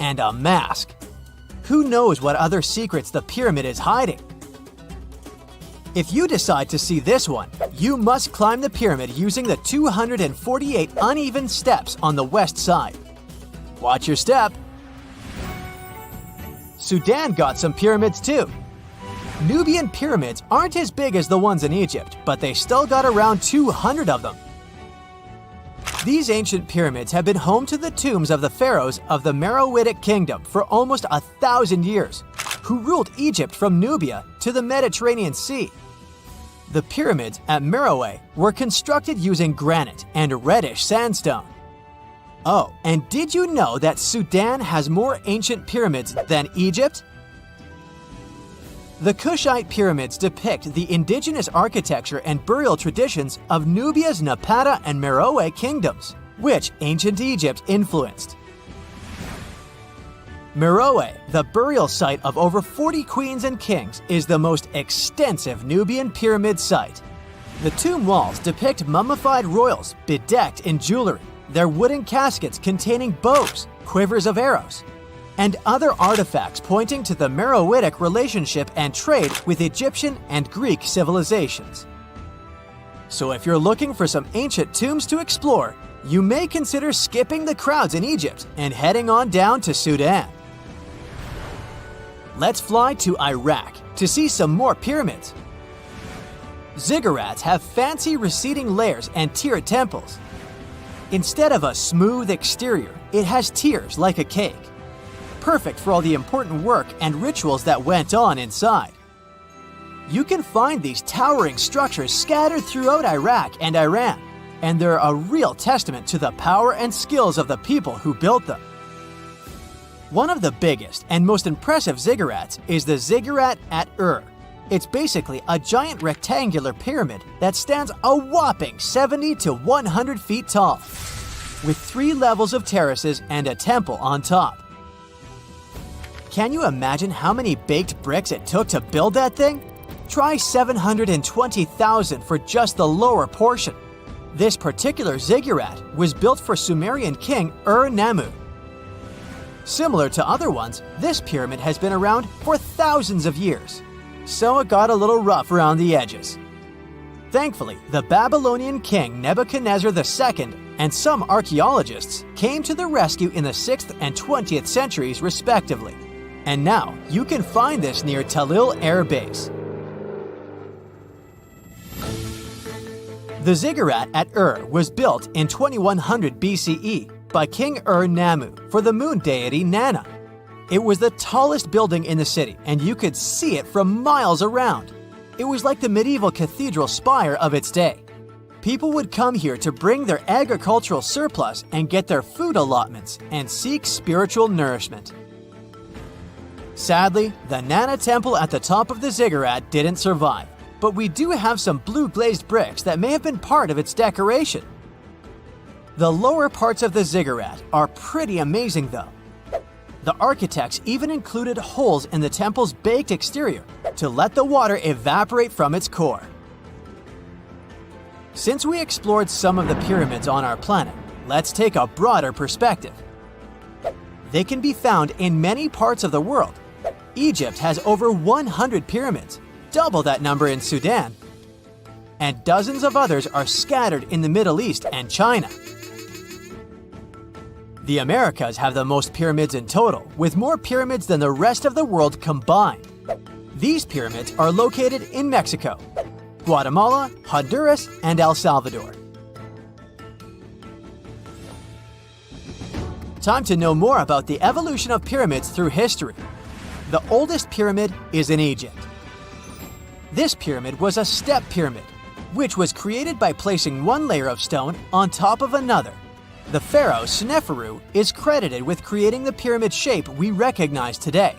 and a mask. Who knows what other secrets the pyramid is hiding? If you decide to see this one, you must climb the pyramid using the 248 uneven steps on the west side. Watch your step. Sudan got some pyramids too. Nubian pyramids aren't as big as the ones in Egypt, but they still got around 200 of them. These ancient pyramids have been home to the tombs of the pharaohs of the Meroitic Kingdom for almost 1,000 years, who ruled Egypt from Nubia to the Mediterranean Sea. The pyramids at Meroe were constructed using granite and reddish sandstone. Oh, and did you know that Sudan has more ancient pyramids than Egypt? The Kushite pyramids depict the indigenous architecture and burial traditions of Nubia's Napata and Meroe kingdoms, which ancient Egypt influenced. Meroe, the burial site of over 40 queens and kings, is the most extensive Nubian pyramid site. The tomb walls depict mummified royals bedecked in jewelry, their wooden caskets containing bows, quivers of arrows, and other artifacts pointing to the Meroitic relationship and trade with Egyptian and Greek civilizations. So if you're looking for some ancient tombs to explore, you may consider skipping the crowds in Egypt and heading on down to Sudan. Let's fly to Iraq to see some more pyramids. Ziggurats have fancy receding layers and tiered temples. Instead of a smooth exterior, it has tiers like a cake. Perfect for all the important work and rituals that went on inside. You can find these towering structures scattered throughout Iraq and Iran, and they're a real testament to the power and skills of the people who built them. One of the biggest and most impressive ziggurats is the ziggurat at Ur. It's basically a giant rectangular pyramid that stands a whopping 70 to 100 feet tall, with 3 levels of terraces and a temple on top. Can you imagine how many baked bricks it took to build that thing? Try 720,000 for just the lower portion. This particular ziggurat was built for Sumerian king Ur-Nammu. Similar to other ones, this pyramid has been around for thousands of years, so it got a little rough around the edges. Thankfully, the Babylonian king Nebuchadnezzar II and some archaeologists came to the rescue in the 6th and 20th centuries respectively, and now you can find this near Talil Air Base. The ziggurat at Ur was built in 2100 BCE by King Ur-Nammu for the moon deity Nana. It was the tallest building in the city, and you could see it from miles around. It was like the medieval cathedral spire of its day. People would come here to bring their agricultural surplus and get their food allotments and seek spiritual nourishment. Sadly, the Nana temple at the top of the ziggurat didn't survive, but we do have some blue glazed bricks that may have been part of its decoration. The lower parts of the ziggurat are pretty amazing though. The architects even included holes in the temple's baked exterior to let the water evaporate from its core. Since we explored some of the pyramids on our planet, let's take a broader perspective. They can be found in many parts of the world. Egypt has over 100 pyramids, double that number in Sudan, and dozens of others are scattered in the Middle East and China. The Americas have the most pyramids in total, with more pyramids than the rest of the world combined. These pyramids are located in Mexico, Guatemala, Honduras, and El Salvador. Time to know more about the evolution of pyramids through history. The oldest pyramid is in Egypt. This pyramid was a step pyramid, which was created by placing one layer of stone on top of another. The pharaoh Sneferu is credited with creating the pyramid shape we recognize today.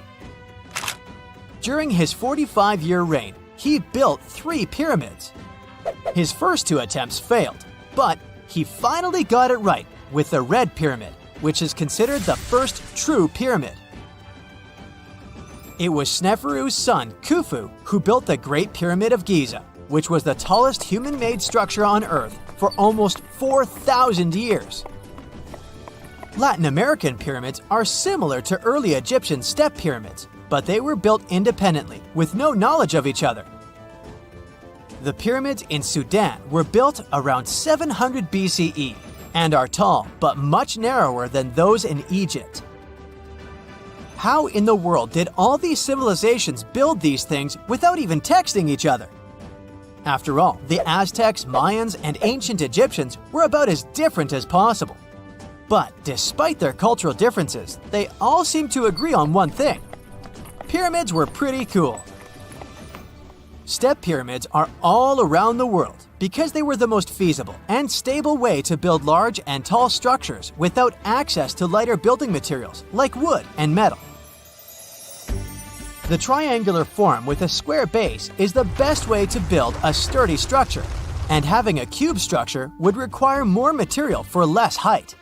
During his 45-year reign, he built 3 pyramids. His first 2 attempts failed, but he finally got it right with the Red Pyramid, which is considered the first true pyramid. It was Sneferu's son, Khufu, who built the Great Pyramid of Giza, which was the tallest human-made structure on Earth for almost 4,000 years. Latin American pyramids are similar to early Egyptian step pyramids, but they were built independently, with no knowledge of each other. The pyramids in Sudan were built around 700 BCE and are tall but much narrower than those in Egypt. How in the world did all these civilizations build these things without even texting each other? After all, the Aztecs, Mayans, and ancient Egyptians were about as different as possible. But despite their cultural differences, they all seem to agree on one thing. Pyramids were pretty cool. Step pyramids are all around the world because they were the most feasible and stable way to build large and tall structures without access to lighter building materials like wood and metal. The triangular form with a square base is the best way to build a sturdy structure, and having a cube structure would require more material for less height.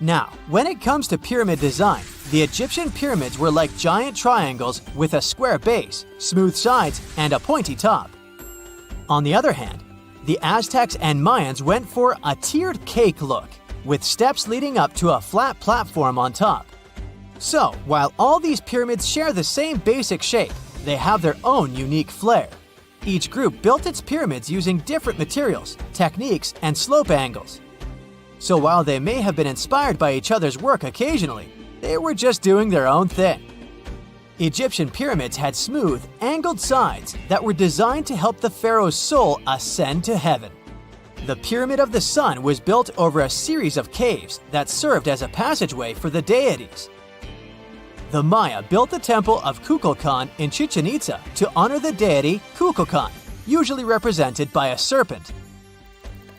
Now, when it comes to pyramid design, the Egyptian pyramids were like giant triangles with a square base, smooth sides, and a pointy top. On the other hand, the Aztecs and Mayans went for a tiered cake look, with steps leading up to a flat platform on top. So, while all these pyramids share the same basic shape, they have their own unique flair. Each group built its pyramids using different materials, techniques, and slope angles. So while they may have been inspired by each other's work occasionally, they were just doing their own thing. Egyptian pyramids had smooth, angled sides that were designed to help the pharaoh's soul ascend to heaven. The Pyramid of the Sun was built over a series of caves that served as a passageway for the deities. The Maya built the temple of Kukulkan in Chichen Itza to honor the deity Kukulkan, usually represented by a serpent.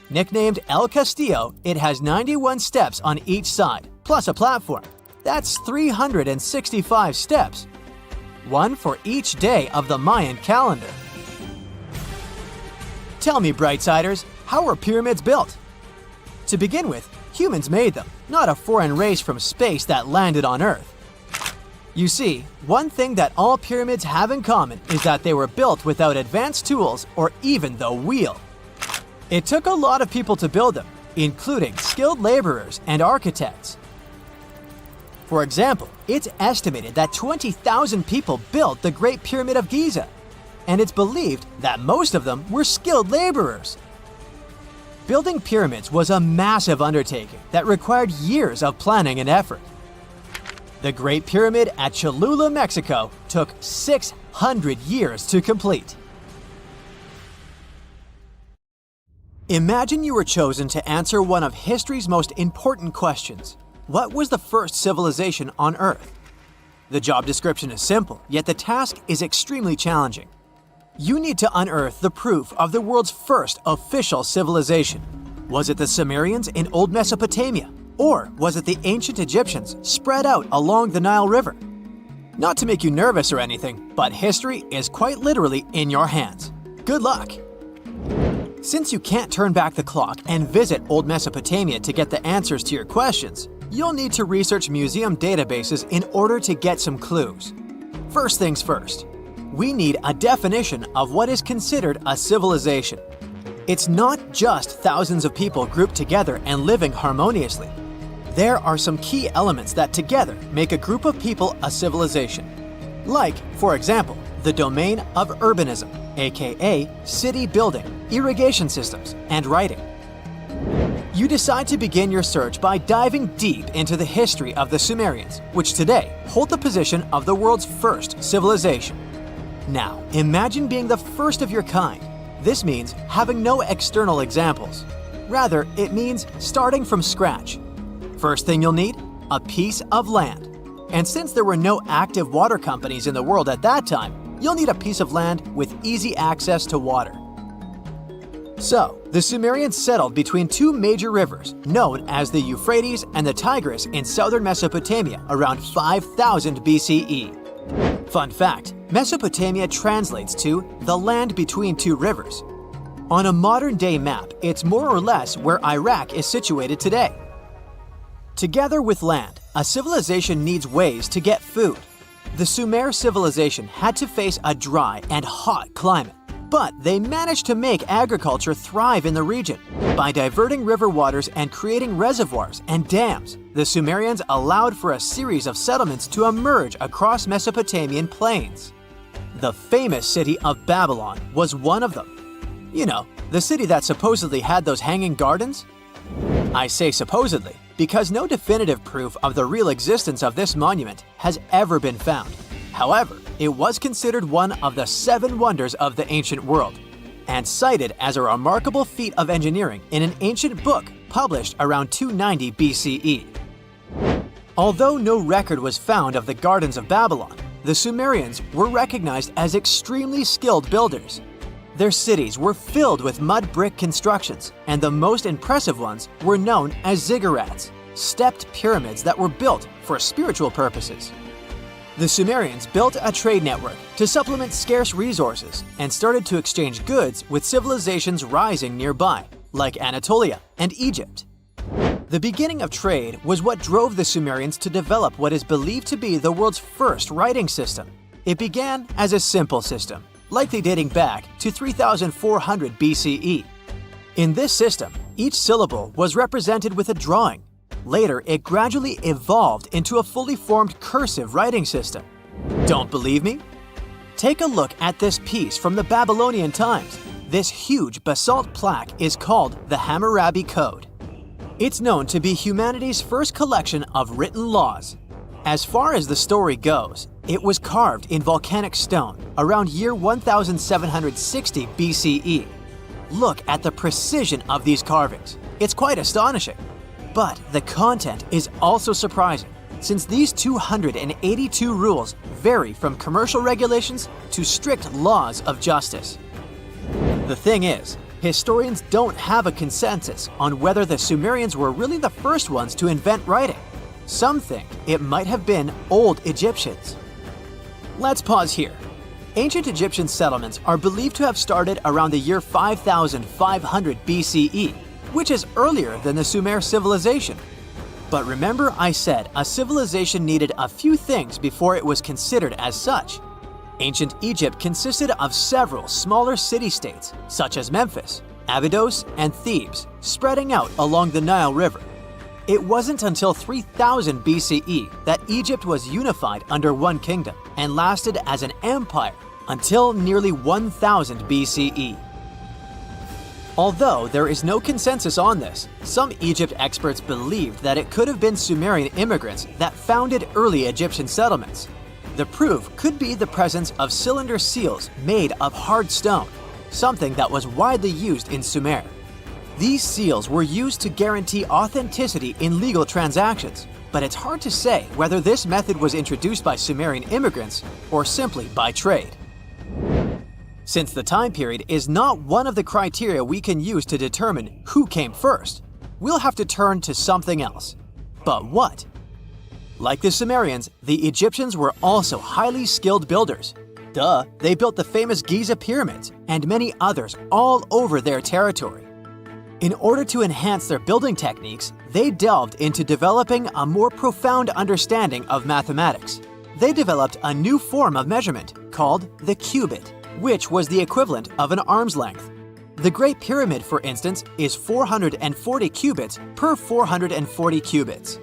Nicknamed El Castillo, it has 91 steps on each side, plus a platform. That's 365 steps, one for each day of the Mayan calendar. Tell me, Brightsiders, how were pyramids built? To begin with, humans made them, not a foreign race from space that landed on Earth. You see, one thing that all pyramids have in common is that they were built without advanced tools or even the wheel. It took a lot of people to build them, including skilled laborers and architects. For example, it's estimated that 20,000 people built the Great Pyramid of Giza, and it's believed that most of them were skilled laborers. Building pyramids was a massive undertaking that required years of planning and effort. The Great Pyramid at Cholula, Mexico, took 600 years to complete. Imagine you were chosen to answer one of history's most important questions. What was the first civilization on Earth? The job description is simple, yet the task is extremely challenging. You need to unearth the proof of the world's first official civilization. Was it the Sumerians in Old Mesopotamia? Or was it the ancient Egyptians spread out along the Nile River? Not to make you nervous or anything, but history is quite literally in your hands. Good luck! Since you can't turn back the clock and visit Old Mesopotamia to get the answers to your questions, you'll need to research museum databases in order to get some clues. First things first, we need a definition of what is considered a civilization. It's not just thousands of people grouped together and living harmoniously. There are some key elements that together make a group of people a civilization. Like, for example, the domain of urbanism, aka city building, irrigation systems, and writing. You decide to begin your search by diving deep into the history of the Sumerians, which today hold the position of the world's first civilization. Now, imagine being the first of your kind. This means having no external examples. Rather, it means starting from scratch. First thing you'll need? A piece of land. And since there were no active water companies in the world at that time, you'll need a piece of land with easy access to water. So, the Sumerians settled between two major rivers, known as the Euphrates and the Tigris in southern Mesopotamia around 5000 BCE. Fun fact, Mesopotamia translates to the land between two rivers. On a modern-day map, it's more or less where Iraq is situated today. Together with land, a civilization needs ways to get food. The Sumer civilization had to face a dry and hot climate, but they managed to make agriculture thrive in the region. By diverting river waters and creating reservoirs and dams, the Sumerians allowed for a series of settlements to emerge across Mesopotamian plains. The famous city of Babylon was one of them. You know, the city that supposedly had those hanging gardens? I say supposedly because no definitive proof of the real existence of this monument has ever been found. However, it was considered one of the 7 wonders of the ancient world, and cited as a remarkable feat of engineering in an ancient book published around 290 BCE. Although no record was found of the Gardens of Babylon, the Sumerians were recognized as extremely skilled builders. Their cities were filled with mud brick constructions, and the most impressive ones were known as ziggurats, stepped pyramids that were built for spiritual purposes. The Sumerians built a trade network to supplement scarce resources and started to exchange goods with civilizations rising nearby, like Anatolia and Egypt. The beginning of trade was what drove the Sumerians to develop what is believed to be the world's first writing system. It began as a simple system, likely dating back to 3400 BCE. In this system, each syllable was represented with a drawing. Later, it gradually evolved into a fully formed cursive writing system. Don't believe me? Take a look at this piece from the Babylonian times. This huge basalt plaque is called the Hammurabi Code. It's known to be humanity's first collection of written laws. As far as the story goes, it was carved in volcanic stone around year 1760 BCE. Look at the precision of these carvings. It's quite astonishing. But the content is also surprising, since these 282 rules vary from commercial regulations to strict laws of justice. The thing is, historians don't have a consensus on whether the Sumerians were really the first ones to invent writing. Some think it might have been old Egyptians. Let's pause here. Ancient Egyptian settlements are believed to have started around the year 5500 BCE, which is earlier than the Sumer civilization. But remember I said a civilization needed a few things before it was considered as such. Ancient Egypt consisted of several smaller city-states, such as Memphis, Abydos, and Thebes, spreading out along the Nile River. It wasn't until 3000 BCE that Egypt was unified under one kingdom and lasted as an empire until nearly 1000 BCE. Although there is no consensus on this, some Egypt experts believed that it could have been Sumerian immigrants that founded early Egyptian settlements. The proof could be the presence of cylinder seals made of hard stone, something that was widely used in Sumer. These seals were used to guarantee authenticity in legal transactions, but it's hard to say whether this method was introduced by Sumerian immigrants or simply by trade. Since the time period is not one of the criteria we can use to determine who came first, we'll have to turn to something else. But what? Like the Sumerians, the Egyptians were also highly skilled builders. Duh, they built the famous Giza pyramids and many others all over their territory. In order to enhance their building techniques, they delved into developing a more profound understanding of mathematics. They developed a new form of measurement called the cubit, which was the equivalent of an arm's length. The Great Pyramid, for instance, is 440 cubits per 440 cubits.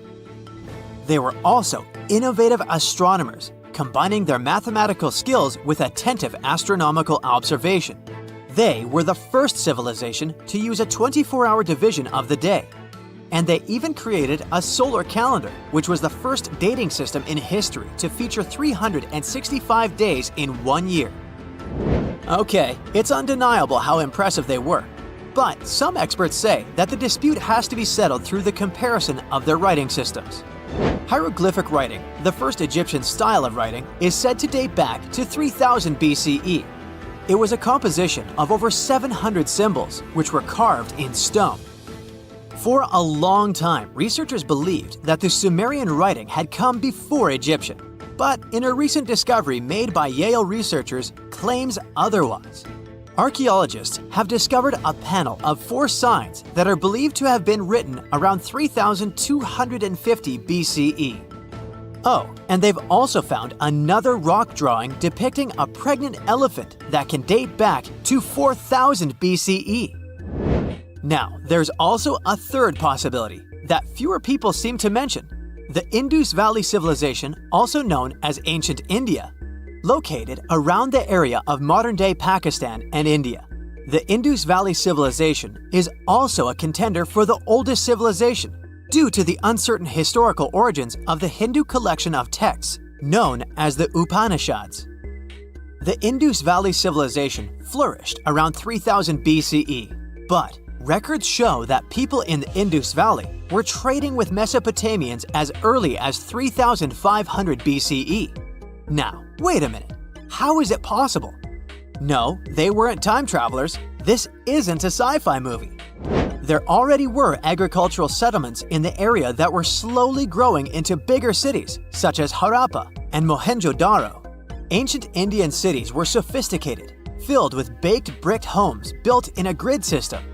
They were also innovative astronomers, combining their mathematical skills with attentive astronomical observation. They were the first civilization to use a 24-hour division of the day. And they even created a solar calendar, which was the first dating system in history to feature 365 days in 1 year. Okay, it's undeniable how impressive they were. But some experts say that the dispute has to be settled through the comparison of their writing systems. Hieroglyphic writing, the first Egyptian style of writing, is said to date back to 3000 BCE. It was a composition of over 700 symbols, which were carved in stone. For a long time, researchers believed that the Sumerian writing had come before Egyptian. But in a recent discovery made by Yale researchers claims otherwise. Archaeologists have discovered a panel of 4 signs that are believed to have been written around 3250 BCE. Oh, and they've also found another rock drawing depicting a pregnant elephant that can date back to 4000 BCE. Now, there's also a third possibility that fewer people seem to mention. The Indus Valley civilization, also known as Ancient India, located around the area of modern-day Pakistan and India. The Indus Valley civilization is also a contender for the oldest civilization due to the uncertain historical origins of the Hindu collection of texts known as the Upanishads. The Indus Valley civilization flourished around 3000 BCE, but records show that people in the Indus Valley were trading with Mesopotamians as early as 3500 BCE. Now, wait a minute. How is it possible? No, they weren't time travelers. This isn't a sci-fi movie. There already were agricultural settlements in the area that were slowly growing into bigger cities, such as Harappa and Mohenjo-Daro. Ancient Indian cities were sophisticated, filled with baked brick homes built in a grid system.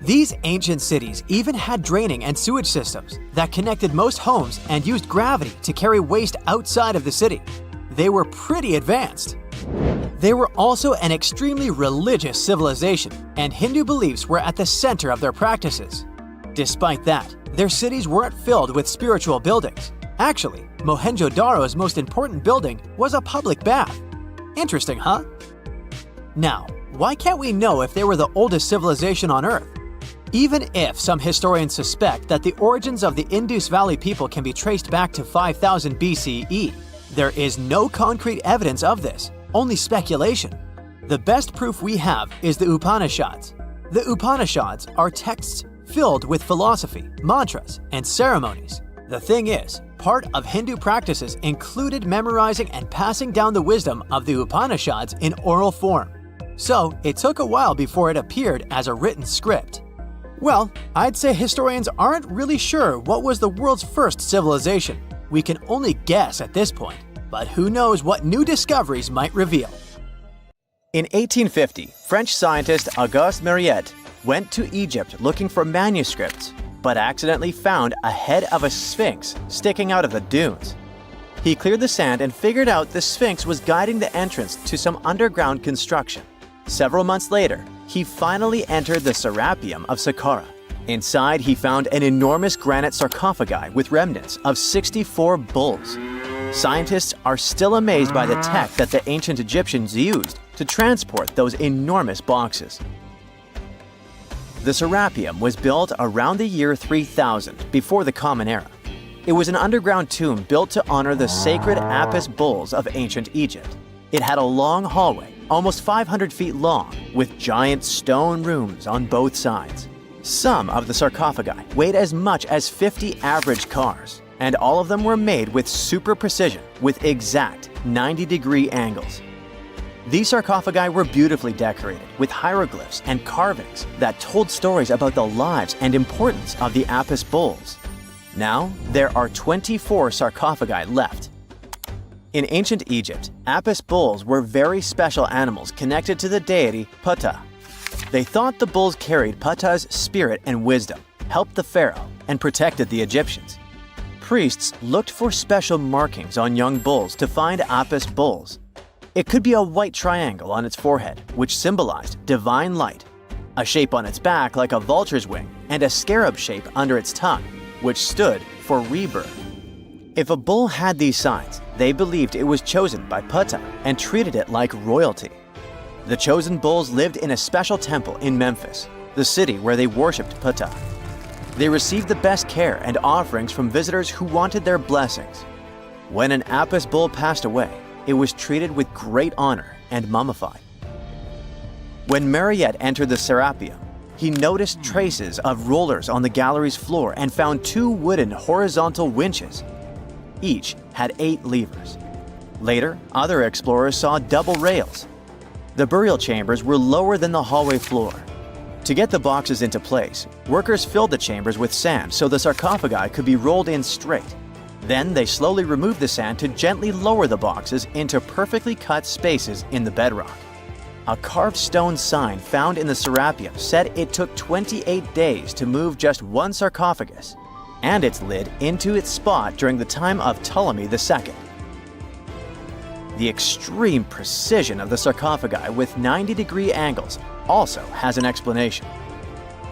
These ancient cities even had draining and sewage systems that connected most homes and used gravity to carry waste outside of the city. They were pretty advanced. They were also an extremely religious civilization, and Hindu beliefs were at the center of their practices. Despite that, their cities weren't filled with spiritual buildings. Actually, Mohenjo-Daro's most important building was a public bath. Interesting, huh? Now, why can't we know if they were the oldest civilization on Earth? Even if some historians suspect that the origins of the Indus Valley people can be traced back to 5000 BCE, there is no concrete evidence of this, only speculation. The best proof we have is the Upanishads. The Upanishads are texts filled with philosophy, mantras, and ceremonies. The thing is, part of Hindu practices included memorizing and passing down the wisdom of the Upanishads in oral form. So, it took a while before it appeared as a written script. Well, I'd say historians aren't really sure what was the world's first civilization. We can only guess at this point, but who knows what new discoveries might reveal. In 1850, French scientist Auguste Mariette went to Egypt looking for manuscripts, but accidentally found a head of a sphinx sticking out of the dunes. He cleared the sand and figured out the Sphinx was guiding the entrance to some underground construction. Several months later, he finally entered the Serapeum of Saqqara. Inside, he found an enormous granite sarcophagi with remnants of 64 bulls. Scientists are still amazed by the tech that the ancient Egyptians used to transport those enormous boxes. The Serapeum was built around the year 3000 before the Common Era. It was an underground tomb built to honor the sacred Apis bulls of ancient Egypt. It had a long hallway, almost 500 feet long, with giant stone rooms on both sides. Some of the sarcophagi weighed as much as 50 average cars, and all of them were made with super precision, with exact 90-degree angles. These sarcophagi were beautifully decorated with hieroglyphs and carvings that told stories about the lives and importance of the Apis bulls. Now, there are 24 sarcophagi left. In ancient Egypt, Apis bulls were very special animals connected to the deity Ptah. They thought the bulls carried Ptah's spirit and wisdom, helped the pharaoh, and protected the Egyptians. Priests looked for special markings on young bulls to find Apis bulls. It could be a white triangle on its forehead, which symbolized divine light, a shape on its back like a vulture's wing, and a scarab shape under its tongue, which stood for rebirth. If a bull had these signs, they believed it was chosen by Ptah and treated it like royalty. The chosen bulls lived in a special temple in Memphis, the city where they worshipped Ptah. They received the best care and offerings from visitors who wanted their blessings. When an Apis bull passed away, it was treated with great honor and mummified. When Mariette entered the Serapeum, he noticed traces of rollers on the gallery's floor and found 2 wooden horizontal winches. Each had 8 levers. Later, other explorers saw double rails. The burial chambers were lower than the hallway floor. To get the boxes into place, workers filled the chambers with sand so the sarcophagi could be rolled in straight. Then they slowly removed the sand to gently lower the boxes into perfectly cut spaces in the bedrock. A carved stone sign found in the Serapeum said it took 28 days to move just one sarcophagus and its lid into its spot during the time of Ptolemy II. The extreme precision of the sarcophagi with 90-degree angles also has an explanation.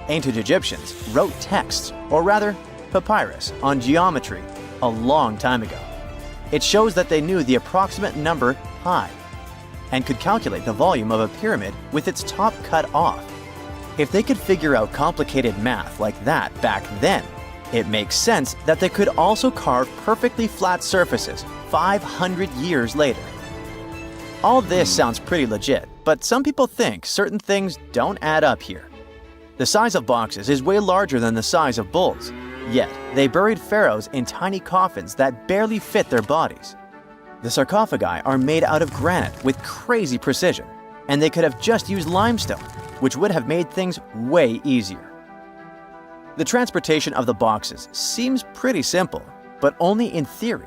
Ancient Egyptians wrote texts, or rather, papyrus, on geometry a long time ago. It shows that they knew the approximate number pi and could calculate the volume of a pyramid with its top cut off. If they could figure out complicated math like that back then, it makes sense that they could also carve perfectly flat surfaces 500 years later. All this sounds pretty legit, but some people think certain things don't add up here. The size of boxes is way larger than the size of bulls, yet they buried pharaohs in tiny coffins that barely fit their bodies. The sarcophagi are made out of granite with crazy precision, and they could have just used limestone, which would have made things way easier. The transportation of the boxes seems pretty simple, but only in theory.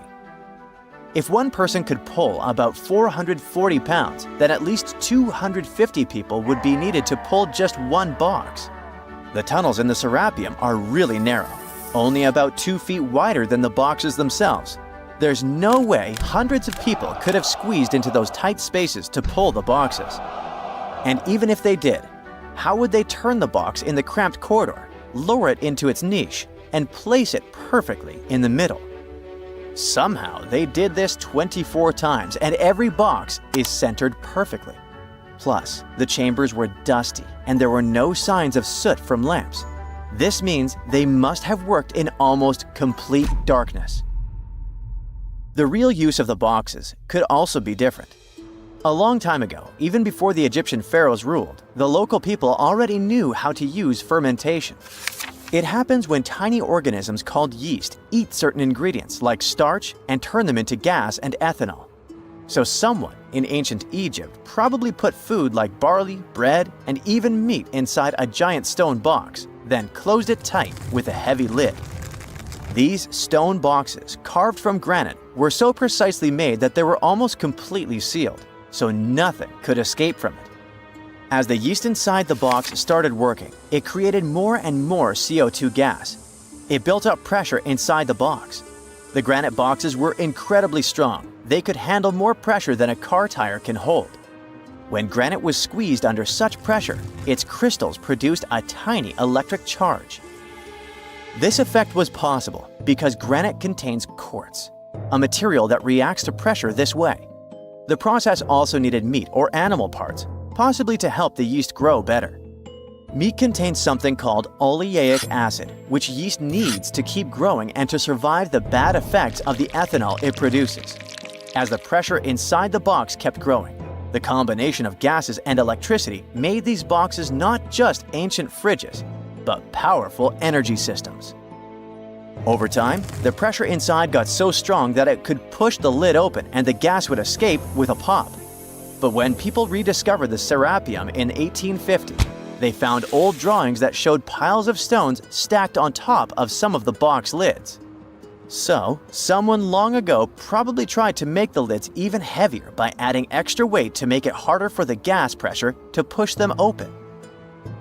If one person could pull about 440 pounds, then at least 250 people would be needed to pull just one box. The tunnels in the Serapeum are really narrow, only about 2 feet wider than the boxes themselves. There's no way hundreds of people could have squeezed into those tight spaces to pull the boxes. And even if they did, how would they turn the box in the cramped corridor, lower it into its niche, and place it perfectly in the middle? Somehow they did this 24 times, and every box is centered perfectly. Plus, the chambers were dusty, and there were no signs of soot from lamps. This means they must have worked in almost complete darkness. The real use of the boxes could also be different. A long time ago, even before the Egyptian pharaohs ruled, the local people already knew how to use fermentation. It happens when tiny organisms called yeast eat certain ingredients like starch and turn them into gas and ethanol. So someone in ancient Egypt probably put food like barley, bread, and even meat inside a giant stone box, then closed it tight with a heavy lid. These stone boxes, carved from granite, were so precisely made that they were almost completely sealed, so nothing could escape from it. As the yeast inside the box started working, it created more and more CO2 gas. It built up pressure inside the box. The granite boxes were incredibly strong. They could handle more pressure than a car tire can hold. When granite was squeezed under such pressure, its crystals produced a tiny electric charge. This effect was possible because granite contains quartz, a material that reacts to pressure this way. The process also needed meat or animal parts, possibly to help the yeast grow better. Meat contains something called oleic acid, which yeast needs to keep growing and to survive the bad effects of the ethanol it produces. As the pressure inside the box kept growing, the combination of gases and electricity made these boxes not just ancient fridges, but powerful energy systems. Over time, the pressure inside got so strong that it could push the lid open and the gas would escape with a pop. But when people rediscovered the Serapeum in 1850, they found old drawings that showed piles of stones stacked on top of some of the box lids. So, someone long ago probably tried to make the lids even heavier by adding extra weight to make it harder for the gas pressure to push them open.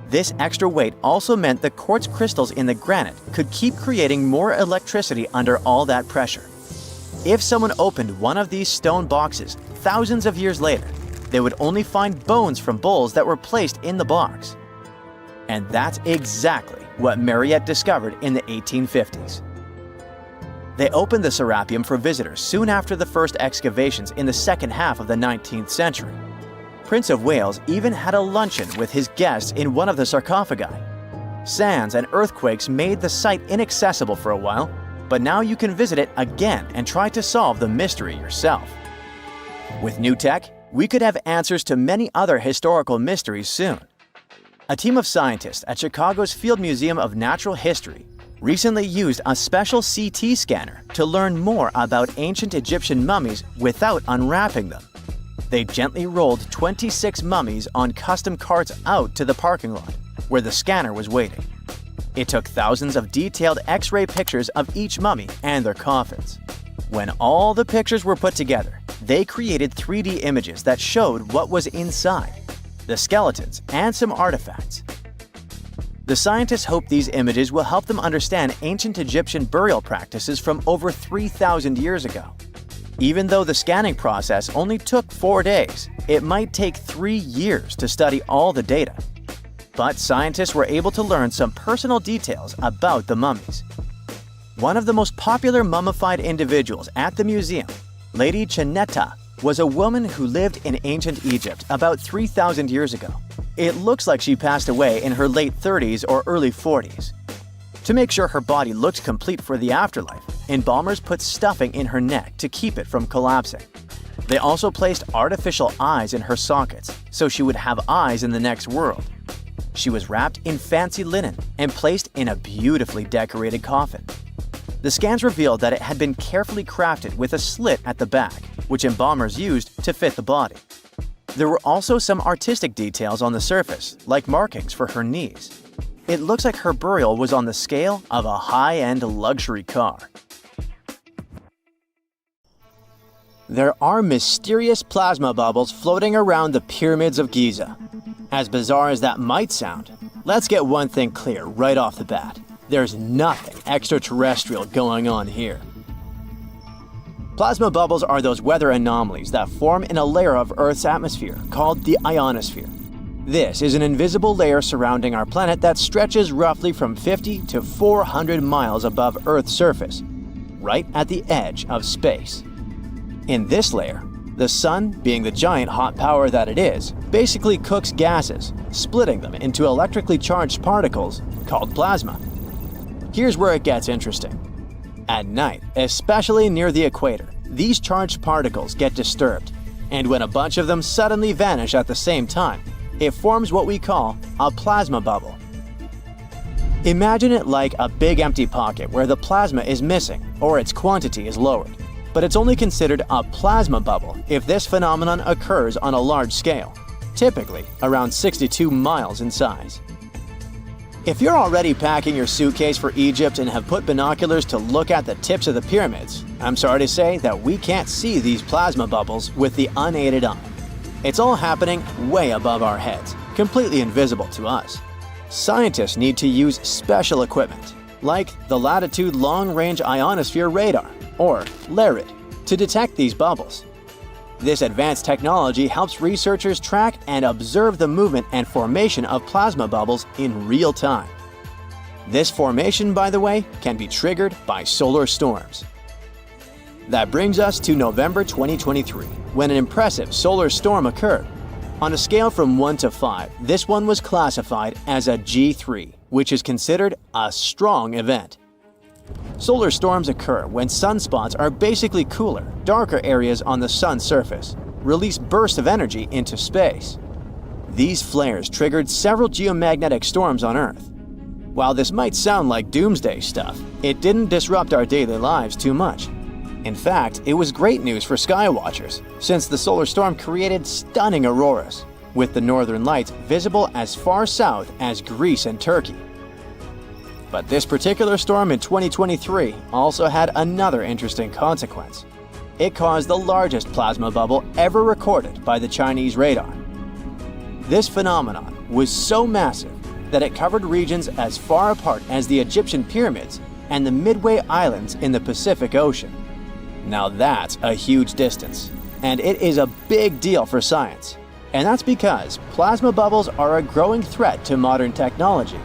This extra weight also meant the quartz crystals in the granite could keep creating more electricity under all that pressure. If someone opened one of these stone boxes thousands of years later, they would only find bones from bulls that were placed in the box. And that's exactly what Mariette discovered in the 1850s. They opened the Serapeum for visitors soon after the first excavations in the second half of the 19th century. Prince of Wales even had a luncheon with his guests in one of the sarcophagi. Sands and earthquakes made the site inaccessible for a while, but now you can visit it again and try to solve the mystery yourself. With new tech, we could have answers to many other historical mysteries soon. A team of scientists at Chicago's Field Museum of Natural History recently used a special CT scanner to learn more about ancient Egyptian mummies without unwrapping them. They gently rolled 26 mummies on custom carts out to the parking lot, where the scanner was waiting. It took thousands of detailed X-ray pictures of each mummy and their coffins. When all the pictures were put together, they created 3D images that showed what was inside, the skeletons, and some artifacts. The scientists hope these images will help them understand ancient Egyptian burial practices from over 3,000 years ago. Even though the scanning process only took 4 days, it might take 3 years to study all the data. But scientists were able to learn some personal details about the mummies. One of the most popular mummified individuals at the museum, Lady Chineta, was a woman who lived in ancient Egypt about 3,000 years ago. It looks like she passed away in her late 30s or early 40s. To make sure her body looked complete for the afterlife, embalmers put stuffing in her neck to keep it from collapsing. They also placed artificial eyes in her sockets, so she would have eyes in the next world. She was wrapped in fancy linen and placed in a beautifully decorated coffin. The scans revealed that it had been carefully crafted with a slit at the back, which embalmers used to fit the body. There were also some artistic details on the surface, like markings for her knees. It looks like her burial was on the scale of a high-end luxury car. There are mysterious plasma bubbles floating around the pyramids of Giza. As bizarre as that might sound, let's get one thing clear right off the bat. There's nothing extraterrestrial going on here. Plasma bubbles are those weather anomalies that form in a layer of Earth's atmosphere called the ionosphere. This is an invisible layer surrounding our planet that stretches roughly from 50 to 400 miles above Earth's surface, right at the edge of space. In this layer, the sun, being the giant hot power that it is, basically cooks gases, splitting them into electrically charged particles called plasma. Here's where it gets interesting. At night, especially near the equator, these charged particles get disturbed, and when a bunch of them suddenly vanish at the same time, it forms what we call a plasma bubble. Imagine it like a big empty pocket where the plasma is missing or its quantity is lowered, but it's only considered a plasma bubble if this phenomenon occurs on a large scale, typically around 62 miles in size. If you're already packing your suitcase for Egypt and have put binoculars to look at the tips of the pyramids, I'm sorry to say that we can't see these plasma bubbles with the unaided eye. It's all happening way above our heads, completely invisible to us. Scientists need to use special equipment, like the Latitude Long-Range Ionosphere Radar, or LARID, to detect these bubbles. This advanced technology helps researchers track and observe the movement and formation of plasma bubbles in real time. This formation, by the way, can be triggered by solar storms. That brings us to November 2023, when an impressive solar storm occurred. On a scale from 1 to 5, this one was classified as a G3, which is considered a strong event. Solar storms occur when sunspots are basically cooler, darker areas on the sun's surface, release bursts of energy into space. These flares triggered several geomagnetic storms on Earth. While this might sound like doomsday stuff, it didn't disrupt our daily lives too much. In fact, it was great news for skywatchers, since the solar storm created stunning auroras, with the northern lights visible as far south as Greece and Turkey. But this particular storm in 2023 also had another interesting consequence. It caused the largest plasma bubble ever recorded by the Chinese radar. This phenomenon was so massive that it covered regions as far apart as the Egyptian pyramids and the Midway Islands in the Pacific Ocean. Now that's a huge distance, and it is a big deal for science. And that's because plasma bubbles are a growing threat to modern technology.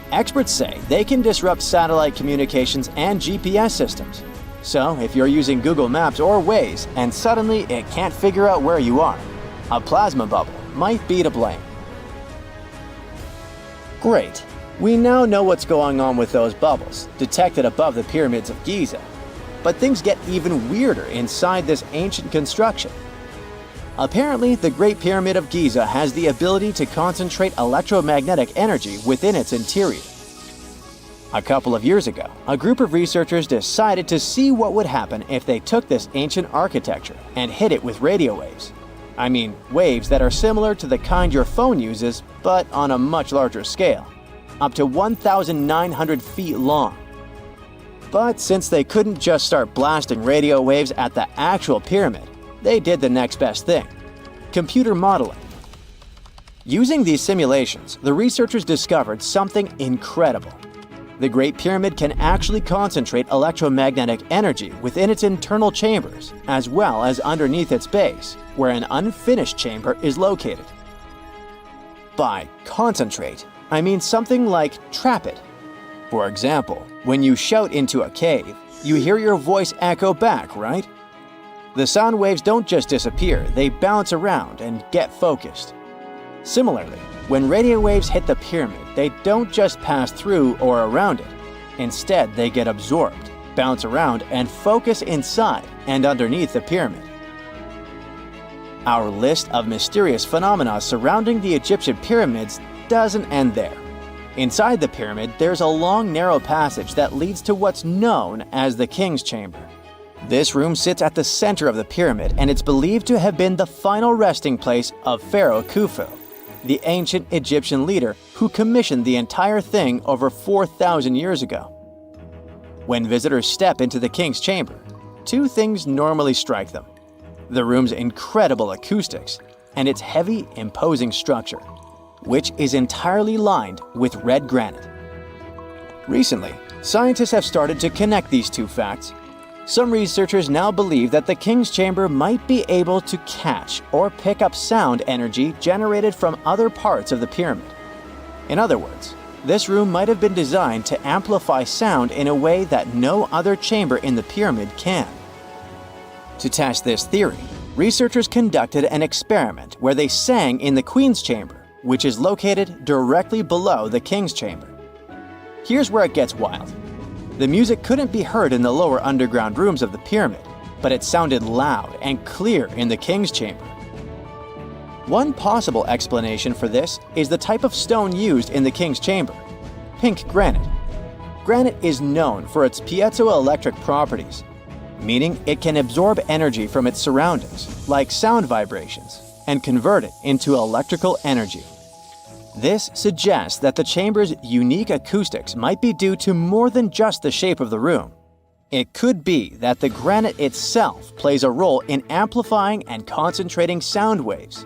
Experts say they can disrupt satellite communications and GPS systems. So if you're using Google Maps or Waze and suddenly it can't figure out where you are, a plasma bubble might be to blame. Great. We now know what's going on with those bubbles, detected above the pyramids of Giza. But things get even weirder inside this ancient construction. Apparently, the Great Pyramid of Giza has the ability to concentrate electromagnetic energy within its interior. A couple of years ago, a group of researchers decided to see what would happen if they took this ancient architecture and hit it with radio waves. I mean, waves that are similar to the kind your phone uses, but on a much larger scale, up to 1,900 feet long. But since they couldn't just start blasting radio waves at the actual pyramid, they did the next best thing: computer modeling. Using these simulations, the researchers discovered something incredible. The Great Pyramid can actually concentrate electromagnetic energy within its internal chambers, as well as underneath its base, where an unfinished chamber is located. By concentrate, I mean something like trap it. For example, when you shout into a cave, you hear your voice echo back, right? The sound waves don't just disappear, they bounce around and get focused. Similarly, when radio waves hit the pyramid, they don't just pass through or around it. Instead, they get absorbed, bounce around, and focus inside and underneath the pyramid. Our list of mysterious phenomena surrounding the Egyptian pyramids doesn't end there. Inside the pyramid, there's a long, narrow passage that leads to what's known as the King's Chamber. This room sits at the center of the pyramid, and it's believed to have been the final resting place of Pharaoh Khufu, the ancient Egyptian leader who commissioned the entire thing over 4,000 years ago. When visitors step into the King's Chamber, two things normally strike them: the room's incredible acoustics and its heavy, imposing structure, which is entirely lined with red granite. Recently, scientists have started to connect these two facts. Some researchers now believe that the King's Chamber might be able to catch or pick up sound energy generated from other parts of the pyramid. In other words, this room might have been designed to amplify sound in a way that no other chamber in the pyramid can. To test this theory, researchers conducted an experiment where they sang in the Queen's Chamber, which is located directly below the King's Chamber. Here's where it gets wild. The music couldn't be heard in the lower underground rooms of the pyramid, but it sounded loud and clear in the King's Chamber. One possible explanation for this is the type of stone used in the King's Chamber: pink granite. Granite is known for its piezoelectric properties, meaning it can absorb energy from its surroundings, like sound vibrations, and convert it into electrical energy. This suggests that the chamber's unique acoustics might be due to more than just the shape of the room. It could be that the granite itself plays a role in amplifying and concentrating sound waves.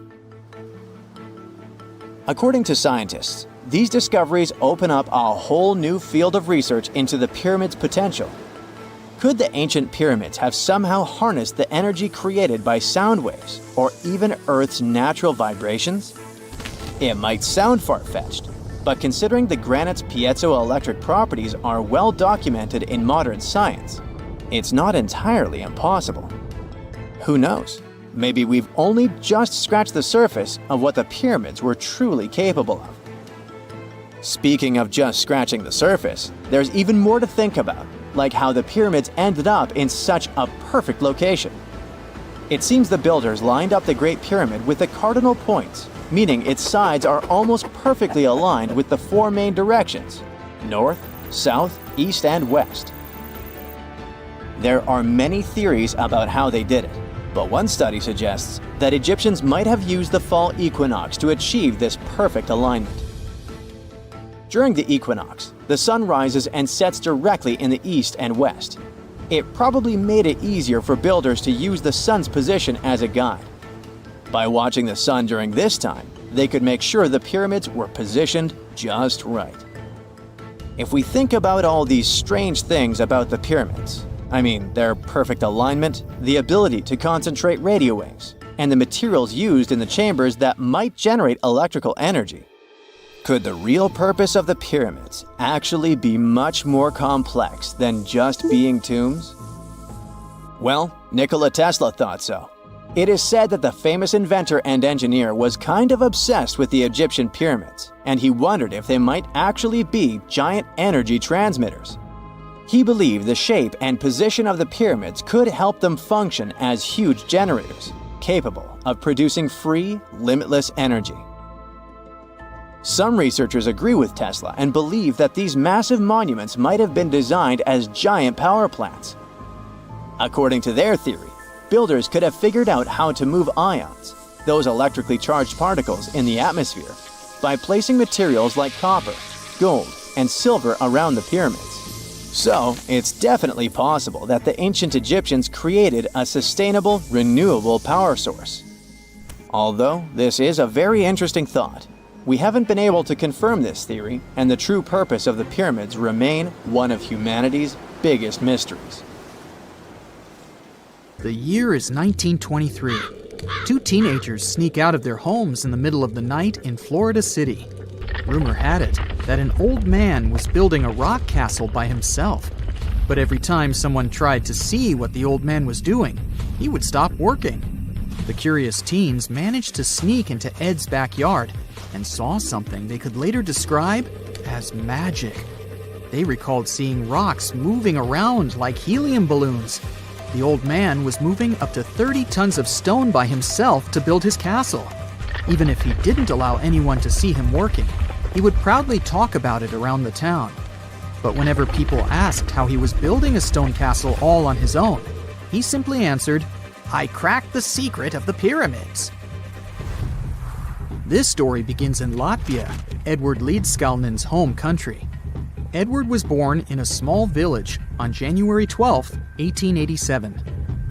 According to scientists, these discoveries open up a whole new field of research into the pyramid's potential. Could the ancient pyramids have somehow harnessed the energy created by sound waves, or even Earth's natural vibrations? It might sound far-fetched, but considering the granite's piezoelectric properties are well documented in modern science, it's not entirely impossible. Who knows? Maybe we've only just scratched the surface of what the pyramids were truly capable of. Speaking of just scratching the surface, there's even more to think about, like how the pyramids ended up in such a perfect location. It seems the builders lined up the Great Pyramid with the cardinal points, meaning its sides are almost perfectly aligned with the four main directions: north, south, east, and west. There are many theories about how they did it, but one study suggests that Egyptians might have used the fall equinox to achieve this perfect alignment. During the equinox, the sun rises and sets directly in the east and west. It probably made it easier for builders to use the sun's position as a guide. By watching the sun during this time, they could make sure the pyramids were positioned just right. If we think about all these strange things about the pyramids, I mean their perfect alignment, the ability to concentrate radio waves, and the materials used in the chambers that might generate electrical energy, could the real purpose of the pyramids actually be much more complex than just being tombs? Well, Nikola Tesla thought so. It is said that the famous inventor and engineer was kind of obsessed with the Egyptian pyramids, and he wondered if they might actually be giant energy transmitters. He believed the shape and position of the pyramids could help them function as huge generators, capable of producing free, limitless energy. Some researchers agree with Tesla and believe that these massive monuments might have been designed as giant power plants. According to their theory, builders could have figured out how to move ions, those electrically charged particles in the atmosphere, by placing materials like copper, gold, and silver around the pyramids. So, it's definitely possible that the ancient Egyptians created a sustainable, renewable power source. Although this is a very interesting thought, we haven't been able to confirm this theory, and the true purpose of the pyramids remain one of humanity's biggest mysteries. The year is 1923. Two teenagers sneak out of their homes in the middle of the night in Florida City. Rumor had it that an old man was building a rock castle by himself. But every time someone tried to see what the old man was doing, he would stop working. The curious teens managed to sneak into Ed's backyard and saw something they could later describe as magic. They recalled seeing rocks moving around like helium balloons. The old man was moving up to 30 tons of stone by himself to build his castle. Even if he didn't allow anyone to see him working, he would proudly talk about it around the town. But whenever people asked how he was building a stone castle all on his own, he simply answered, "I cracked the secret of the pyramids." This story begins in Latvia, Edward Leedskalnin's home country. Edward was born in a small village on January 12, 1887.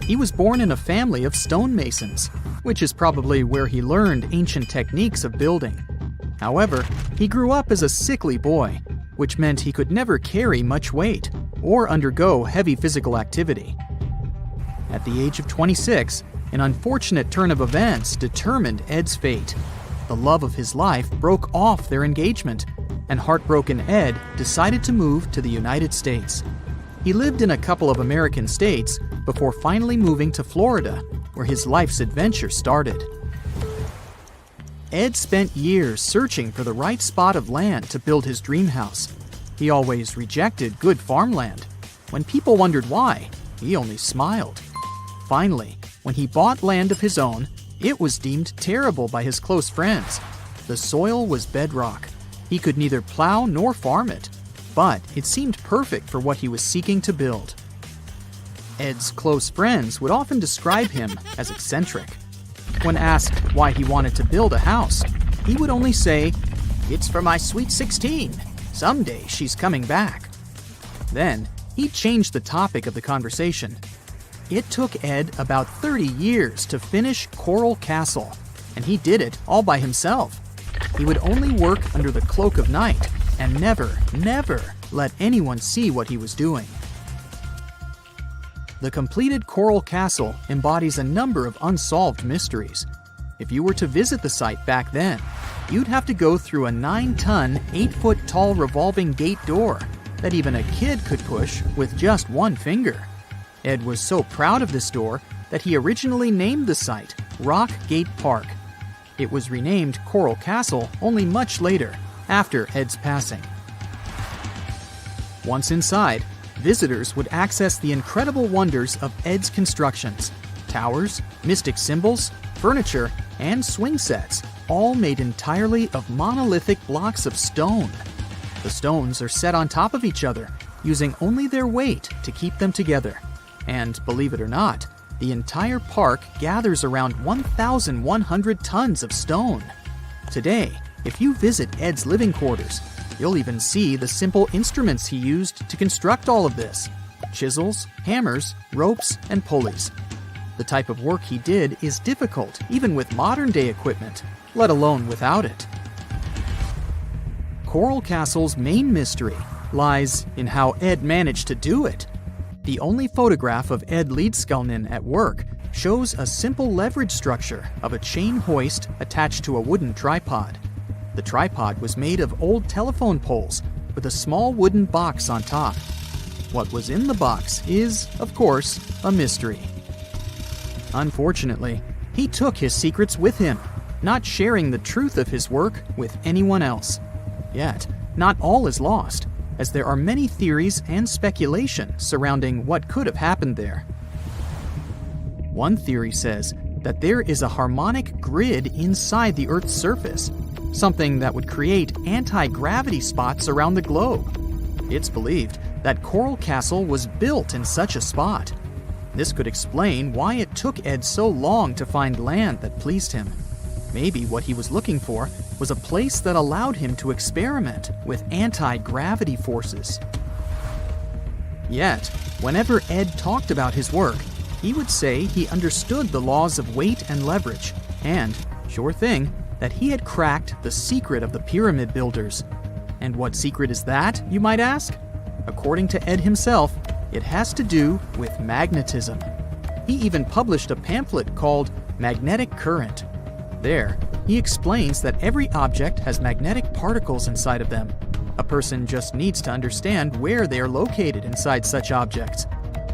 He was born in a family of stonemasons, which is probably where he learned ancient techniques of building. However, he grew up as a sickly boy, which meant he could never carry much weight or undergo heavy physical activity. At the age of 26, an unfortunate turn of events determined Ed's fate. The love of his life broke off their engagement, and heartbroken Ed decided to move to the United States. He lived in a couple of American states before finally moving to Florida, where his life's adventure started. Ed spent years searching for the right spot of land to build his dream house. He always rejected good farmland. When people wondered why, he only smiled. Finally, when he bought land of his own, it was deemed terrible by his close friends. The soil was bedrock. He could neither plow nor farm it, but it seemed perfect for what he was seeking to build. Ed's close friends would often describe him as eccentric. When asked why he wanted to build a house, he would only say, "It's for my sweet 16. Someday she's coming back." Then, he changed the topic of the conversation. It took Ed about 30 years to finish Coral Castle, and he did it all by himself. He would only work under the cloak of night and never let anyone see what he was doing. The completed Coral Castle embodies a number of unsolved mysteries. If you were to visit the site back then, you'd have to go through a 9-ton, 8-foot-tall revolving gate door that even a kid could push with just one finger. Ed was so proud of this door that he originally named the site Rock Gate Park. It was renamed Coral Castle only much later, after Ed's passing. Once inside, visitors would access the incredible wonders of Ed's constructions: towers, mystic symbols, furniture, and swing sets, all made entirely of monolithic blocks of stone. The stones are set on top of each other, using only their weight to keep them together. And believe it or not, the entire park gathers around 1,100 tons of stone. Today, if you visit Ed's living quarters, you'll even see the simple instruments he used to construct all of this: chisels, hammers, ropes, and pulleys. The type of work he did is difficult even with modern-day equipment, let alone without it. Coral Castle's main mystery lies in how Ed managed to do it. The only photograph of Ed Leedskalnin at work shows a simple leverage structure of a chain hoist attached to a wooden tripod. The tripod was made of old telephone poles with a small wooden box on top. What was in the box is, of course, a mystery. Unfortunately, he took his secrets with him, not sharing the truth of his work with anyone else. Yet, not all is lost, as there are many theories and speculation surrounding what could have happened there. One theory says that there is a harmonic grid inside the Earth's surface, something that would create anti-gravity spots around the globe. It's believed that Coral Castle was built in such a spot. This could explain why it took Ed so long to find land that pleased him. Maybe what he was looking for was a place that allowed him to experiment with anti-gravity forces. Yet, whenever Ed talked about his work, he would say he understood the laws of weight and leverage, and, sure thing, that he had cracked the secret of the pyramid builders. And what secret is that, you might ask? According to Ed himself, it has to do with magnetism. He even published a pamphlet called Magnetic Current. There, he explains that every object has magnetic particles inside of them. A person just needs to understand where they are located inside such objects.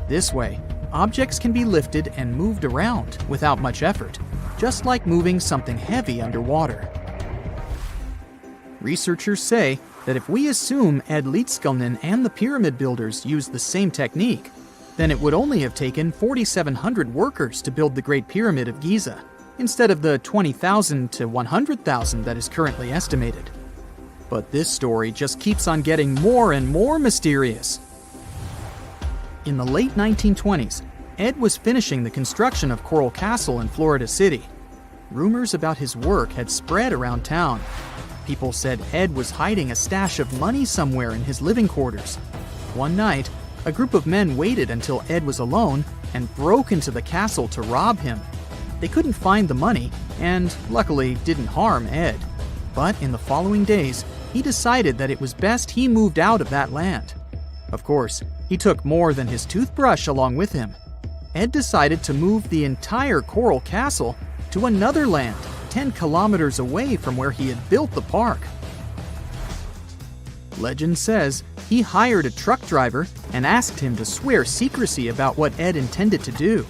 This way, objects can be lifted and moved around without much effort, just like moving something heavy underwater. Researchers say that if we assume Ed Leedskalnin and the pyramid builders used the same technique, then it would only have taken 4,700 workers to build the Great Pyramid of Giza, instead of the 20,000 to 100,000 that is currently estimated. But this story just keeps on getting more and more mysterious. In the late 1920s, Ed was finishing the construction of Coral Castle in Florida City. Rumors about his work had spread around town. People said Ed was hiding a stash of money somewhere in his living quarters. One night, a group of men waited until Ed was alone and broke into the castle to rob him. They couldn't find the money and, luckily, didn't harm Ed. But in the following days, he decided that it was best he moved out of that land. Of course, he took more than his toothbrush along with him. Ed decided to move the entire Coral Castle to another land, 10 kilometers away from where he had built the park. Legend says he hired a truck driver and asked him to swear secrecy about what Ed intended to do.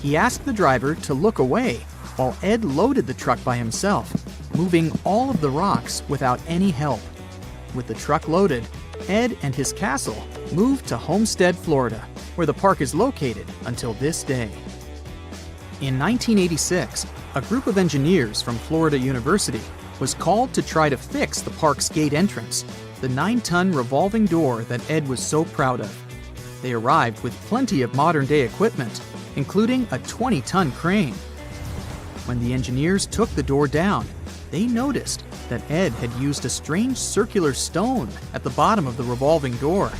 He asked the driver to look away while Ed loaded the truck by himself, moving all of the rocks without any help. With the truck loaded, Ed and his castle moved to Homestead, Florida, where the park is located until this day. In 1986, a group of engineers from Florida University was called to try to fix the park's gate entrance, the 9-ton revolving door that Ed was so proud of. They arrived with plenty of modern-day equipment, including a 20-ton crane. When the engineers took the door down, they noticed that Ed had used a strange circular stone at the bottom of the revolving door.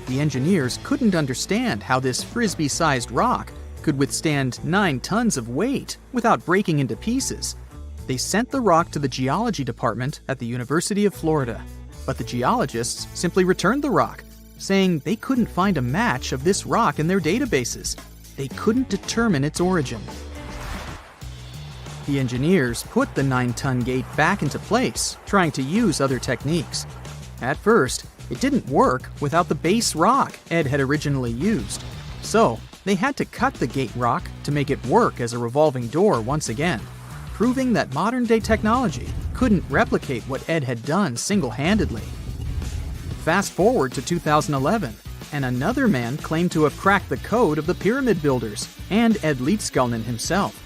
The engineers couldn't understand how this frisbee-sized rock could withstand 9 tons of weight without breaking into pieces. They sent the rock to the geology department at the University of Florida, but the geologists simply returned the rock, saying they couldn't find a match of this rock in their databases. They couldn't determine its origin. The engineers put the 9-ton gate back into place, trying to use other techniques. At first, it didn't work without the base rock Ed had originally used, so they had to cut the gate rock to make it work as a revolving door once again, proving that modern-day technology couldn't replicate what Ed had done single-handedly. Fast forward to 2011, and another man claimed to have cracked the code of the pyramid builders and Ed Leedskalnin himself.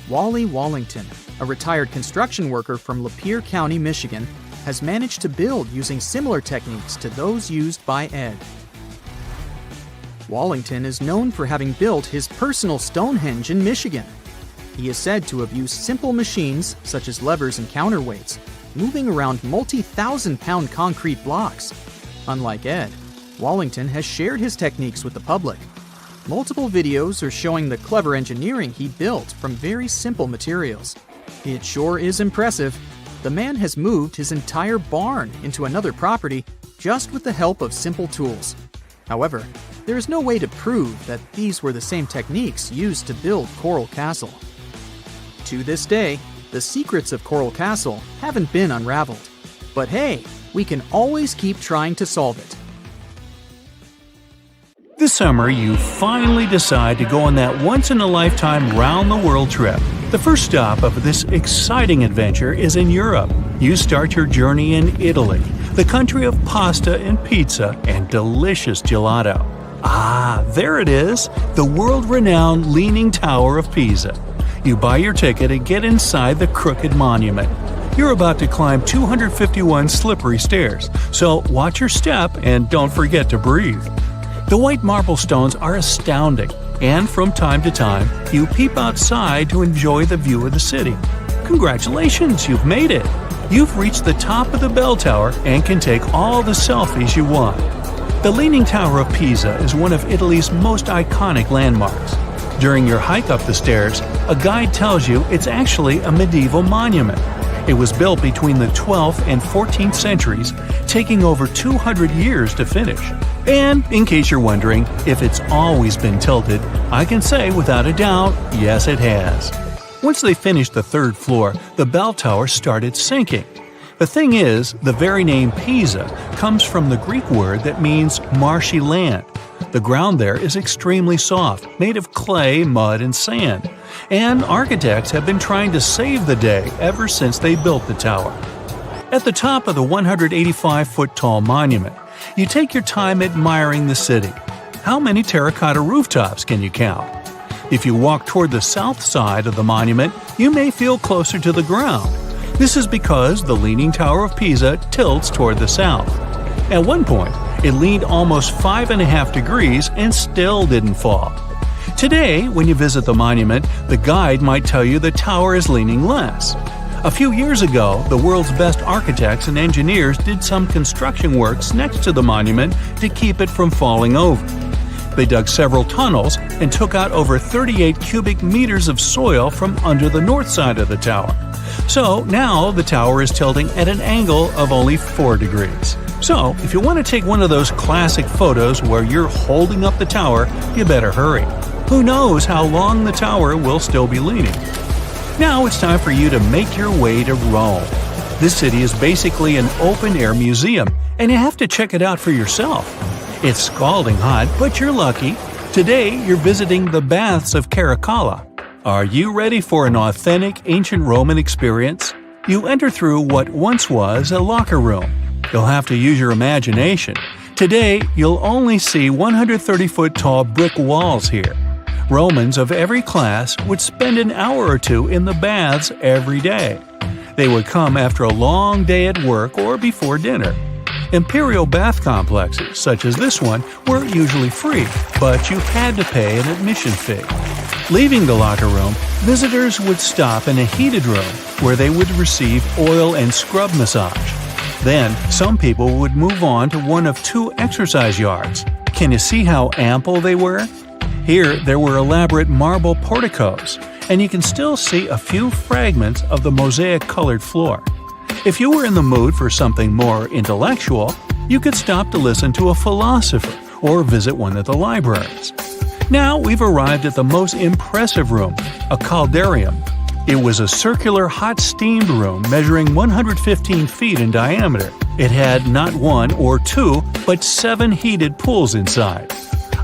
Wally Wallington, a retired construction worker from Lapeer County, Michigan, has managed to build using similar techniques to those used by Ed. Wallington is known for having built his personal Stonehenge in Michigan. He is said to have used simple machines, such as levers and counterweights, moving around multi-thousand-pound concrete blocks. Unlike Ed, Wallington has shared his techniques with the public. Multiple videos are showing the clever engineering he built from very simple materials. It sure is impressive. The man has moved his entire barn into another property just with the help of simple tools. However, there is no way to prove that these were the same techniques used to build Coral Castle. To this day, the secrets of Coral Castle haven't been unraveled. But hey, we can always keep trying to solve it. This summer, you finally decide to go on that once-in-a-lifetime round-the-world trip. The first stop of this exciting adventure is in Europe. You start your journey in Italy, the country of pasta and pizza and delicious gelato. Ah, there it is, the world-renowned Leaning Tower of Pisa. You buy your ticket and get inside the crooked monument. You're about to climb 251 slippery stairs, so watch your step and don't forget to breathe. The white marble stones are astounding, and from time to time, you peep outside to enjoy the view of the city. Congratulations, you've made it! You've reached the top of the bell tower and can take all the selfies you want. The Leaning Tower of Pisa is one of Italy's most iconic landmarks. During your hike up the stairs, a guide tells you it's actually a medieval monument. It was built between the 12th and 14th centuries, taking over 200 years to finish. And in case you're wondering if it's always been tilted, I can say without a doubt, yes it has. Once they finished the 3rd floor, the bell tower started sinking. The thing is, the very name Pisa comes from the Greek word that means marshy land. The ground there is extremely soft, made of clay, mud, and sand. And architects have been trying to save the day ever since they built the tower. At the top of the 185-foot-tall monument, you take your time admiring the city. How many terracotta rooftops can you count? If you walk toward the south side of the monument, you may feel closer to the ground. This is because the Leaning Tower of Pisa tilts toward the south. At one point, it leaned almost 5.5 degrees and still didn't fall. Today, when you visit the monument, the guide might tell you the tower is leaning less. A few years ago, the world's best architects and engineers did some construction works next to the monument to keep it from falling over. They dug several tunnels and took out over 38 cubic meters of soil from under the north side of the tower. So now the tower is tilting at an angle of only 4 degrees. So if you want to take one of those classic photos where you're holding up the tower, you better hurry. Who knows how long the tower will still be leaning? Now it's time for you to make your way to Rome. This city is basically an open-air museum, and you have to check it out for yourself. It's scalding hot, but you're lucky. Today, you're visiting the Baths of Caracalla. Are you ready for an authentic ancient Roman experience? You enter through what once was a locker room. You'll have to use your imagination. Today, you'll only see 130-foot-tall brick walls here. Romans of every class would spend an hour or two in the baths every day. They would come after a long day at work or before dinner. Imperial bath complexes, such as this one, were usually free, but you had to pay an admission fee. Leaving the locker room, visitors would stop in a heated room where they would receive oil and scrub massage. Then, some people would move on to one of two exercise yards. Can you see how ample they were? Here, there were elaborate marble porticos, and you can still see a few fragments of the mosaic-colored floor. If you were in the mood for something more intellectual, you could stop to listen to a philosopher or visit one of the libraries. Now we've arrived at the most impressive room, a caldarium. It was a circular hot-steamed room measuring 115 feet in diameter. It had not one or two, but 7 heated pools inside.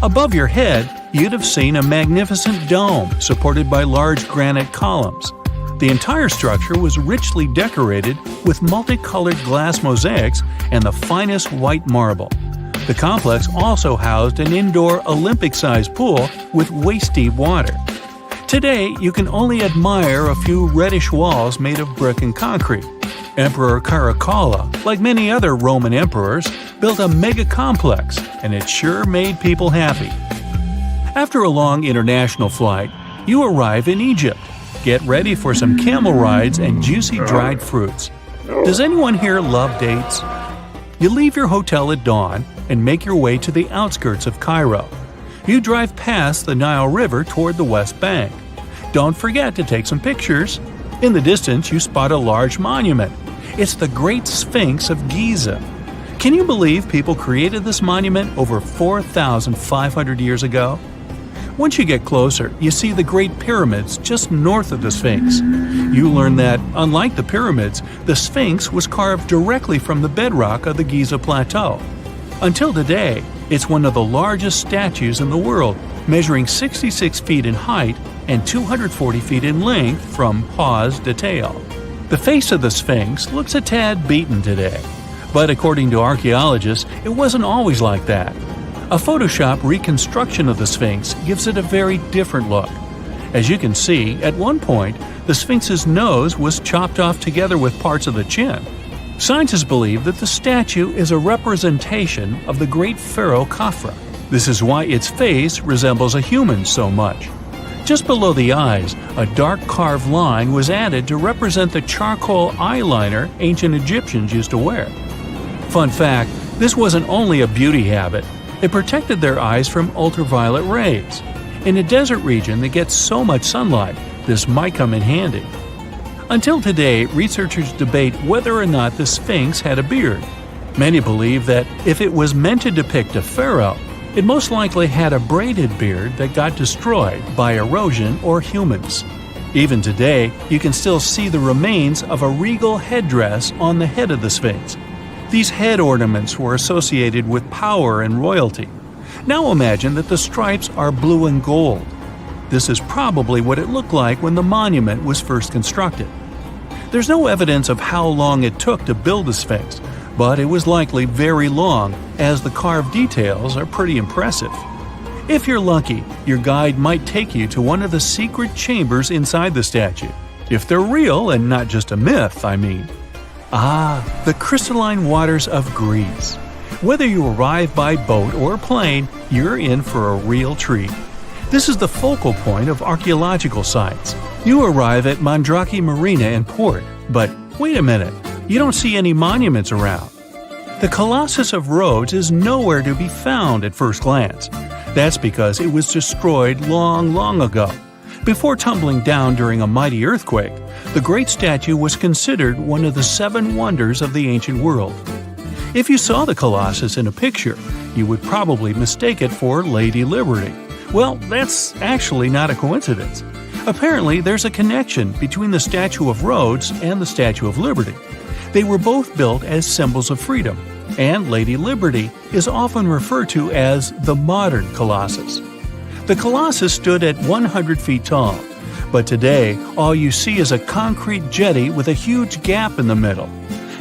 Above your head, you'd have seen a magnificent dome supported by large granite columns. The entire structure was richly decorated with multicolored glass mosaics and the finest white marble. The complex also housed an indoor Olympic-sized pool with waist-deep water. Today, you can only admire a few reddish walls made of brick and concrete. Emperor Caracalla, like many other Roman emperors, built a mega-complex, and it sure made people happy. After a long international flight, you arrive in Egypt. Get ready for some camel rides and juicy dried fruits. Does anyone here love dates? You leave your hotel at dawn and make your way to the outskirts of Cairo. You drive past the Nile River toward the West Bank. Don't forget to take some pictures. In the distance, you spot a large monument. It's the Great Sphinx of Giza. Can you believe people created this monument over 4,500 years ago? Once you get closer, you see the Great Pyramids just north of the Sphinx. You learn that, unlike the pyramids, the Sphinx was carved directly from the bedrock of the Giza plateau. Until today, it's one of the largest statues in the world, measuring 66 feet in height and 240 feet in length from paws to tail. The face of the Sphinx looks a tad beaten today, but according to archaeologists, it wasn't always like that. A Photoshop reconstruction of the Sphinx gives it a very different look. As you can see, at one point, the Sphinx's nose was chopped off together with parts of the chin. Scientists believe that the statue is a representation of the great pharaoh Khafre. This is why its face resembles a human so much. Just below the eyes, a dark carved line was added to represent the charcoal eyeliner ancient Egyptians used to wear. Fun fact, this wasn't only a beauty habit. It protected their eyes from ultraviolet rays. In a desert region that gets so much sunlight, this might come in handy. Until today, researchers debate whether or not the Sphinx had a beard. Many believe that if it was meant to depict a pharaoh, it most likely had a braided beard that got destroyed by erosion or humans. Even today, you can still see the remains of a regal headdress on the head of the Sphinx. These head ornaments were associated with power and royalty. Now imagine that the stripes are blue and gold. This is probably what it looked like when the monument was first constructed. There's no evidence of how long it took to build the Sphinx, but it was likely very long, as the carved details are pretty impressive. If you're lucky, your guide might take you to one of the secret chambers inside the statue. If they're real and not just a myth, I mean. The crystalline waters of Greece. Whether you arrive by boat or plane, you're in for a real treat. This is the focal point of archaeological sites. You arrive at Muography Marina and Port, but wait a minute, you don't see any monuments around. The Colossus of Rhodes is nowhere to be found at first glance. That's because it was destroyed long ago. Before tumbling down during a mighty earthquake, the great statue was considered one of the 7 wonders of the ancient world. If you saw the Colossus in a picture, you would probably mistake it for Lady Liberty. Well, that's actually not a coincidence. Apparently, there's a connection between the Statue of Rhodes and the Statue of Liberty. They were both built as symbols of freedom, and Lady Liberty is often referred to as the modern Colossus. The Colossus stood at 100 feet tall, but today all you see is a concrete jetty with a huge gap in the middle.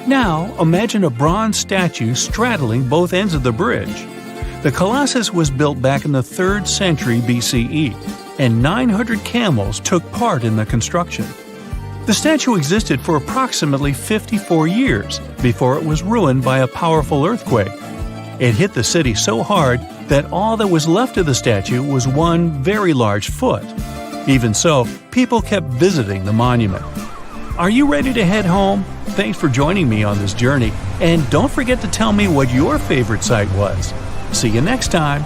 Now, imagine a bronze statue straddling both ends of the bridge. The Colossus was built back in the 3rd century BCE, and 900 camels took part in the construction. The statue existed for approximately 54 years before it was ruined by a powerful earthquake. It hit the city so hard that all that was left of the statue was one very large foot. Even so, people kept visiting the monument. Are you ready to head home? Thanks for joining me on this journey, and don't forget to tell me what your favorite site was. See you next time!